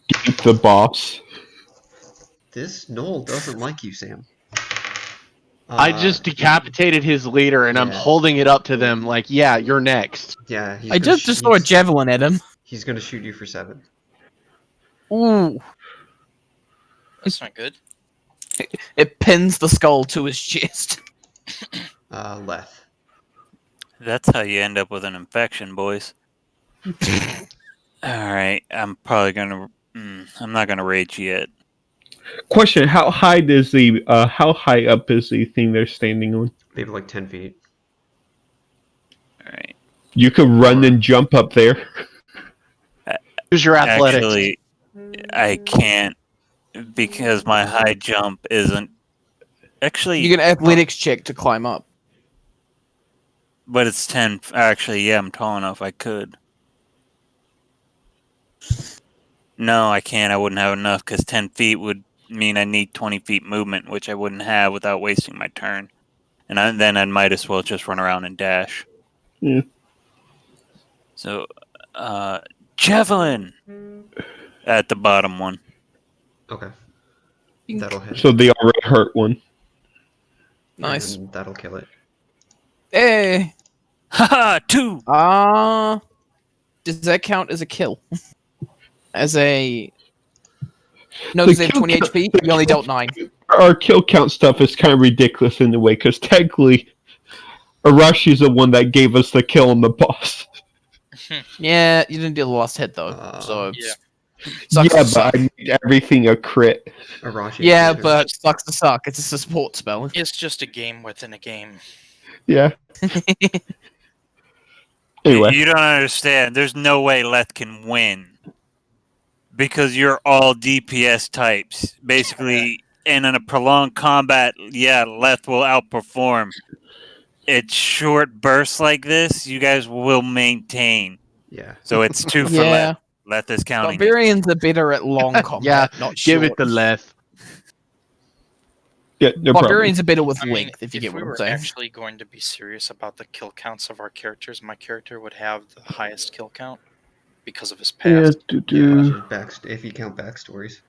Keep the boss. This Knoll doesn't like you, Sam. I just decapitated his leader, and I'm yeah. holding it up to them like, yeah, you're next. Yeah, I just throw a javelin at him. He's gonna shoot you for 7. Ooh. That's not good. It pins the skull to his chest. Leth. That's how you end up with an infection, boys. Alright, I'm probably gonna... I'm not gonna rage yet. Question: how high up is the thing they're standing on? Maybe like 10 feet. Alright. You could run and jump up there. Use your athletics. Actually, I can't because my high jump isn't... Actually... You get an athletics check to climb up. But it's 10... Actually, yeah, I'm tall enough. I could. No, I can't. I wouldn't have enough because 10 feet would mean I need 20 feet movement, which I wouldn't have without wasting my turn. And then I might as well just run around and dash. Yeah. So, Javelin! At the bottom one. Okay. That'll hit. So the already hurt one. Nice. And that'll kill it. Hey! Haha! 2! Does that count as a kill? As a... No, because they have 20 HP, you only dealt 9. Our kill count stuff is kind of ridiculous in a way, because technically, Arashi's the one that gave us the kill on the boss. Yeah, you didn't deal the last hit, though, so... Yeah. Sucks Yeah, to but suck. I made everything a crit. Arashi. Yeah, but sucks to suck. It's a support spell. It's just a game within a game. Yeah. Anyway. You don't understand. There's no way Leth can win. Because you're all DPS types. Basically, and in a prolonged combat, yeah, Leth will outperform. It's short bursts like this, you guys will maintain. Yeah. So it's 2 for Yeah. Leth. Leth is counting. Barbarians are better at long combat, not short. Give it the left. Yeah, no problem. Barbarians are better with I mean, length, if you get we what I'm were saying. actually going to be serious about the kill counts of our characters, my character would have the highest kill count because of his past. If you count backstories.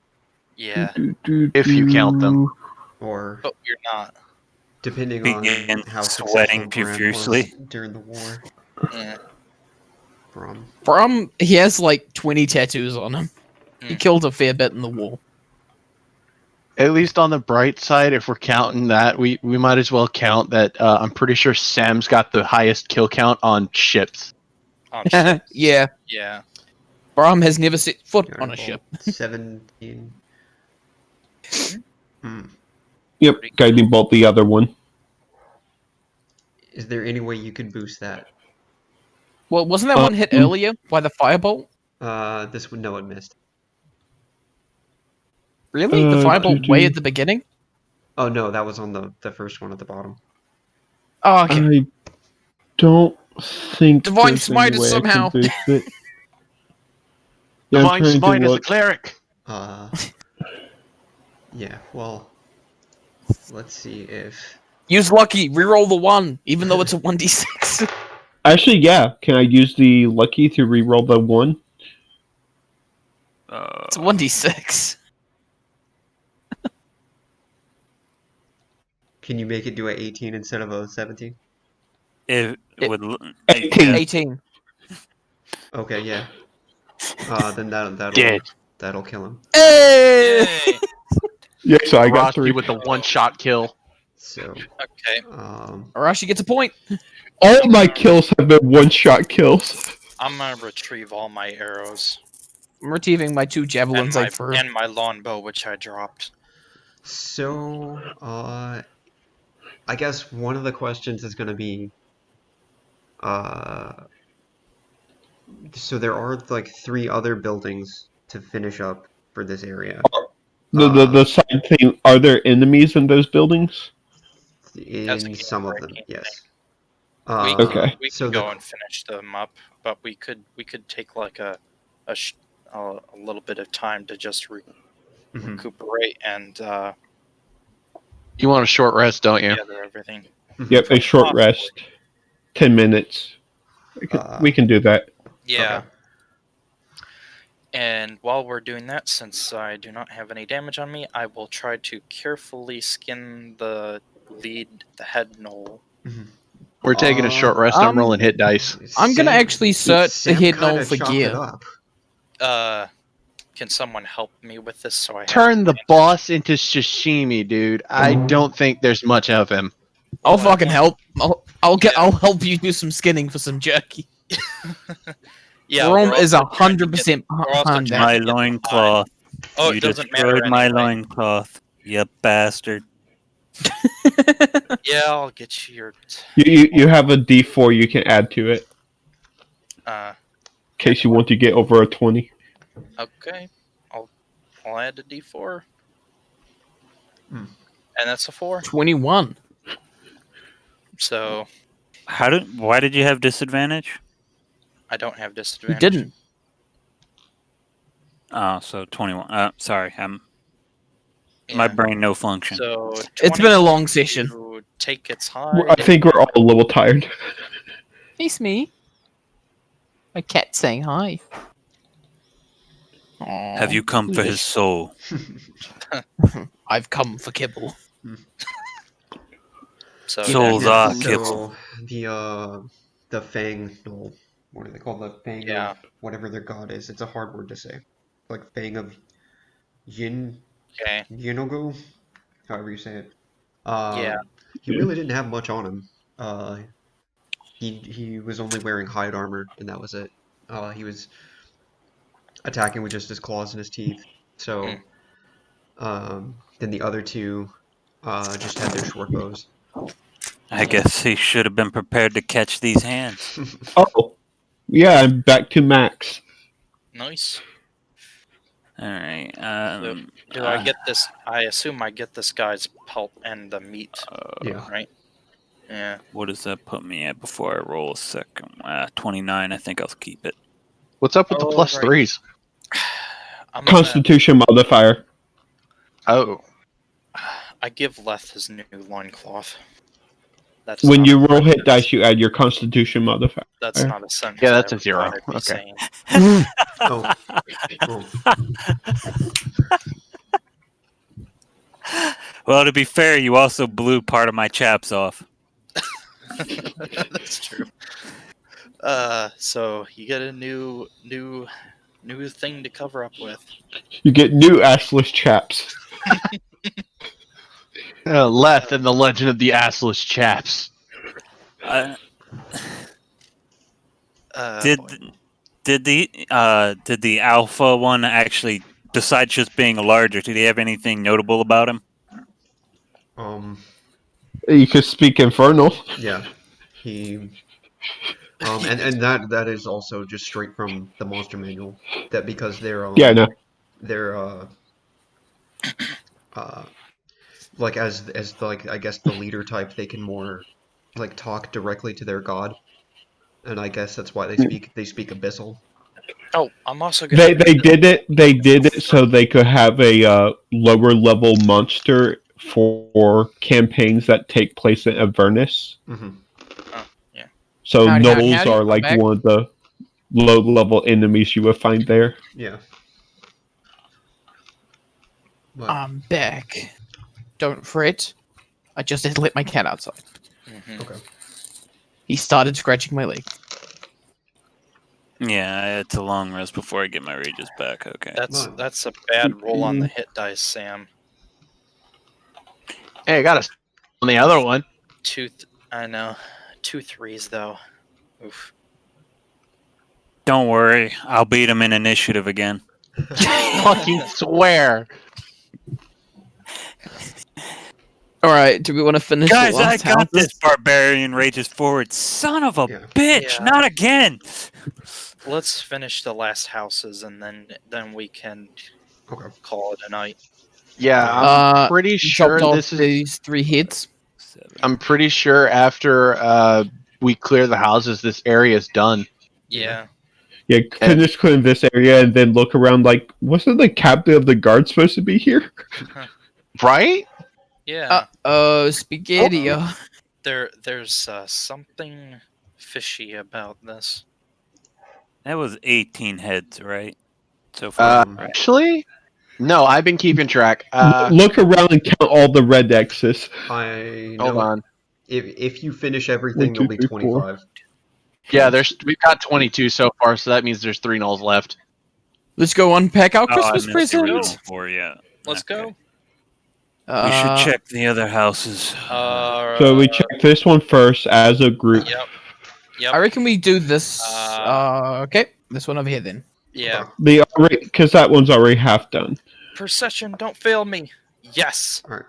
Yeah, If you count them. Or but you're not. depending Begin on how sweating successful Bram profusely. was during the war. Yeah. He has like 20 tattoos on him. He killed a fair bit in the war. At least on the bright side, if we're counting that, we might as well count that I'm pretty sure Sam's got the highest kill count on ships. On ships. Yeah. Yeah. Bram has never set foot on a ship. 17. Yep, guiding bolt the other one. Is there any way you could boost that? Well, wasn't that one hit earlier by the firebolt? This one, no, it missed. Really? The firebolt way at the beginning? Oh no, that was on the first one at the bottom. Oh, okay. I don't think Divine there's Smite any is way I can somehow. boost it. Yeah, I'm Divine trying to Smite is a look. cleric. Yeah, well, let's see if... Use lucky, reroll the 1, even though it's a 1d6. Actually, yeah. Can I use the lucky to reroll the 1? It's a 1d6. Can you make it do a 18 instead of a 17? It would... 18. Okay, yeah. Then that'll kill him. Hey! Yeah, so I got Rocky 3. with the one-shot kill. So, Okay. Arashi gets a point. All my kills have been one-shot kills. I'm gonna retrieve all my arrows I'm retrieving my 2 javelins I threw. and my longbow, which I dropped. So, I guess one of the questions is going to be, so there are like 3 other buildings to finish up for this area. The side thing, are there enemies in those buildings? In some of them, yes. Okay. We So can go and finish them up, but we could take like a little bit of time to just recuperate and You want a short rest, don't you? gather everything. Yep, a short rest. 10 minutes. We can do that. Yeah. Okay. And while we're doing that, since I do not have any damage on me, I will try to carefully skin the head knoll. We're taking a short rest. I'm rolling hit dice. I'm gonna actually search the head knoll for gear. Can someone help me with this? So I Turn the boss into sashimi, dude. I don't think there's much of him. I'll fucking help. I'll help you do some skinning for some jerky. Yeah, Rome is 100% behind that. My loincloth. Oh, You it doesn't matter destroyed my anyway. loincloth. You bastard. Yeah, I'll get you your. You have a D4 you can add to it. In case you want to get over a 20. Okay, I'll add a D4. And that's a 4. 21. So. Why did you have disadvantage? I don't have disadvantage. You didn't. Oh, so 21. Sorry, my brain no function. So it's been a long session. Take its hide. I think we're all a little tired. It's me. My cat saying hi. Aww, Have you come for his soul? I've come for kibble. So souls are kibble. The Fang Knoll. What are they called? The Fang of whatever their god is. It's a hard word to say. Like Fang of Yinogo? However you say it. He really didn't have much on him. He was only wearing hide armor, and that was it. He was attacking with just his claws and his teeth. So, then the other two just had their short bows. I guess he should have been prepared to catch these hands. Oh, yeah, I'm back to max. Nice. All right. Do I get this? I assume I get this guy's pulp and the meat. Right. Yeah. What does that put me at before I roll a second? 29. I think I'll keep it. What's up with the plus threes? Constitution modifier. Oh. I give Leth his new loincloth. That's when you roll hit dice, you add your Constitution modifier. That's not a sentence. Yeah, that's a 0. Okay. Well, to be fair, you also blew part of my chaps off. That's true. So you get a new thing to cover up with. You get new assless chaps. Leth and the Legend of the Assless Chaps. Did the alpha one actually, besides just being larger, did he have anything notable about him? You could speak Infernal. Yeah, he. And that is also just straight from the monster manual. That because they're they're like as like I guess the leader type, they can more like talk directly to their god, and I guess that's why they speak Abyssal. Oh, I'm also gonna. They did it so they could have a lower level monster for campaigns that take place in Avernus. Mm-hmm. Oh, yeah. So gnolls are like one of the low level enemies you would find there. Yeah. But I'm back. Don't fret. I just had to let my cat outside. Mm-hmm. Okay. He started scratching my leg. Yeah, it's a long rest before I get my rages back. Okay. That's a bad roll on the hit dice, Sam. Hey, I got us on the other one. I know. 2 3s though. Oof. Don't worry, I'll beat him in initiative again. Fucking swear. Alright, do we want to finish Guys, the last I got houses? this barbarian rages forward. Son of a bitch, not again! Let's finish the last houses and then we can call it a night. Yeah, I'm pretty sure this this is these 3 hits. I'm pretty sure after we clear the houses, this area is done. Yeah. Yeah, finish clearing this area and then look around like, wasn't the captain of the guard supposed to be here? Right? Yeah. Spaghetti. There's something fishy about this. That was 18 heads, right? So far. Actually, no, I've been keeping track. Look around and count all the red X's. I Hold know. on. If you finish everything, 1, 2, there'll be 3, 4. 25. Yeah, we've got 22 so far, so that means there's 3 nulls left. Let's go unpack our I Christmas missed the original present. 4, yeah. Let's go. We should check the other houses. So we check this one first as a group. Yep. I reckon we do this. Okay, this one over here then. Yeah. Because that one's already half done. Procession, don't fail me. Yes. Alright.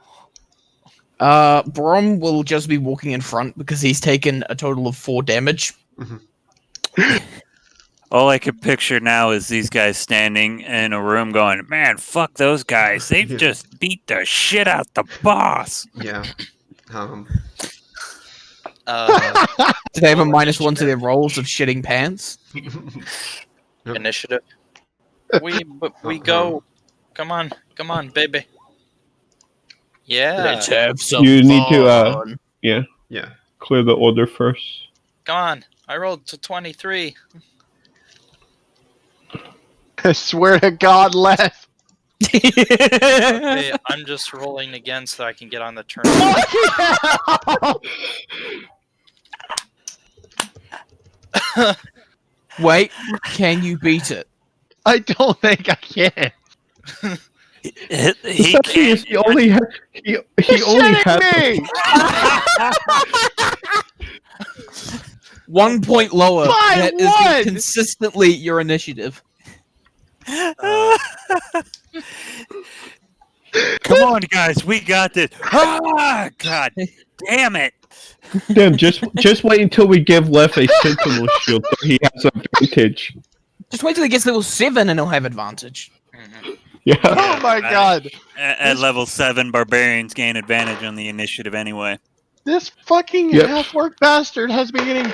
Brom will just be walking in front because he's taken a total of 4 damage. All I can picture now is these guys standing in a room going, man, fuck those guys. They've just beat the shit out the boss. Yeah. Do they have a -1 to their rolls of shitting pants? Initiative. We go. Come on, baby. Yeah. Let's have some You need fun. to, Yeah. clear the order first. Come on. I rolled to 23. I swear to God, left. Okay, I'm just rolling again so I can get on the turn. Wait, can you beat it? I don't think I can. He can't. He only had. He only had. 1 point lower. By That is one! consistently your initiative. Come on, guys, we got this. Ah, God damn it. Damn, just wait until we give Lef a sentinel shield so he has advantage. Just wait till he gets level 7 and he'll have advantage. Yeah. Oh my God. At level 7, barbarians gain advantage on the initiative anyway. This fucking half-orc bastard has been getting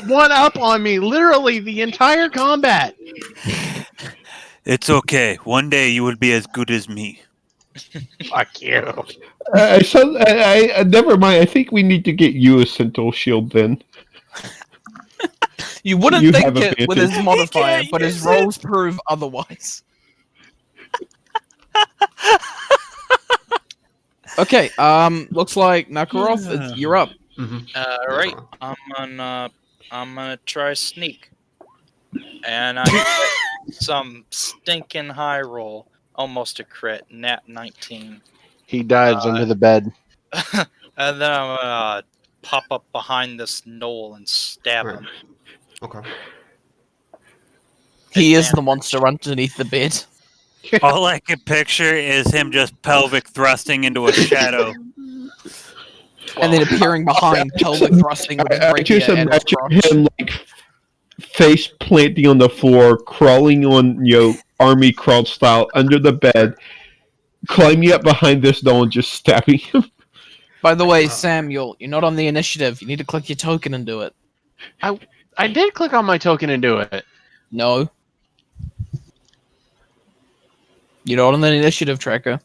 one up on me literally the entire combat. It's okay. One day you will be as good as me. Fuck you. Never mind. I think we need to get you a sentinel shield then. You wouldn't You think have it with his advantage. modifier, can't but his use it. rolls prove otherwise. Okay, looks like Nakarov, you're up. Right. I'm gonna try sneak. And I get some stinking high roll. Almost a crit. Nat 19. He dives under the bed. And then I'm gonna pop up behind this knoll and stab him. Okay. He is the monster underneath the bed. All I can picture is him just pelvic thrusting into a shadow. And then appearing behind, pelvic thrusting with his I rapier just and his imagine crotch. him like face planting on the floor, crawling on army crawl style under the bed, climbing up behind this doll and just stabbing him. By the way, Samuel, you're not on the initiative. You need to click your token and do it. I did click on my token and do it. No. You're not on the initiative tracker.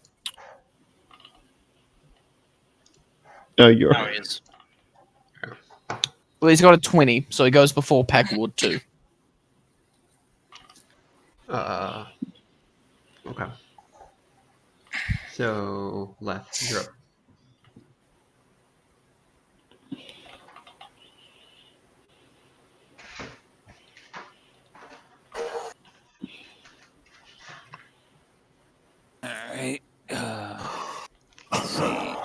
No, you're. Now he is. Well, he's got a 20, so he goes before Packwood too. Okay. So, left. You're up. Alright. Let's see.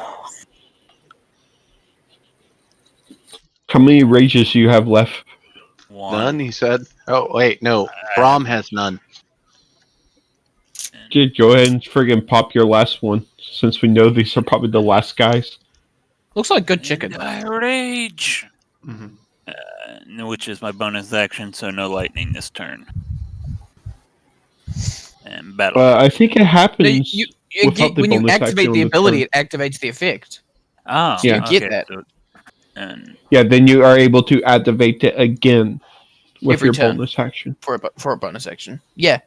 How many rages do you have left? None, he said. Oh, wait, no. Brom has none. Just go ahead and friggin' pop your last one, since we know these are probably the last guys. Looks like good chicken. Rage! Mm-hmm. Which is my bonus action, so no lightning this turn. And battle. I think it happens No, without the when you bonus activate action the on ability, turn. it activates the effect. Oh, So you okay. get that So, and Yeah, then you are able to activate it again with every your turn bonus action. for a bonus action. Yeah.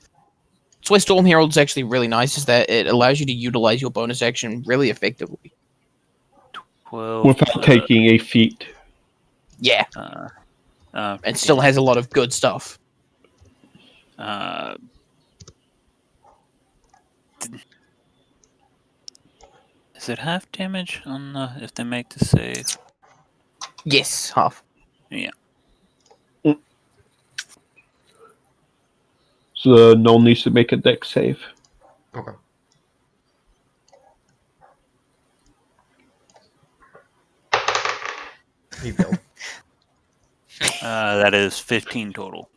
That's why Storm Herald's actually really nice, is that it allows you to utilize your bonus action really effectively. 12 Without taking a feat. Yeah. And still has a lot of good stuff. Does it have damage on if they make the save? Yes, half. Yeah. So Null needs to make a dex save. Okay. He failed. That is 15 total.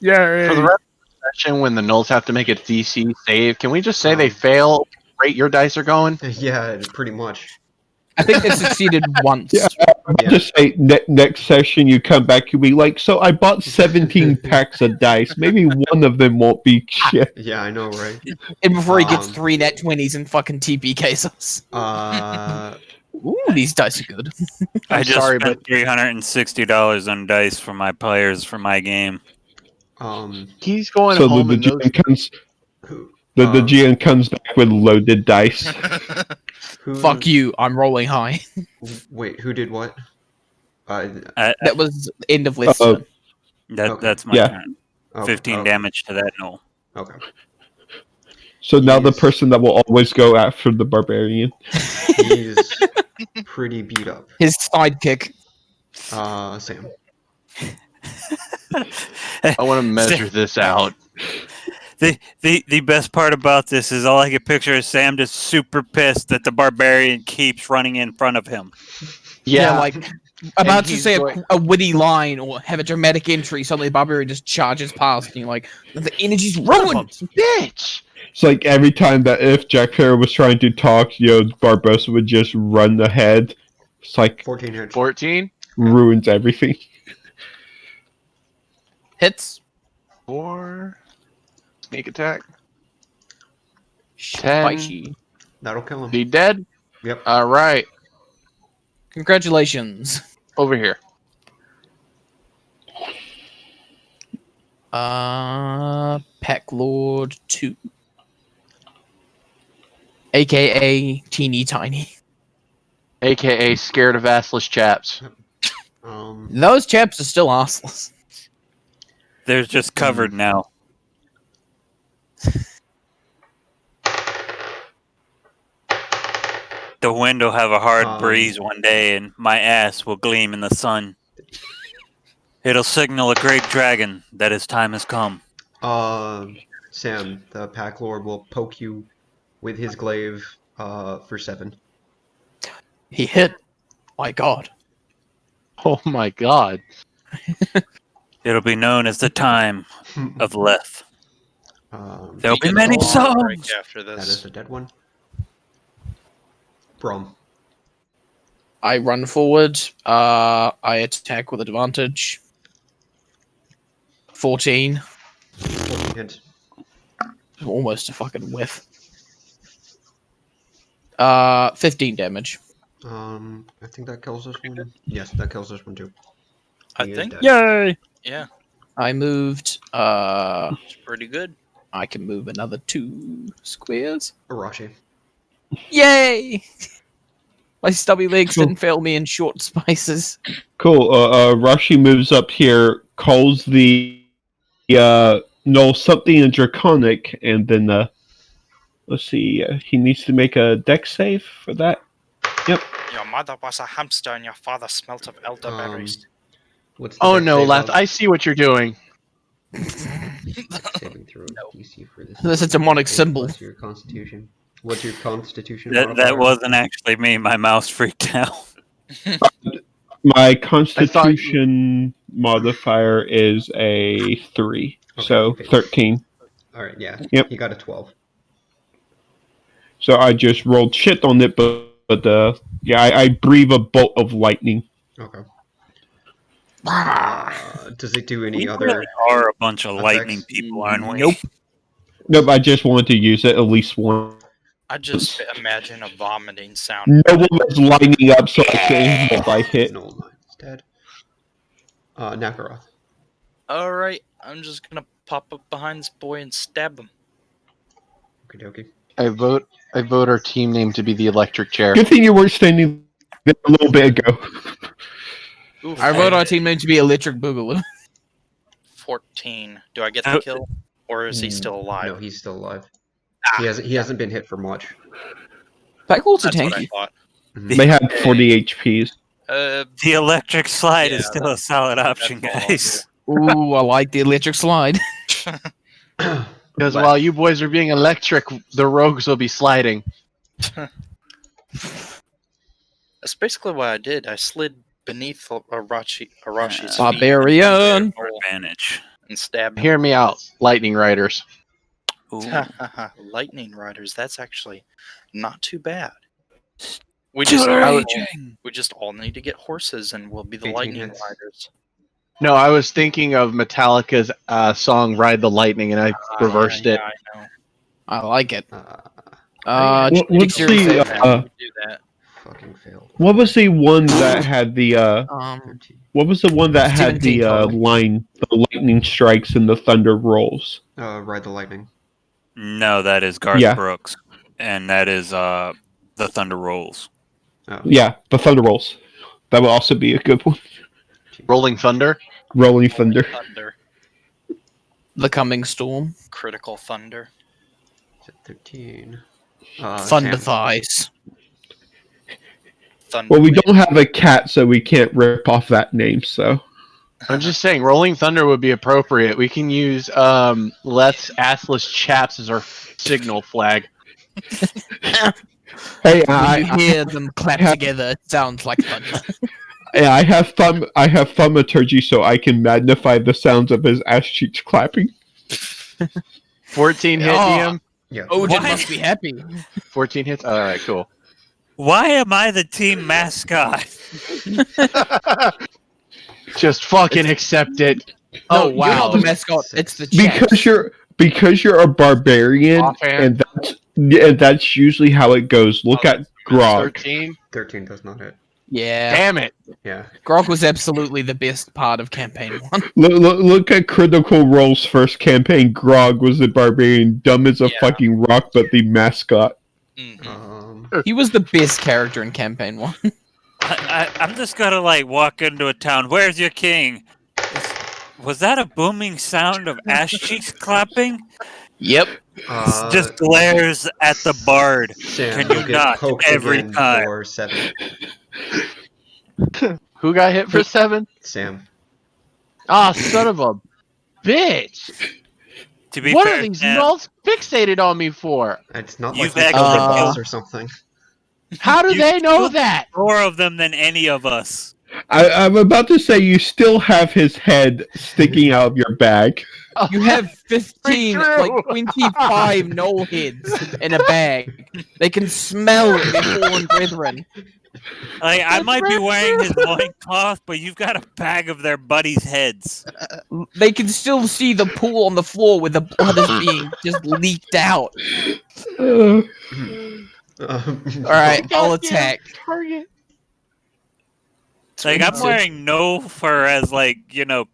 Yay! For the rest of the session, when the Nulls have to make a DC save, can we just say they Um, fail? Rate your dice are going. Yeah, pretty much. I think they succeeded once. Yeah. Yeah. Just say next session you come back, you'll be like, so I bought 17 packs of dice. Maybe one of them won't be shit. Yeah, I know, right? And before he gets Um, 3 net 20s and fucking TPKs us. Ooh, these dice are good. I I'm just sorry, spent $360 on dice for my players for my game. He's going So home the and those. GM comes, who, the GM comes back with loaded dice. who, Fuck you, I'm rolling high. Wait, who did what? That was end of list. Uh, That's my Yeah. turn. Okay, 15 okay. damage to that null. Okay. So now the He's- person that will always go after the barbarian. He's pretty beat up. His sidekick. Sam. I want to measure this out. The best part about this is all I can picture is Sam just super pissed that the barbarian keeps running in front of him. Yeah, like about to he's say going- a witty line or have a dramatic entry, suddenly Barbarian just charges past and you're like, the energy's ruined! bitch. It's like every time that if Jack Harrow was trying to talk, Barbosa would just run ahead. It's like 14 hits. 14, ruins everything. Hits. 4, sneak attack. 10. Spicy. That'll kill him. He dead? Yep. All right, Congratulations. over here. Pack Lord 2. AKA Teeny Tiny. AKA scared of assless chaps. Those chaps are still arseless. They're just covered now. The wind will have a hard breeze one day, and my ass will gleam in the sun. It'll signal a great dragon that his time has come. Sam, the Pack Lord will poke you with his glaive for 7. He hit. My god. Oh my god. It'll be known as the time of Leth. There'll be He many gets a long songs. break after That this. is a dead one. Brom. I run forward. I attack with advantage. 14. 14 hits. Almost a fucking whiff. 15 damage. I think that kills this one. Yes, that kills this one too. I He is think. dead. Yay! Yeah, I moved. it's pretty good. I can move another 2 squares. Arashi. Yay! My stubby legs Cool. didn't fail me in short spaces. Cool. Rashi moves up here, calls the Null something in Draconic, and then let's see. He needs to make a dex save for that. Yep. Your mother was a hamster and your father smelt of elderberries. What's the Oh dex no, save Leth, of? I see what you're doing. Saving throw DC for this. That's a demonic symbol. What's your constitution? What's your constitution? That modifier? wasn't actually me. My mouse freaked out. My Constitution modifier is a 3, Okay, so okay. 13. All right, yeah. Yep. He got a 12. So I just rolled shit on it, but yeah, I breathe a bolt of lightning. Okay. Does it do any We other? really are a bunch of effects? lightning people, aren't we? Nope. Nope, I just wanted to use it at least once. I just imagine a vomiting sound. No one was lining up, so I changed if I hit. No, mine's dead. Nakaroth. All right, I'm just gonna pop up behind this boy and stab him. Okie dokie. I vote our team name to be the electric chair. Good thing you weren't standing there a little bit ago. Oof, I vote our team name to be Electric Boogaloo. 14. Do I get the kill, or is he still alive? No, he's still alive. He hasn't been hit for much. Backwards are That's what I tanky. thought. They have 40 HPs. The electric slide Yeah, is still a solid option, all I'll guys. Ooh, I like the electric slide. Because while you boys are being electric, the rogues will be sliding. That's basically what I did. I slid beneath Arashi's Barbarian. feet Advantage. and stabbed him. Hear me out, lightning riders. Ooh. Lightning Riders. That's actually not too bad. We Raging. just all need to get horses, and we'll be the 18 Lightning hits. Riders. No, I was thinking of Metallica's song "Ride the Lightning," and I reversed it. Yeah, I know. I like it. What's Dexterity the, save. Do that. Fucking failed. what was the one that had the 13. what was the one that had 17 the total. line, the lightning strikes and the thunder rolls? Ride the lightning. No, that is Garth Yeah. Brooks, and that is the Thunder Rolls. Oh. Yeah, the thunder rolls. That would also be a good one. Rolling Thunder. Rolling thunder. Thunder. The Coming Storm. Critical Thunder. Is it 13? Thunder Sam. Thighs. Thunder. Well, we don't have a cat, so we can't rip off that name. So I'm just saying, Rolling Thunder would be appropriate. We can use Let's Assless Chaps as our signal flag. hey, When you hear them clap together, it sounds like thunder. I have thaumaturgy, so I can magnify the sounds of his ass cheeks clapping. 14 hit, Oh. DM. Yeah. Odin What? must be happy. 14 hits. All right, cool. Why am I the team mascot? Just fucking accept it. Oh Oh, wow! You're not the wow. mascot. It's the chaps. Because you're a barbarian, Offhand. and that's usually how it goes. Look Oh, at Grog. 13. 13 does not hit. Yeah. Damn it. Yeah. Grog was absolutely the best part of campaign 1. Look at Critical Role's first campaign. Grog was the barbarian, dumb as a Yeah. fucking rock, but the mascot. Mhm. He was the best character in campaign 1. I'm just gonna walk into a town. Where's your king? Was that a booming sound of ass cheeks clapping? Yep. Just glares at the bard. Sam, Can you'll you get not poked every again time? for 7. Who got hit for 7? Sam. Ah, son of a bitch. To be What fair, are these Sam, nulls fixated on me for? It's not You've like you actually killed the killed- boss or something. How do You they know killed that? more of them than any of us. I'm about to say you still have his head sticking out of your bag. You have 15, True. like 25 knoll heads in a bag. They can smell their fallen brethren. I might be wearing his loincloth, but you've got a bag of their buddies' heads. They can still see the pool on the floor where the blood is being just leaked out. Alright, I'll attack. Target. I'm 26. wearing no fur as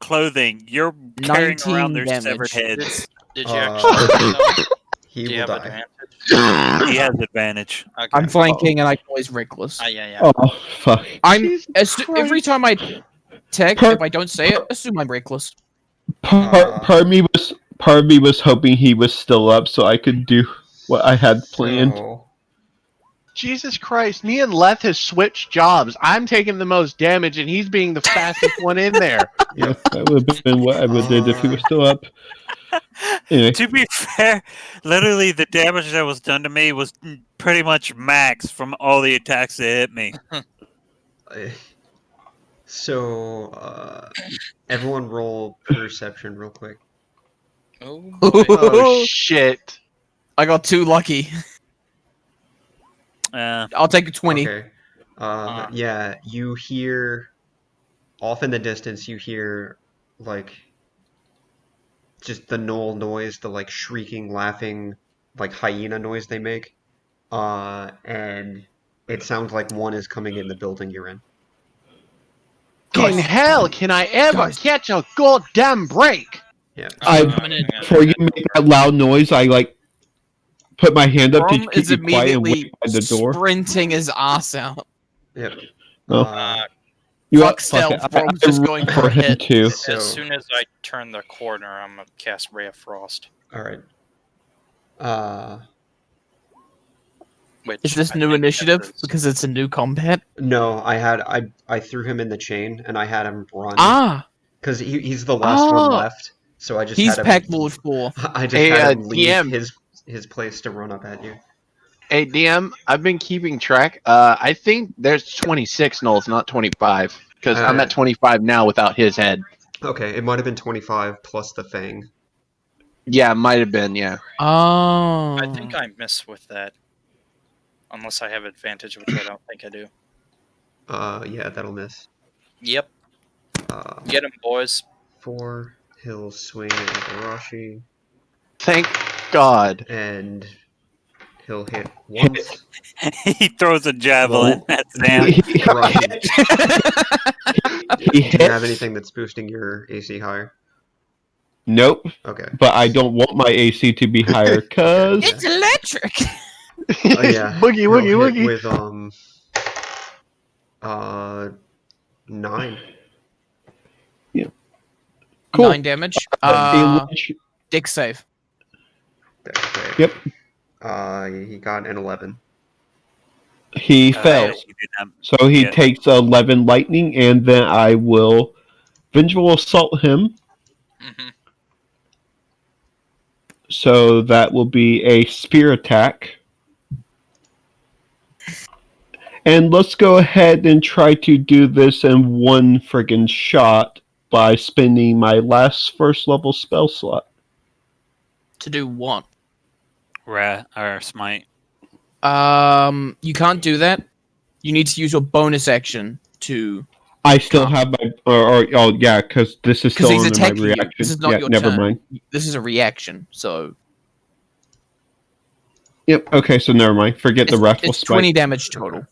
clothing. You're carrying 19 around their damage. severed heads. Did you actually? He Do you will have die. advantage? He has advantage. Okay. I'm flanking and I can always reckless. Yeah. Oh, fuck. Every time I attack, if I don't say it, assume I'm reckless. Part of me was hoping he was still up so I could do what I had planned. So, Jesus Christ, me and Leth has switched jobs. I'm taking the most damage and he's being the fastest one in there. Yeah, that would have been what I would did if he was still up. Anyway, To be fair, literally the damage that was done to me was pretty much max from all the attacks that hit me. Everyone roll perception real quick. Oh, boy. Oh shit. I got 2 lucky. I'll take a 20. Okay. Yeah, you hear off in the distance. You hear just the knoll noise, the shrieking, laughing, hyena noise they make. and it sounds like one is coming in the building you're in. In hell, can I ever catch a goddamn break? Yeah. Before you make that loud noise, I like put my hand up to Brom keep is you quiet and immediately wait by the door. sprinting his ass out. Yep. You Fuck what? stealth. It. Brom's just going root for a him hit. too. So, As soon as I turn the corner, I'm gonna cast Ray of Frost. all right. Which Is this I new think initiative? is- Because it's a new combat? No, I threw him in the chain and I had him run. Because he's the last one left. So I just he's had him. Pack Lord 4. I just had him leave DM. his place to run up at you. Hey, DM, I've been keeping track. I think there's 26 nulls, not 25. Because I'm at 25 now without his head. Okay, it might have been 25 plus the Fang. Yeah, it might have been, yeah. Oh. I think I miss with that. Unless I have advantage, which I don't think I do. Yeah, that'll miss. Yep. Get him, boys. 4, he'll swing at Igarashi. Thank God. And he'll hit once. He throws a javelin at Sam. Igarashi, He do you have hits. anything that's boosting your AC higher? Nope. Okay. But I don't want my AC to be higher because It's electric! Oh yeah. Boogie, He'll woogie, hit woogie. With 9. Cool. 9 damage. Dick save. Okay. Yep. He got an 11. He fails. So he takes 11 lightning, and then I will vengeful assault him. Mm-hmm. So that will be a spear attack. And let's go ahead and try to do this in one friggin' shot by spending my last first level spell slot. To do what? Or smite. You can't do that. You need to use your bonus action to. I still have my. Oh, yeah, because this is still he's under my attacking you. reaction. This is not your never turn. mind. This is a reaction, so. Yep, okay, so never mind. Forget the Wrathful It's Smite. 20 damage total.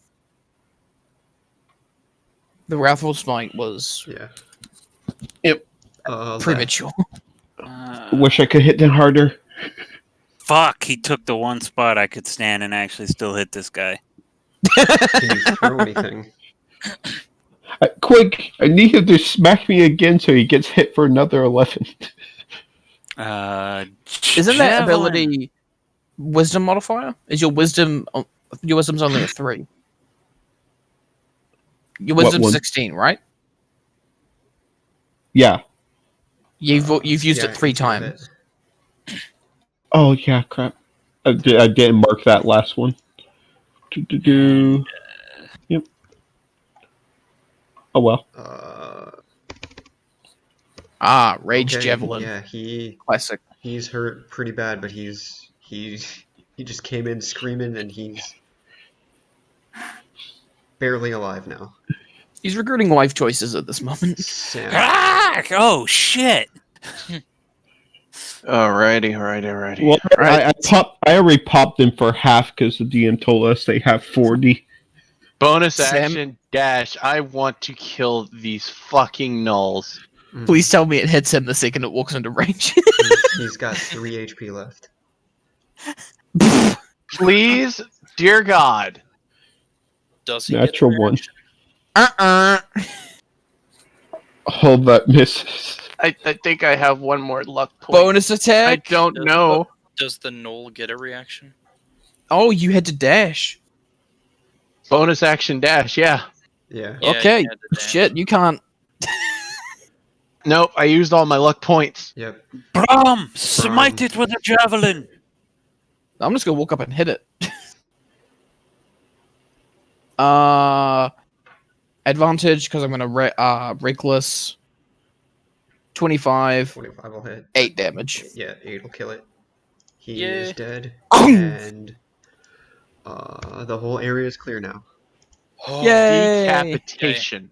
The Wrathful Smite was. Yeah. Yep. Premature. Wish I could hit them harder. Fuck, he took the one spot I could stand and actually still hit this guy. Can you throw anything? Quick, I need him to smack me again so he gets hit for another 11. Isn't that ability wisdom modifier? Is your wisdom... Your wisdom's only a 3. Your wisdom's 16, right? Yeah. You've used it 3 times. Oh, yeah, crap. I didn't mark that last one. Yep. Oh, well. Rage Javelin. Yeah, Classic. He's hurt pretty bad, but he just came in screaming, and he's barely alive now. He's regretting life choices at this moment. Sam. Oh, shit! Alrighty. Well, I already popped them for half because the DM told us they have 40. Bonus Sam? action dash. I want to kill these fucking nulls. Please tell me it hits him the second it walks into range. He's got 3 HP left. Please, dear God. Does he Natural get one. Uh-uh. Hold that misses. I think I have one more luck point. Bonus attack? I don't know. Does the knoll get a reaction? Oh, you had to dash. Bonus action dash, yeah. Yeah. Okay. Shit, you can't. Nope, I used all my luck points. Yep. Brom! Smite it with a javelin! I'm just gonna walk up and hit it. Advantage, because I'm gonna reckless. 25. 25 will hit. 8 damage. Yeah, 8 will kill it. He Yeah. is dead. And the whole area is clear now. Yay! Decapitation.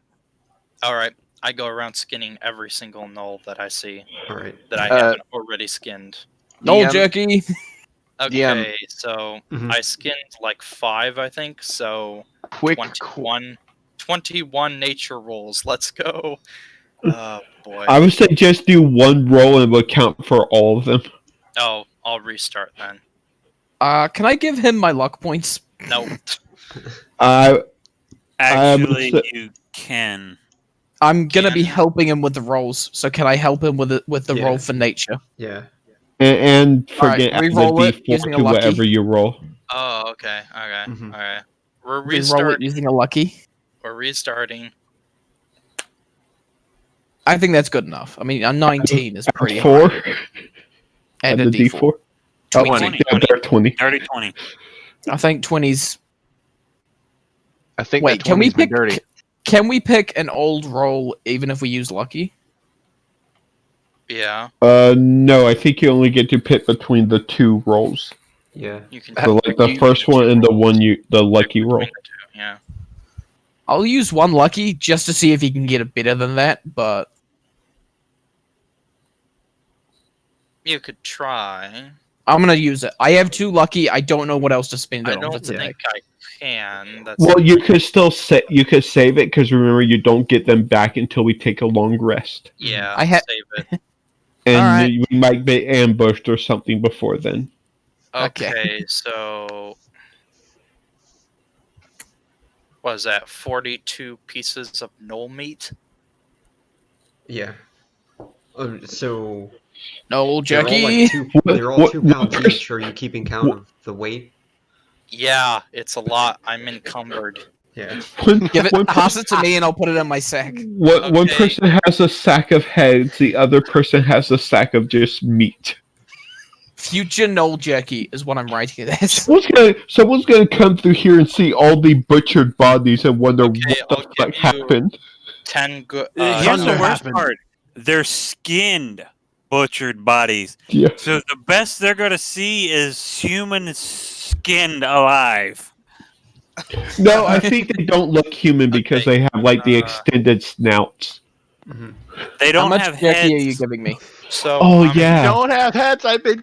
Alright, I go around skinning every single knoll that I see. Alright. That I haven't already skinned. No DM, jerky. Okay, so Mhm. I skinned like 5, I think. So Quick, 21 nature rolls. Let's go. Oh boy. I would say just do one roll and it will count for all of them. Oh, I'll restart then. Can I give him my luck points? Nope. Actually, say- you can. I'm gonna be Can- helping him with the rolls, so can I help him with the Yeah. roll for nature? Yeah. And Alright, forget adding re-roll the it D4 using a to lucky. whatever you roll. Oh, okay. Okay. Mhm. All right. We're Re-roll it restarting. using a lucky. We're restarting. I think that's good enough. I mean, a 19 is pretty Four. high. And And the a D4. D4. Oh, 20. yeah, they're 20. Dirty 20. I think 20's. I think Wait, that can we 20's been pick? dirty. Can we pick an old roll even if we use lucky? Yeah. No, I think you only get to pick between the two rolls. Yeah. You can. So like the first one and the lucky roll. Yeah. I'll use one lucky just to see if he can get a better than that, but You could try. I'm gonna use it. I have 2 lucky. I don't know what else to spend I it on for don't today. think I can. That's Well, you could still you could save it because remember you don't get them back until we take a long rest, yeah. I ha- Save it. and Alright. we might be ambushed or something before then. Okay. Okay, so what is that? 42 pieces of knoll meat. Yeah. So No they're all jerky. like they're all What- 2 pounds what- each. Are you keeping count of the weight? Yeah, it's a lot. I'm encumbered. Yeah. Give it. Pass it to me, and I'll put it in my sack. One Okay. person has a sack of heads, the other person has a sack of just meat. Future Knoll jerky is what I'm writing this. Someone's gonna come through here and see all the butchered bodies and wonder Okay, what the I'll fuck give you- happened. 10 good. Here's Thunder the worst happened. part. They're skinned, butchered bodies. Yeah. So the best they're going to see is human skinned alive. No, I think they don't look human because Okay, they have like the extended snouts. Mhm. They How don't much have jerky are you heads. giving me? So Oh I'm, yeah. Don't have heads. I've been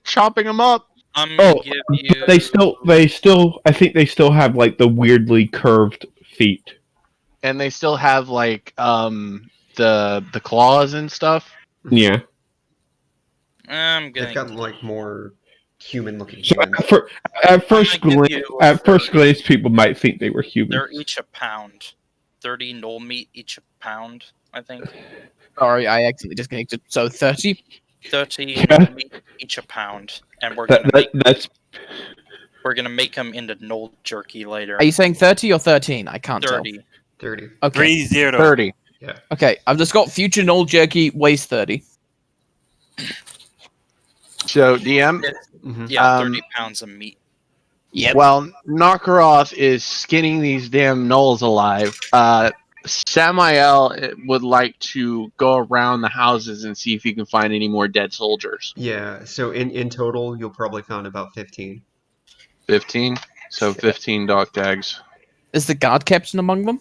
chopping them up. I'm gonna Oh, give you. they still. I think they still have like the weirdly curved feet. And they still have like the claws and stuff. Yeah. I'm They've gonna. gotten like more human-looking So humans. at first give glance, you at first for- glance, people might think they were human. They're each a pound. 30 knoll meat each a pound, I think. Sorry, I accidentally disconnected. So 30. 30 Yeah. knoll meat each a pound, and we're gonna That's make them into knoll jerky later. Are you saying 30 or 13? I can't 30. 30. tell. Okay. 3-0. 30. Okay. I've just got future Knoll jerky weighs 30. So DM. Mhm. Yeah, Um, 30 pounds of meat. Yep. While Nakaroth is skinning these damn gnolls alive, Samael would like to go around the houses and see if he can find any more dead soldiers. Yeah. So in total, you'll probably find about 15. 15? So 15 dog tags. Is the guard captain among them?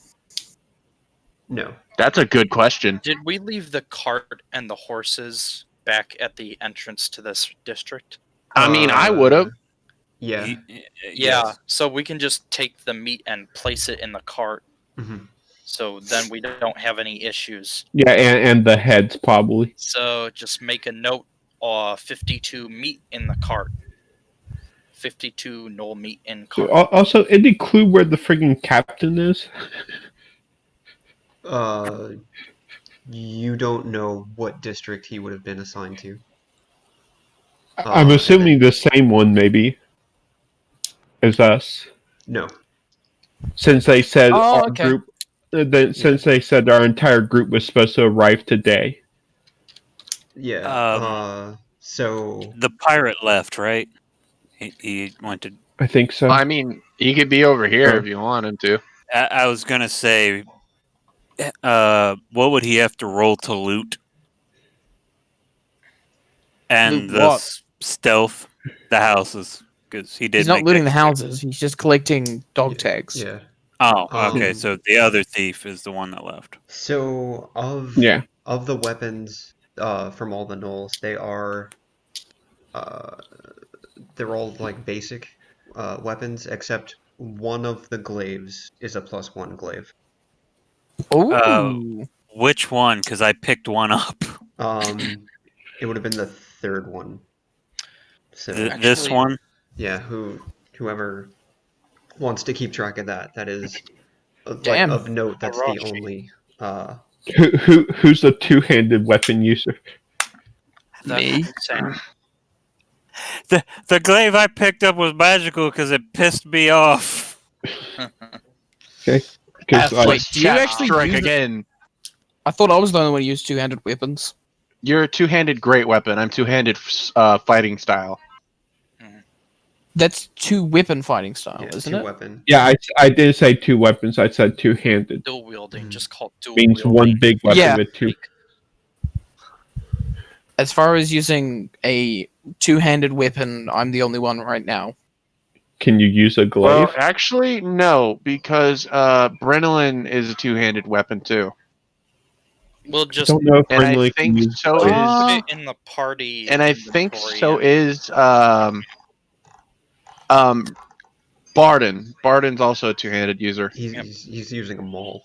No. That's a good question. Did we leave the cart and the horses back at the entrance to this district? I mean, I would have. Yeah. Yeah, Yes. so we can just take the meat and place it in the cart, Mhm. so then we don't have any issues. yeah, and the heads probably. So just make a note, 52 meat in the cart. 52 knoll meat in cart. Also, any clue where the friggin' captain is? You don't know what district he would have been assigned to. I'm assuming the same one, maybe, as us, No. since they said Oh, our okay. group. Since they said our entire group was supposed to arrive today. Yeah. So The pirate left, right? He went to. I think so. I mean, he could be over here if you want him to. I was gonna say, what would he have to roll to loot? And Loot the what? stealth, the houses, because he did. He's not make looting that the houses. He's just collecting dog tags. yeah. Oh, okay. Um, So the other thief is the one that left. So of Yeah. the weapons from all the gnolls, they are they're all like basic weapons, except one of the glaives is a +1 glaive. Ooh. Which one? Because I picked one up. It would have been the third one. So This Actually- one? yeah, whoever wants to keep track of that, that is like Damn. of note. That's the Arashi. only. Who's the two-handed weapon user? Me. Sam. The glaive I picked up was magical because it pissed me off. Because Wait, do you actually strike use it? again? I thought I was the only one who used two-handed weapons. You're a two-handed great weapon. I'm two-handed fighting style. That's two-weapon fighting style, Yeah, isn't two it? weapon. yeah, I didn't say two weapons. I said two-handed. Dual wielding, just called dual Means wielding. one big weapon Yeah. with two. As far as using a two-handed weapon, I'm the only one right now. Can you use a glaive? Well, actually, no, because Brenolin is a two-handed weapon too. We'll I just don't know if And I Brinley think can use so glaive. Ah. put it in the party. And I think inventory so and- is Barden. Barden's also a two-handed user. He's using a maul.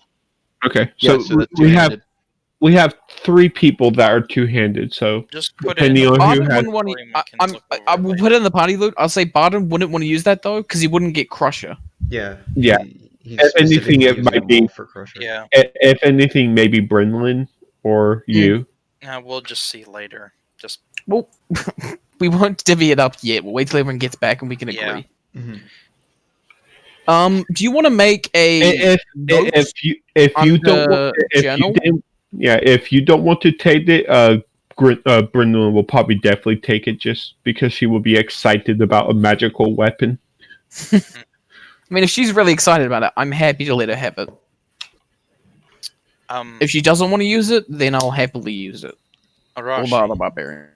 Okay, so Yeah, so that's we have two-handed. we have 3 people that are two-handed. So Just put it in depending the on who Barden has, wouldn't want to. inventory and we can look over I it will later. put it in the party loot. I'll say Barden wouldn't want to use that though, because he wouldn't get Crusher. Yeah. Yeah. He's If anything, specifically it using might a be- maul for Crusher. Yeah, if anything, maybe Brinlin or you. we'll just see later. Just Well, we won't divvy it up yet. We'll wait till everyone gets back and we can agree. Yeah. Mhm. Do you want to make a note If you don't on want, the if journal? you didn't, yeah, if you don't want to take it, Brinlin will probably definitely take it just because she will be excited about a magical weapon. I mean, if she's really excited about it, I'm happy to let her have it. If she doesn't want to use it, then I'll happily use it. Or Arashi, about the barbarian.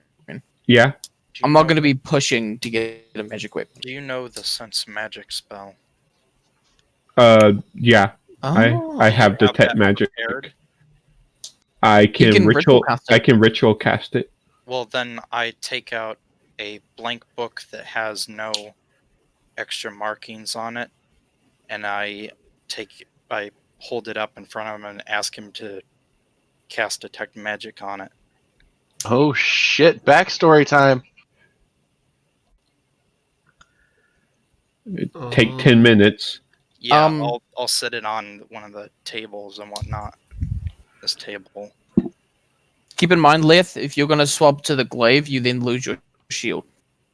Yeah. do you I'm not know- going to be pushing to get a magic weapon. Do you know the sense magic spell? Yeah. Oh. I have Do you detect that magic. prepared? I can, can ritual ritual. cast it. I can ritual cast it. Well, then I take out a blank book that has no extra markings on it, and I hold it up in front of him and ask him to cast detect magic on it. Oh shit! Backstory time. Take 10 minutes. Yeah, Um, I'll set it on one of the tables and whatnot. This table. Keep in mind, Leth, if you're going to swap to the glaive, you then lose your shield.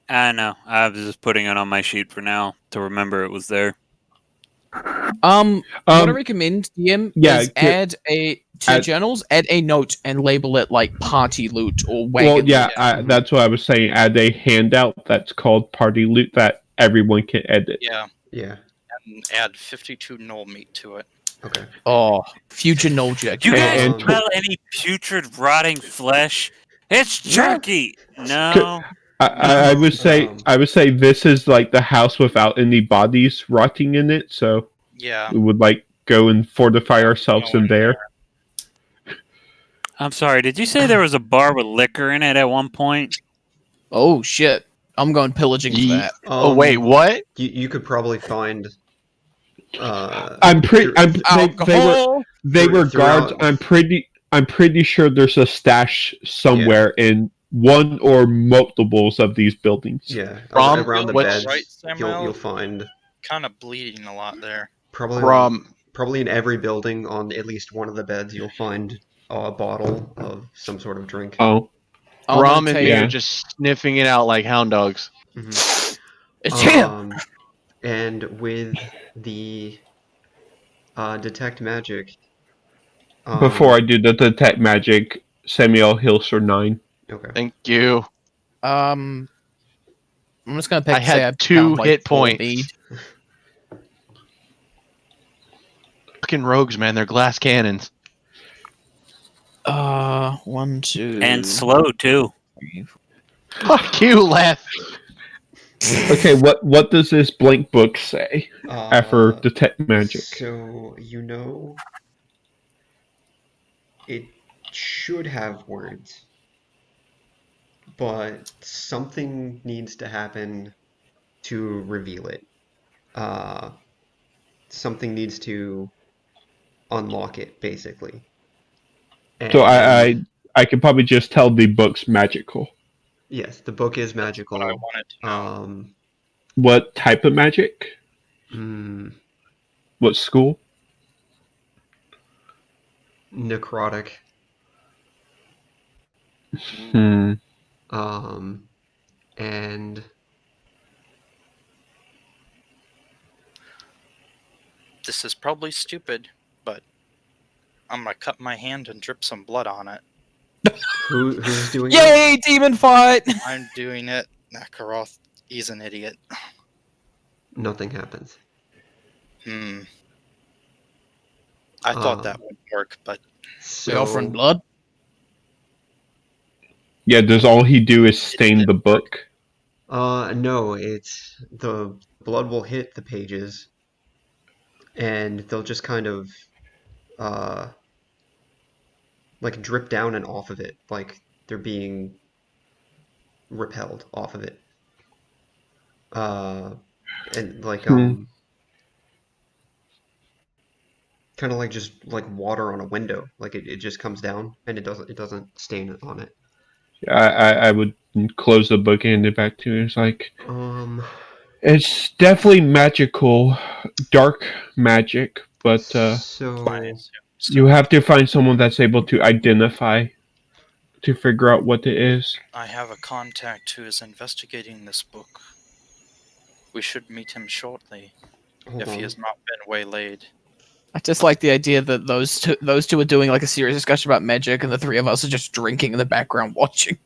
I know. I was just putting it on my sheet for now to remember it was there. What I recommend, DM, yeah, is add to your journals, add a note and label it like party loot or wagon Well, yeah, loot. that's what I was saying. Add a handout that's called party loot that everyone can edit. Yeah, Yeah. and add 52 null meat to it. Okay. Oh, future null jerk. You guys And- smell any putrid, rotting flesh? It's jerky. No. I would say this is like the house without any bodies rotting in it, so Yeah. we would like go and fortify ourselves Go in in there. I'm sorry. Did you say there was a bar with liquor in it at one point? Oh, shit. I'm going pillaging for Ye- that. Oh wait, what? You could probably find. I'm pretty. Alcohol! They were Throughout- guards. I'm pretty sure there's a stash somewhere in one or multiples of these buildings. Yeah, Rom, around the what's- beds, right, Samuel? you'll find Kind of bleeding a lot there. probably in every building on at least one of the beds you'll find a bottle of some sort of drink. Oh, I'm Rom gonna and take- me Yeah. are just sniffing it out like hound dogs. Mhm. It's him! And with the detect magic. before I do the detect magic, Samuel Hilser 9. Okay. Thank you. I'm just gonna pick. I had say 2 found, like, hit 4 points. mead. Fucking rogues, man. They're glass cannons. 1, 2. And slow, too. 3, Fuck you, Leth. Okay, what does this blank book say after detect magic? So it should have words, but something needs to happen to reveal it. Something needs to unlock it, basically. So And I could probably just tell the book's magical. yes, the book is magical. What I wanted to know. What type of magic? What school? Necrotic. And this is probably stupid, but I'm gonna cut my hand and drip some blood on it. who's doing Yay, demon fight! I'm doing it. Nakaroth, he's an idiot. Nothing happens. I thought that would work, but We offering blood? Yeah, does all he do is stain the book? No, it's the blood will hit the pages, and they'll just kind of like drip down and off of it, like they're being repelled off of it. And like kind of like just like water on a window, like it just comes down and it doesn't stain on it. I would close the book and hand it back to him. It's like, it's definitely magical, dark magic, but so you have to find someone that's able to identify, to figure out what it is. I have a contact who is investigating this book. We should meet him shortly, if he has not been waylaid. I just like the idea that those two are doing like a serious discussion about magic, and the three of us are just drinking in the background watching.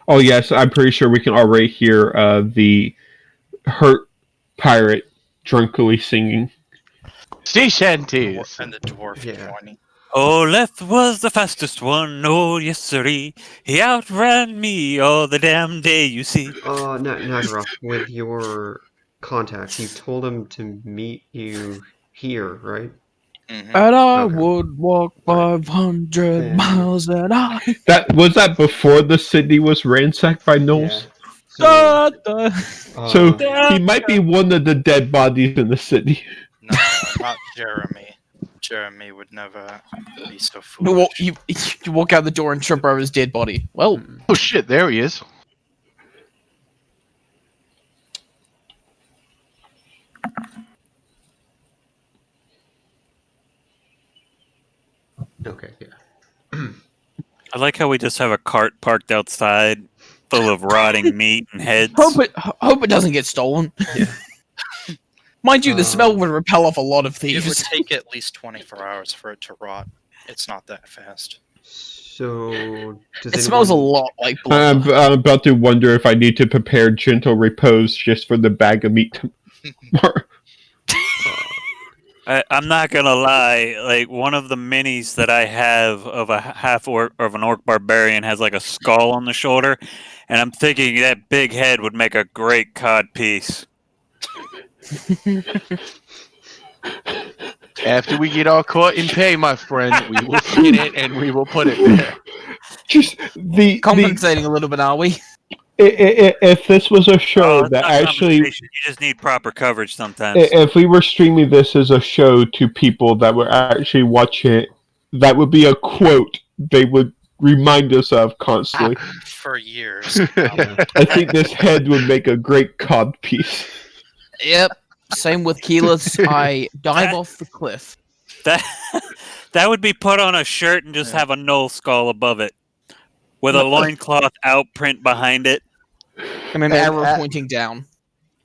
Oh yes, I'm pretty sure we can already hear the hurt pirate drunkenly singing. Sea shanties. And the dwarf joining. Oh, Leth was the fastest one, oh yes sirree. He outran me all the damn day, you see. Nagaroth, with your contacts, you told him to meet you here, right? And I would walk 500 miles an hour. That before the city was ransacked by gnolls? Yeah. So he might be one of the dead bodies in the city. No, not Jeremy. Jeremy would never be so foolish. You walk out the door and trip over his dead body. Well, oh shit, there he is. Okay, yeah. I like how we just have a cart parked outside full of rotting meat and heads. Hope it doesn't get stolen. Yeah. Mind you, the smell would repel off a lot of thieves. It would take at least 24 hours for it to rot. It's not that fast. So it smells a lot like blood. I'm about to wonder if I need to prepare gentle repose just for the bag of meat. I'm not gonna lie. Like one of the minis that I have of a half orc of an orc barbarian has like a skull on the shoulder, and I'm thinking that big head would make a great cod piece. After we get all caught in pay, my friend, we will get it and we will put it there. Just compensating a little bit, are we? If this was a show that actually, you just need proper coverage sometimes. If we were streaming this as a show to people that were actually watching it, that would be a quote they would remind us of constantly. For years. I think this head would make a great cod piece. Yep. Same with Keyless. I dive off the cliff. That would be put on a shirt and just have a gnoll skull above it, with a loincloth outprint behind it, and an arrow pointing down,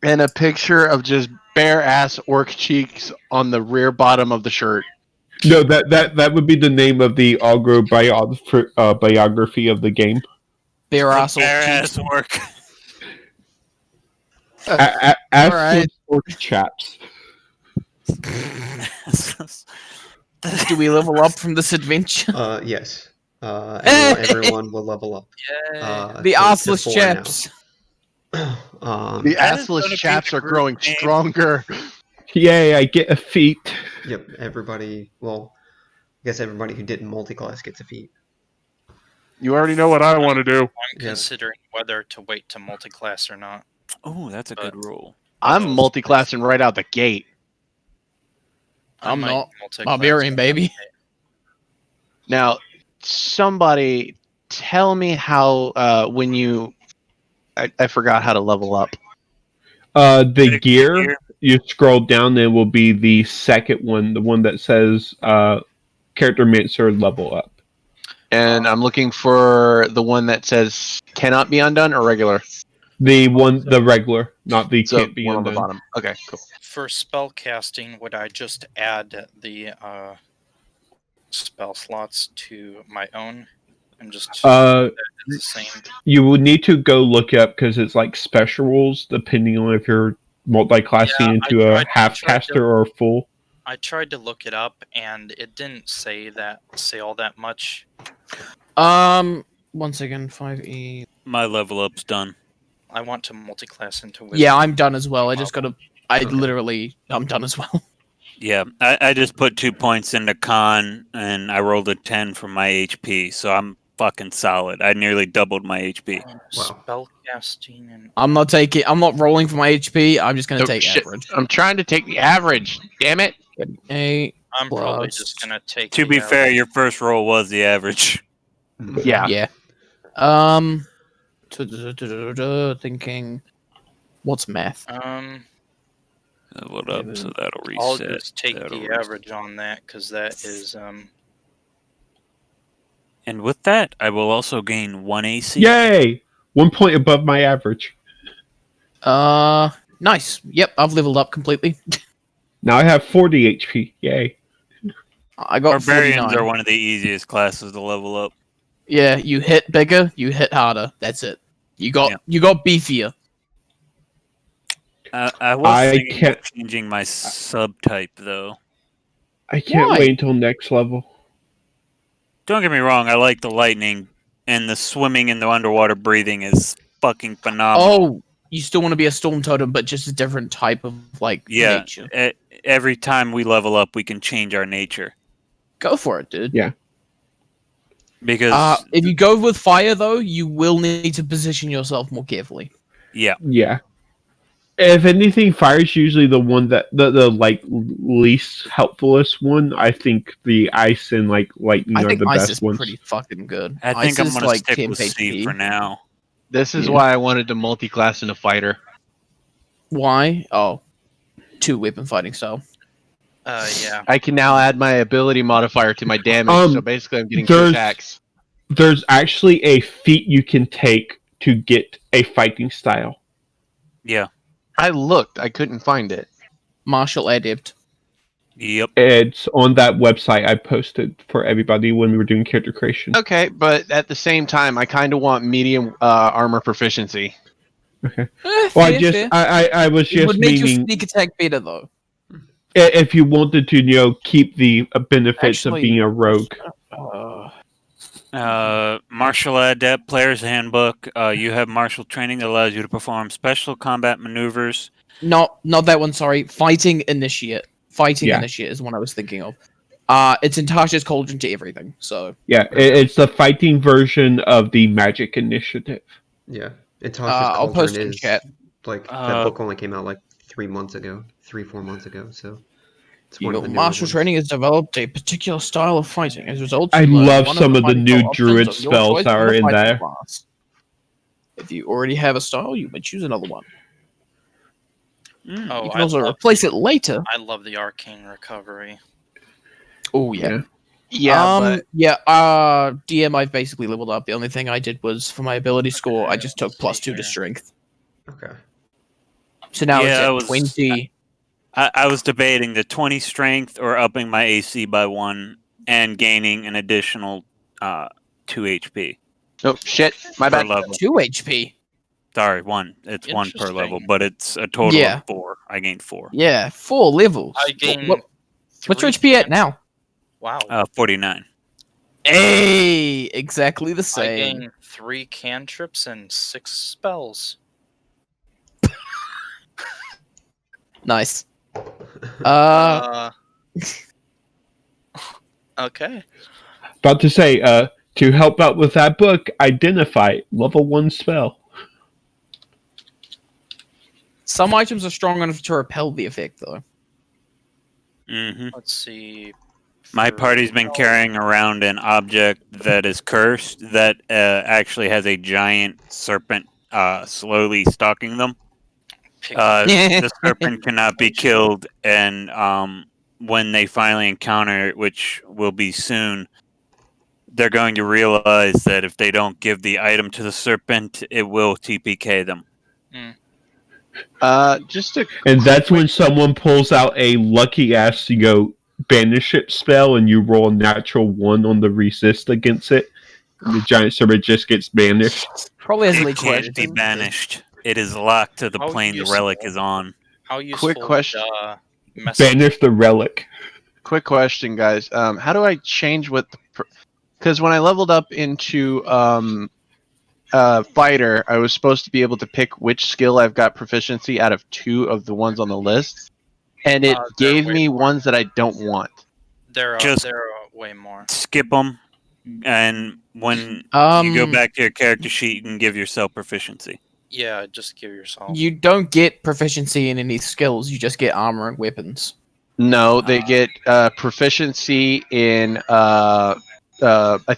and a picture of just bare ass orc cheeks on the rear bottom of the shirt. No, that would be the name of the Ogre biography of the game. Bare ass orc. Ask orc chaps. Do we level up from this adventure? Yes. Everyone will level up. The arseless chaps. The assless chaps are growing stronger. Yay, I get a feat. Yep, everybody, well, I guess everybody who didn't multi-class gets a feat. You already know what I want to do. I'm considering whether to wait to multi-class or not. Oh, that's a But- good roll. I'm multi-classing right out the gate. I'm might not. multi-class Barbarian, it. baby. Now, somebody tell me how when you I forgot how to level up. The gear, you scroll down, there will be the second one, the one that says character mixer level up. And I'm looking for the one that says cannot be undone or regular. The regular, not the So can't be one on the undone. bottom. Okay, cool. For spell casting, would I just add the spell slots to my own and just Uh, the same? You would need to go look up because it's like special rules depending on if you're multi-classing Yeah, into I a tried half to- caster or a full. I tried to look it up and it didn't say all that much. 1 second, 5e. My level up's done. I want to multi-class into wisdom. Yeah, I'm done as well. I just Level. I'm done as well. Yeah, I just put 2 points into con, and I rolled a 10 for my HP, so I'm fucking solid. I nearly doubled my HP. Spell casting and I'm not rolling for my HP. I'm just gonna Oh, take shit. average. I'm trying to take the average. Damn it. 8. I'm probably Plus- just gonna take. To the be fair, your first roll was the average. Yeah. Yeah. Thinking. What's math? Leveled up, so that'll reset. I'll just take That'll the reset. average on that because that is And with that, I will also gain 1 AC. Yay! 1 point above my average. Nice. Yep, I've leveled up completely. Now I have 40 HP. Yay! I got Barbarians 49. are one of the easiest classes to level up. Yeah, you hit bigger, you hit harder. That's it. You got beefier. I was thinking of changing my subtype, though. I can't Why? wait until next level. Don't get me wrong, I like the lightning, and the swimming and the underwater breathing is fucking phenomenal. Oh, you still want to be a storm totem, but just a different type of Yeah, nature. every time we level up, we can change our nature. Go for it, dude. Yeah. Because If you go with fire, though, you will need to position yourself more carefully. yeah, If anything, fire's usually the one that the like least helpfulest one. I think the ice and lightning I are think the ice best is ones. pretty fucking good. I think Ice I'm is gonna like stick 10 with C HP. for now. This is Yeah. why I wanted to multi-class into fighter. Why? Oh, 2 weapon fighting style. yeah. I can now add my ability modifier to my damage, so basically I'm getting 2 attacks. There's actually a feat you can take to get a fighting style. Yeah. I looked, I couldn't find it. Martial adept. Yep. It's on that website I posted for everybody when we were doing character creation. Okay, but at the same time, I kind of want medium armor proficiency. Okay. Fair, Well, fair. I was It just would make your meaning sneak attack better, though. if you wanted to, keep the benefits of Actually, being a rogue. Martial Adept Player's Handbook. You have martial training that allows you to perform special combat maneuvers. Not that one, sorry. Fighting Initiate. Fighting Yeah. Initiate is one I was thinking of. It's in Tasha's Cauldron to everything, so... Yeah, it's the fighting version of the Magic Initiative. Yeah. And I'll post in is chat. that book only came out 3 months ago, 3-4 months ago. So it's one of the newer martial ones. training has developed a particular style of fighting. As a result, I you learn love one some of the fighting new style druid options of your spells choice that in are the in fighting there. class. If you already have a style, you may choose another one. Oh, You can I also love replace it later. I love the arcane recovery. Oh yeah. Yeah, DM I've basically leveled up. The only thing I did was for my ability score, I just took +2 to strength. Okay. So now Yeah, it's I at was- 20. I was debating the 20 strength or upping my AC by 1 and gaining an additional 2 HP Oh, shit. My per bad. level. 2 HP. Sorry, 1. It's 1 per level, Interesting. but it's a total Yeah. of 4. I gained 4. Yeah, 4 levels. I gain. What's your 3 HP at now? Wow. 49. Hey, exactly the I same. gain 3 cantrips and 6 spells. Nice. Okay. About to say, to help out with that book, identify level 1 spell. Some items are strong enough to repel the effect, though. Mm-hmm. Let's see. My For- party's been carrying around an object that is cursed that actually has a giant serpent slowly stalking them. Pick The serpent cannot be killed, and when they finally encounter it, which will be soon, they're going to realize that if they don't give the item to the serpent, it will TPK them. Just a And that's when someone pulls out a lucky ass, banish it spell, and you roll a natural 1 on the resist against it. The giant serpent just gets banished. Probably has It leech can't be banished. It is locked to the How plane the useful. relic is on. How useful question. Banish the relic. quick question, guys. How do I change what the? Because when I leveled up into fighter, I was supposed to be able to pick which skill I've got proficiency out of 2 of the ones on the list, and it gave me ones that I don't want. They're Just- way more. Skip them, and when you go back to your character sheet, you can give yourself proficiency. Yeah, just give yourself. You don't get proficiency in any skills. You just get armor and weapons. No, they get proficiency in I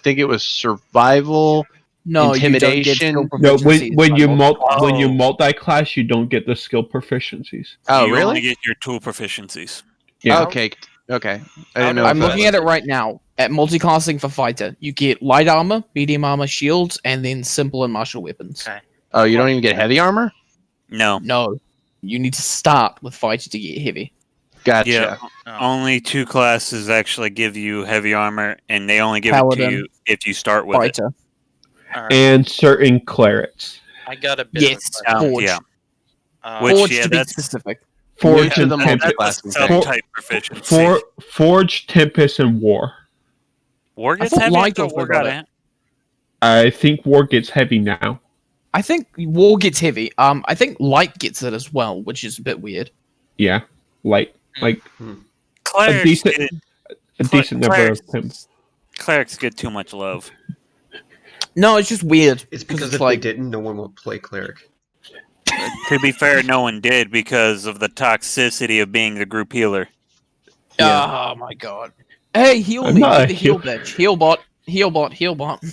think it was survival. No, Intimidation. You don't get No, skill proficiency. when you Oh. multi-class, you don't get the skill proficiencies. Oh, You really? only get your tool proficiencies. Yeah. Okay. I How didn't know. do if I'm that looking was- at it right now. At multiclassing for fighter, you get light armor, medium armor, shields, and then simple and martial weapons. Okay. Oh, you don't even get heavy armor? No. No, you need to start with fighter to get heavy. Gotcha. Yeah. Oh. Only 2 classes actually give you heavy armor, and they only give it Paladin. to you if you start with it. Fighter. All right. And certain clerics. I got a bit. Yes, Of Forge. Yeah. a Which, Forge yeah, to be that's- specific. Forge to and the Tempest. That's a multiclassing thing. subtype proficiency. Forge, Tempest, and War. War I gets thought heavy. I Lykos thought War got got it. it. I think War gets heavy now. I think war gets heavy. I think light gets it as well, which is a bit weird. Yeah, like Clerics decent- get, a decent number clerics, of them. clerics get too much love. No, it's just weird. It's because it's if like they didn't, no one would play cleric. To be fair, no one did because of the toxicity of being the group healer. oh my god. Hey, heal I'm me, not be a the heal heal- bitch. Heal bot, heal bot, heal bot.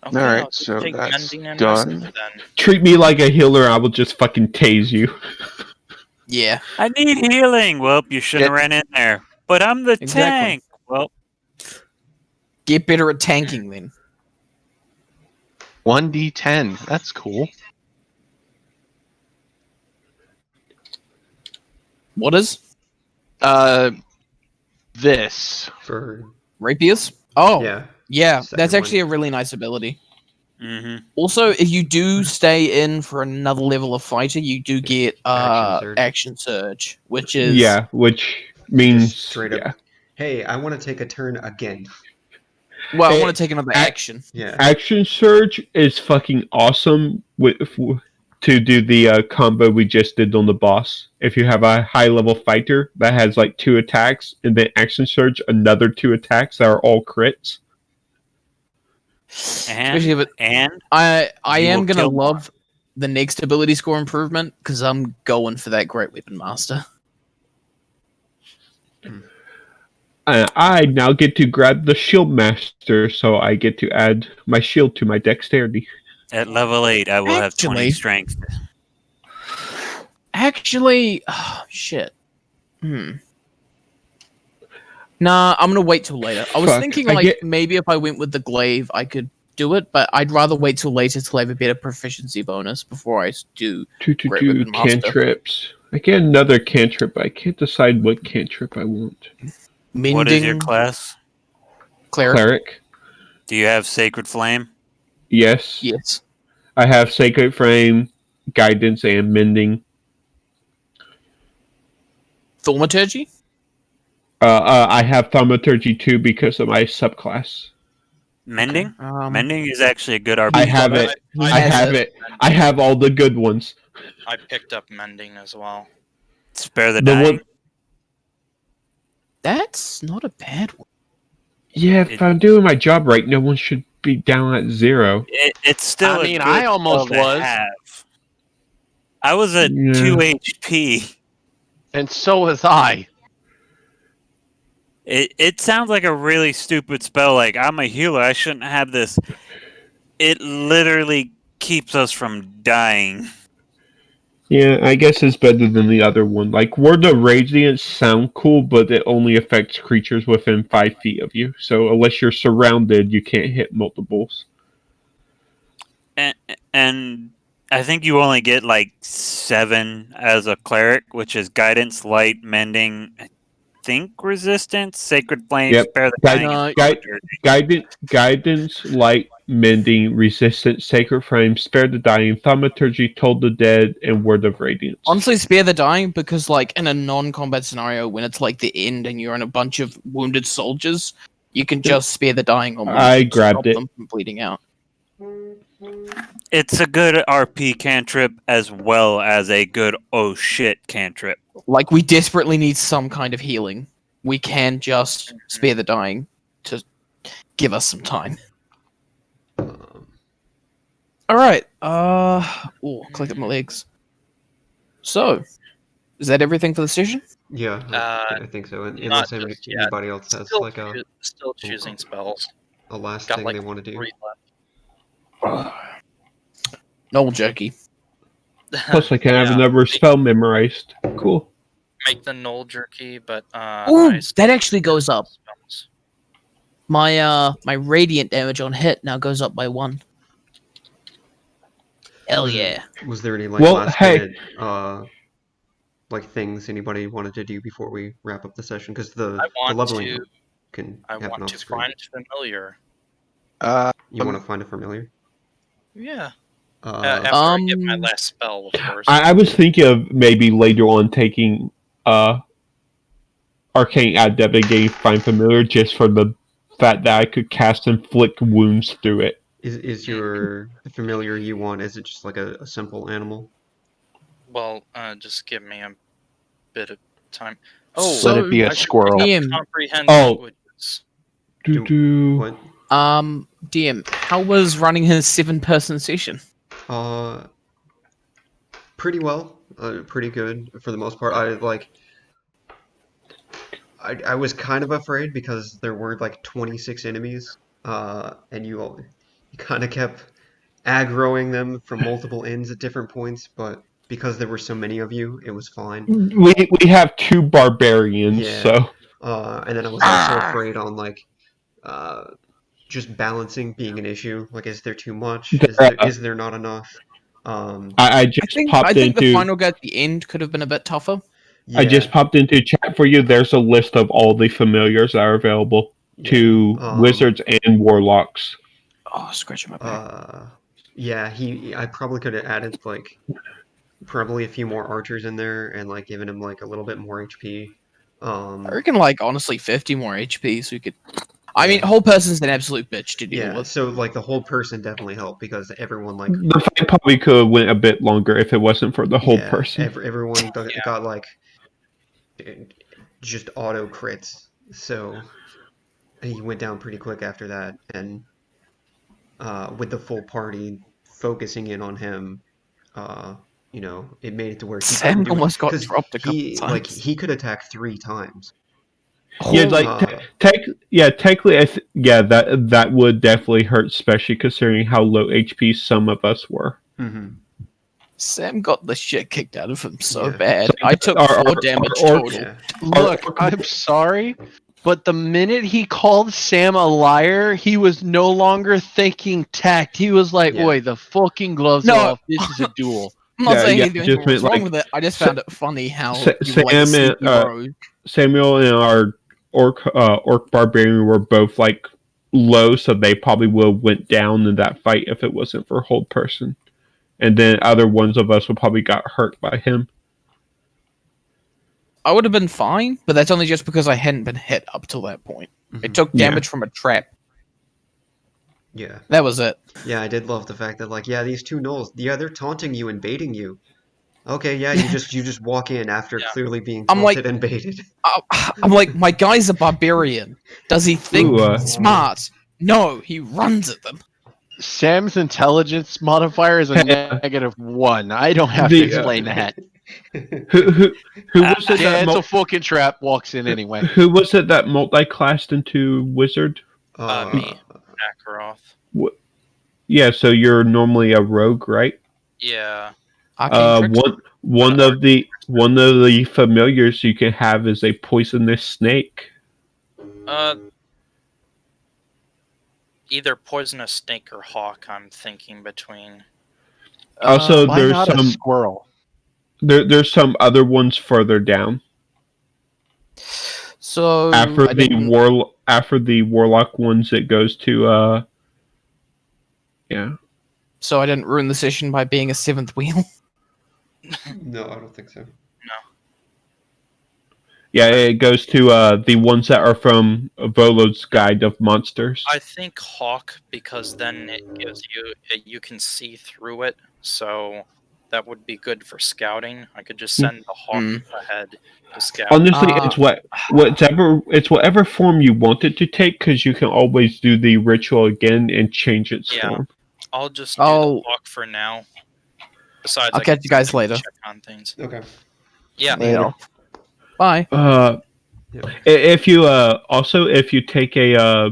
Okay, All right, I'll just so take that's mending and done. rescue then. Treat me like a healer, I will just fucking tase you. Yeah. I need healing. Well, you shouldn't have Get- ran in there. But I'm the Exactly. tank. Well, Get better at tanking then. 1d10. That's cool. What is? This. For Rapiers? Oh, yeah. Second That's actually one. a really nice ability. hmm Also, if you do stay in for another level of fighter, you do get Action surge. action surge, which is Yeah, which means Just straight up. yeah. Hey, I want to take a turn again. well, I Eh, want to take another action. Yeah. Action Surge is fucking awesome to do the combo we just did on the boss. If you have a high level fighter that has like 2 attacks, and then Action Surge another 2 attacks that are all crits. Especially if it, And I You am will gonna kill love the next ability score improvement because I'm going for that Great Weapon Master. I now get to grab the Shield Master, so I get to add my shield to my dexterity. at level 8, I will have 20 Actually- strength. Actually, shit. Nah, I'm gonna wait till later. I was Fuck, thinking I like get- maybe if I went with the glaive, I could do it, but I'd rather wait till later till I have a better proficiency bonus before I do. Great 2 Weapon Master. cantrips. I get another cantrip, but I can't decide what cantrip I want. Mending What is your class? cleric. Cleric? Do you have Sacred Flame? Yes. Yes. I have Sacred Frame, Guidance, and Mending. Thaumaturgy. I have Thaumaturgy too because of my subclass. Mending? Um, Mending is actually a good RP. I have it. I have it. I have all the good ones. I picked up mending as well. Spare the The dying. one, That's not a bad one. Yeah, if I'm doing my job right, no one should be down at 0. It's still I mean, a good I almost spell to was. have. I was at Yeah. 2 HP. And so was I. It sounds like a really stupid spell. Like, I'm a healer. I shouldn't have this. It literally keeps us from dying. Yeah, I guess it's better than the other one. Like, Word of Radiance sound cool, but it only affects creatures within 5 feet of you. So unless you're surrounded, you can't hit multiples. And I think you only get like 7 as a cleric, which is guidance, light, mending, I think resistance, sacred flame, Yep. spare the dying, and Guidance, light, mending, resistance, sacred flame, spare the dying, thaumaturgy, toll the dead, and Word of Radiance. Honestly, spare the dying because, like, in a non-combat scenario, when it's like the end and you're in a bunch of wounded soldiers, you can just spare the dying almost. I grabbed it. Them from bleeding out. It's a good RP cantrip as well as a good oh shit cantrip. Like, we desperately need some kind of healing. We can just spare the dying to give us some time. Alright, click at my legs. So, is that everything for the session? Yeah, I think so. Unless anybody else has still choosing spells. a last Got thing like they want to do. 3 left. Noel jerky. Plus, I can have Yeah. another spell memorized. Cool. Make the null jerky, but Ooh, nice. that actually goes up. Spells. My radiant damage on hit now goes up by 1. Hell yeah. Was there any like Well, last hey. minute like things anybody wanted to do before we wrap up the session? Because the I want leveling to. can I happen want off to screen. find familiar. You want to find a familiar? Yeah. After I get my last spell, of course. I was thinking of maybe later on taking Arcane Adept and getting Find Familiar just for the fact that I could cast inflict wounds through it. Is your familiar you want? Is it just like a simple animal? Well, just give me a bit of time. So- Let it be a I should squirrel. pick up DM. comprehend Oh. languages. What? DM, how was running his 7-person session? Pretty well. Pretty good for the most part. I was kind of afraid because there were like 26 enemies, and you kind of kept aggroing them from multiple ends at different points, but because there were so many of you, it was fine. We have 2 barbarians, Yeah. so And then I was also afraid on like just balancing being an issue. Like, is there too much? Is there not enough? I just popped I think into the final guy at the end could have been a bit tougher. Yeah. I just popped into chat for you. There's a list of all the familiars that are available to wizards and warlocks. Oh, scratching my back. Yeah, I probably could have added like probably a few more archers in there and like given him like a little bit more HP. I reckon, like, honestly, 50 more HP, so we could... I mean, whole person's an absolute bitch to deal with. So like the whole person definitely helped because everyone like The fight probably could have went a bit longer if it wasn't for the whole person. Everyone got like just auto crits, so he went down pretty quick after that, and with the full party focusing in on him, it made it to where Sam almost got dropped a couple times. Like he could attack 3 times. Yeah, like technically, that would definitely hurt, especially considering how low HP some of us were. Mm-hmm. Sam got the shit kicked out of him so bad. I took 4 damage total. Yeah. Look, I'm sorry, but the minute he called Sam a liar, he was no longer thinking tact. He was like, "Oi, the fucking gloves are off. This is a duel." I'm not saying just anything was wrong like, with it. I just found it funny how Samuel and our orc barbarian were both like low, so they probably would have went down in that fight if it wasn't for hold person. And then other ones of us would probably got hurt by him. I would have been fine, but that's only just because I hadn't been hit up till that point. Mm-hmm. It took damage from a trap. Yeah. That was it. Yeah, I did love the fact that like, these 2 gnolls, they're taunting you and baiting you. Okay, yeah, you just walk in after clearly being I'm like- taunted and baited. I'm like, my guy's a barbarian. Does he think Ooh, smart? No, he runs at them. Sam's intelligence modifier is a -1. I don't have to explain that. Who was it Yeah, that it's a fucking trap. Walks in anyway. who was it that multi-classed into wizard? Me, Akaroth. Yeah, so you're normally a rogue, right? Yeah. Arcane trickster. One of the familiars you can have is a poisonous snake. Either poisonous snake or hawk. I'm thinking between. Also, Why there's not a some squirrel? there's some other ones further down. So After the warlock ones, it goes to yeah. So I didn't ruin the session by being a 7th wheel. No, I don't think so. Yeah, it goes to the ones that are from Volo's Guide of Monsters. I think hawk because then it gives you can see through it, so that would be good for scouting. I could just send the hawk ahead to scout. Honestly, it's whatever form you want it to take, because you can always do the ritual again and change its form. I'll just do the hawk for now. Besides, I'll catch you guys later. Check on things. Okay. Yeah. Later. Bye. If you if you take a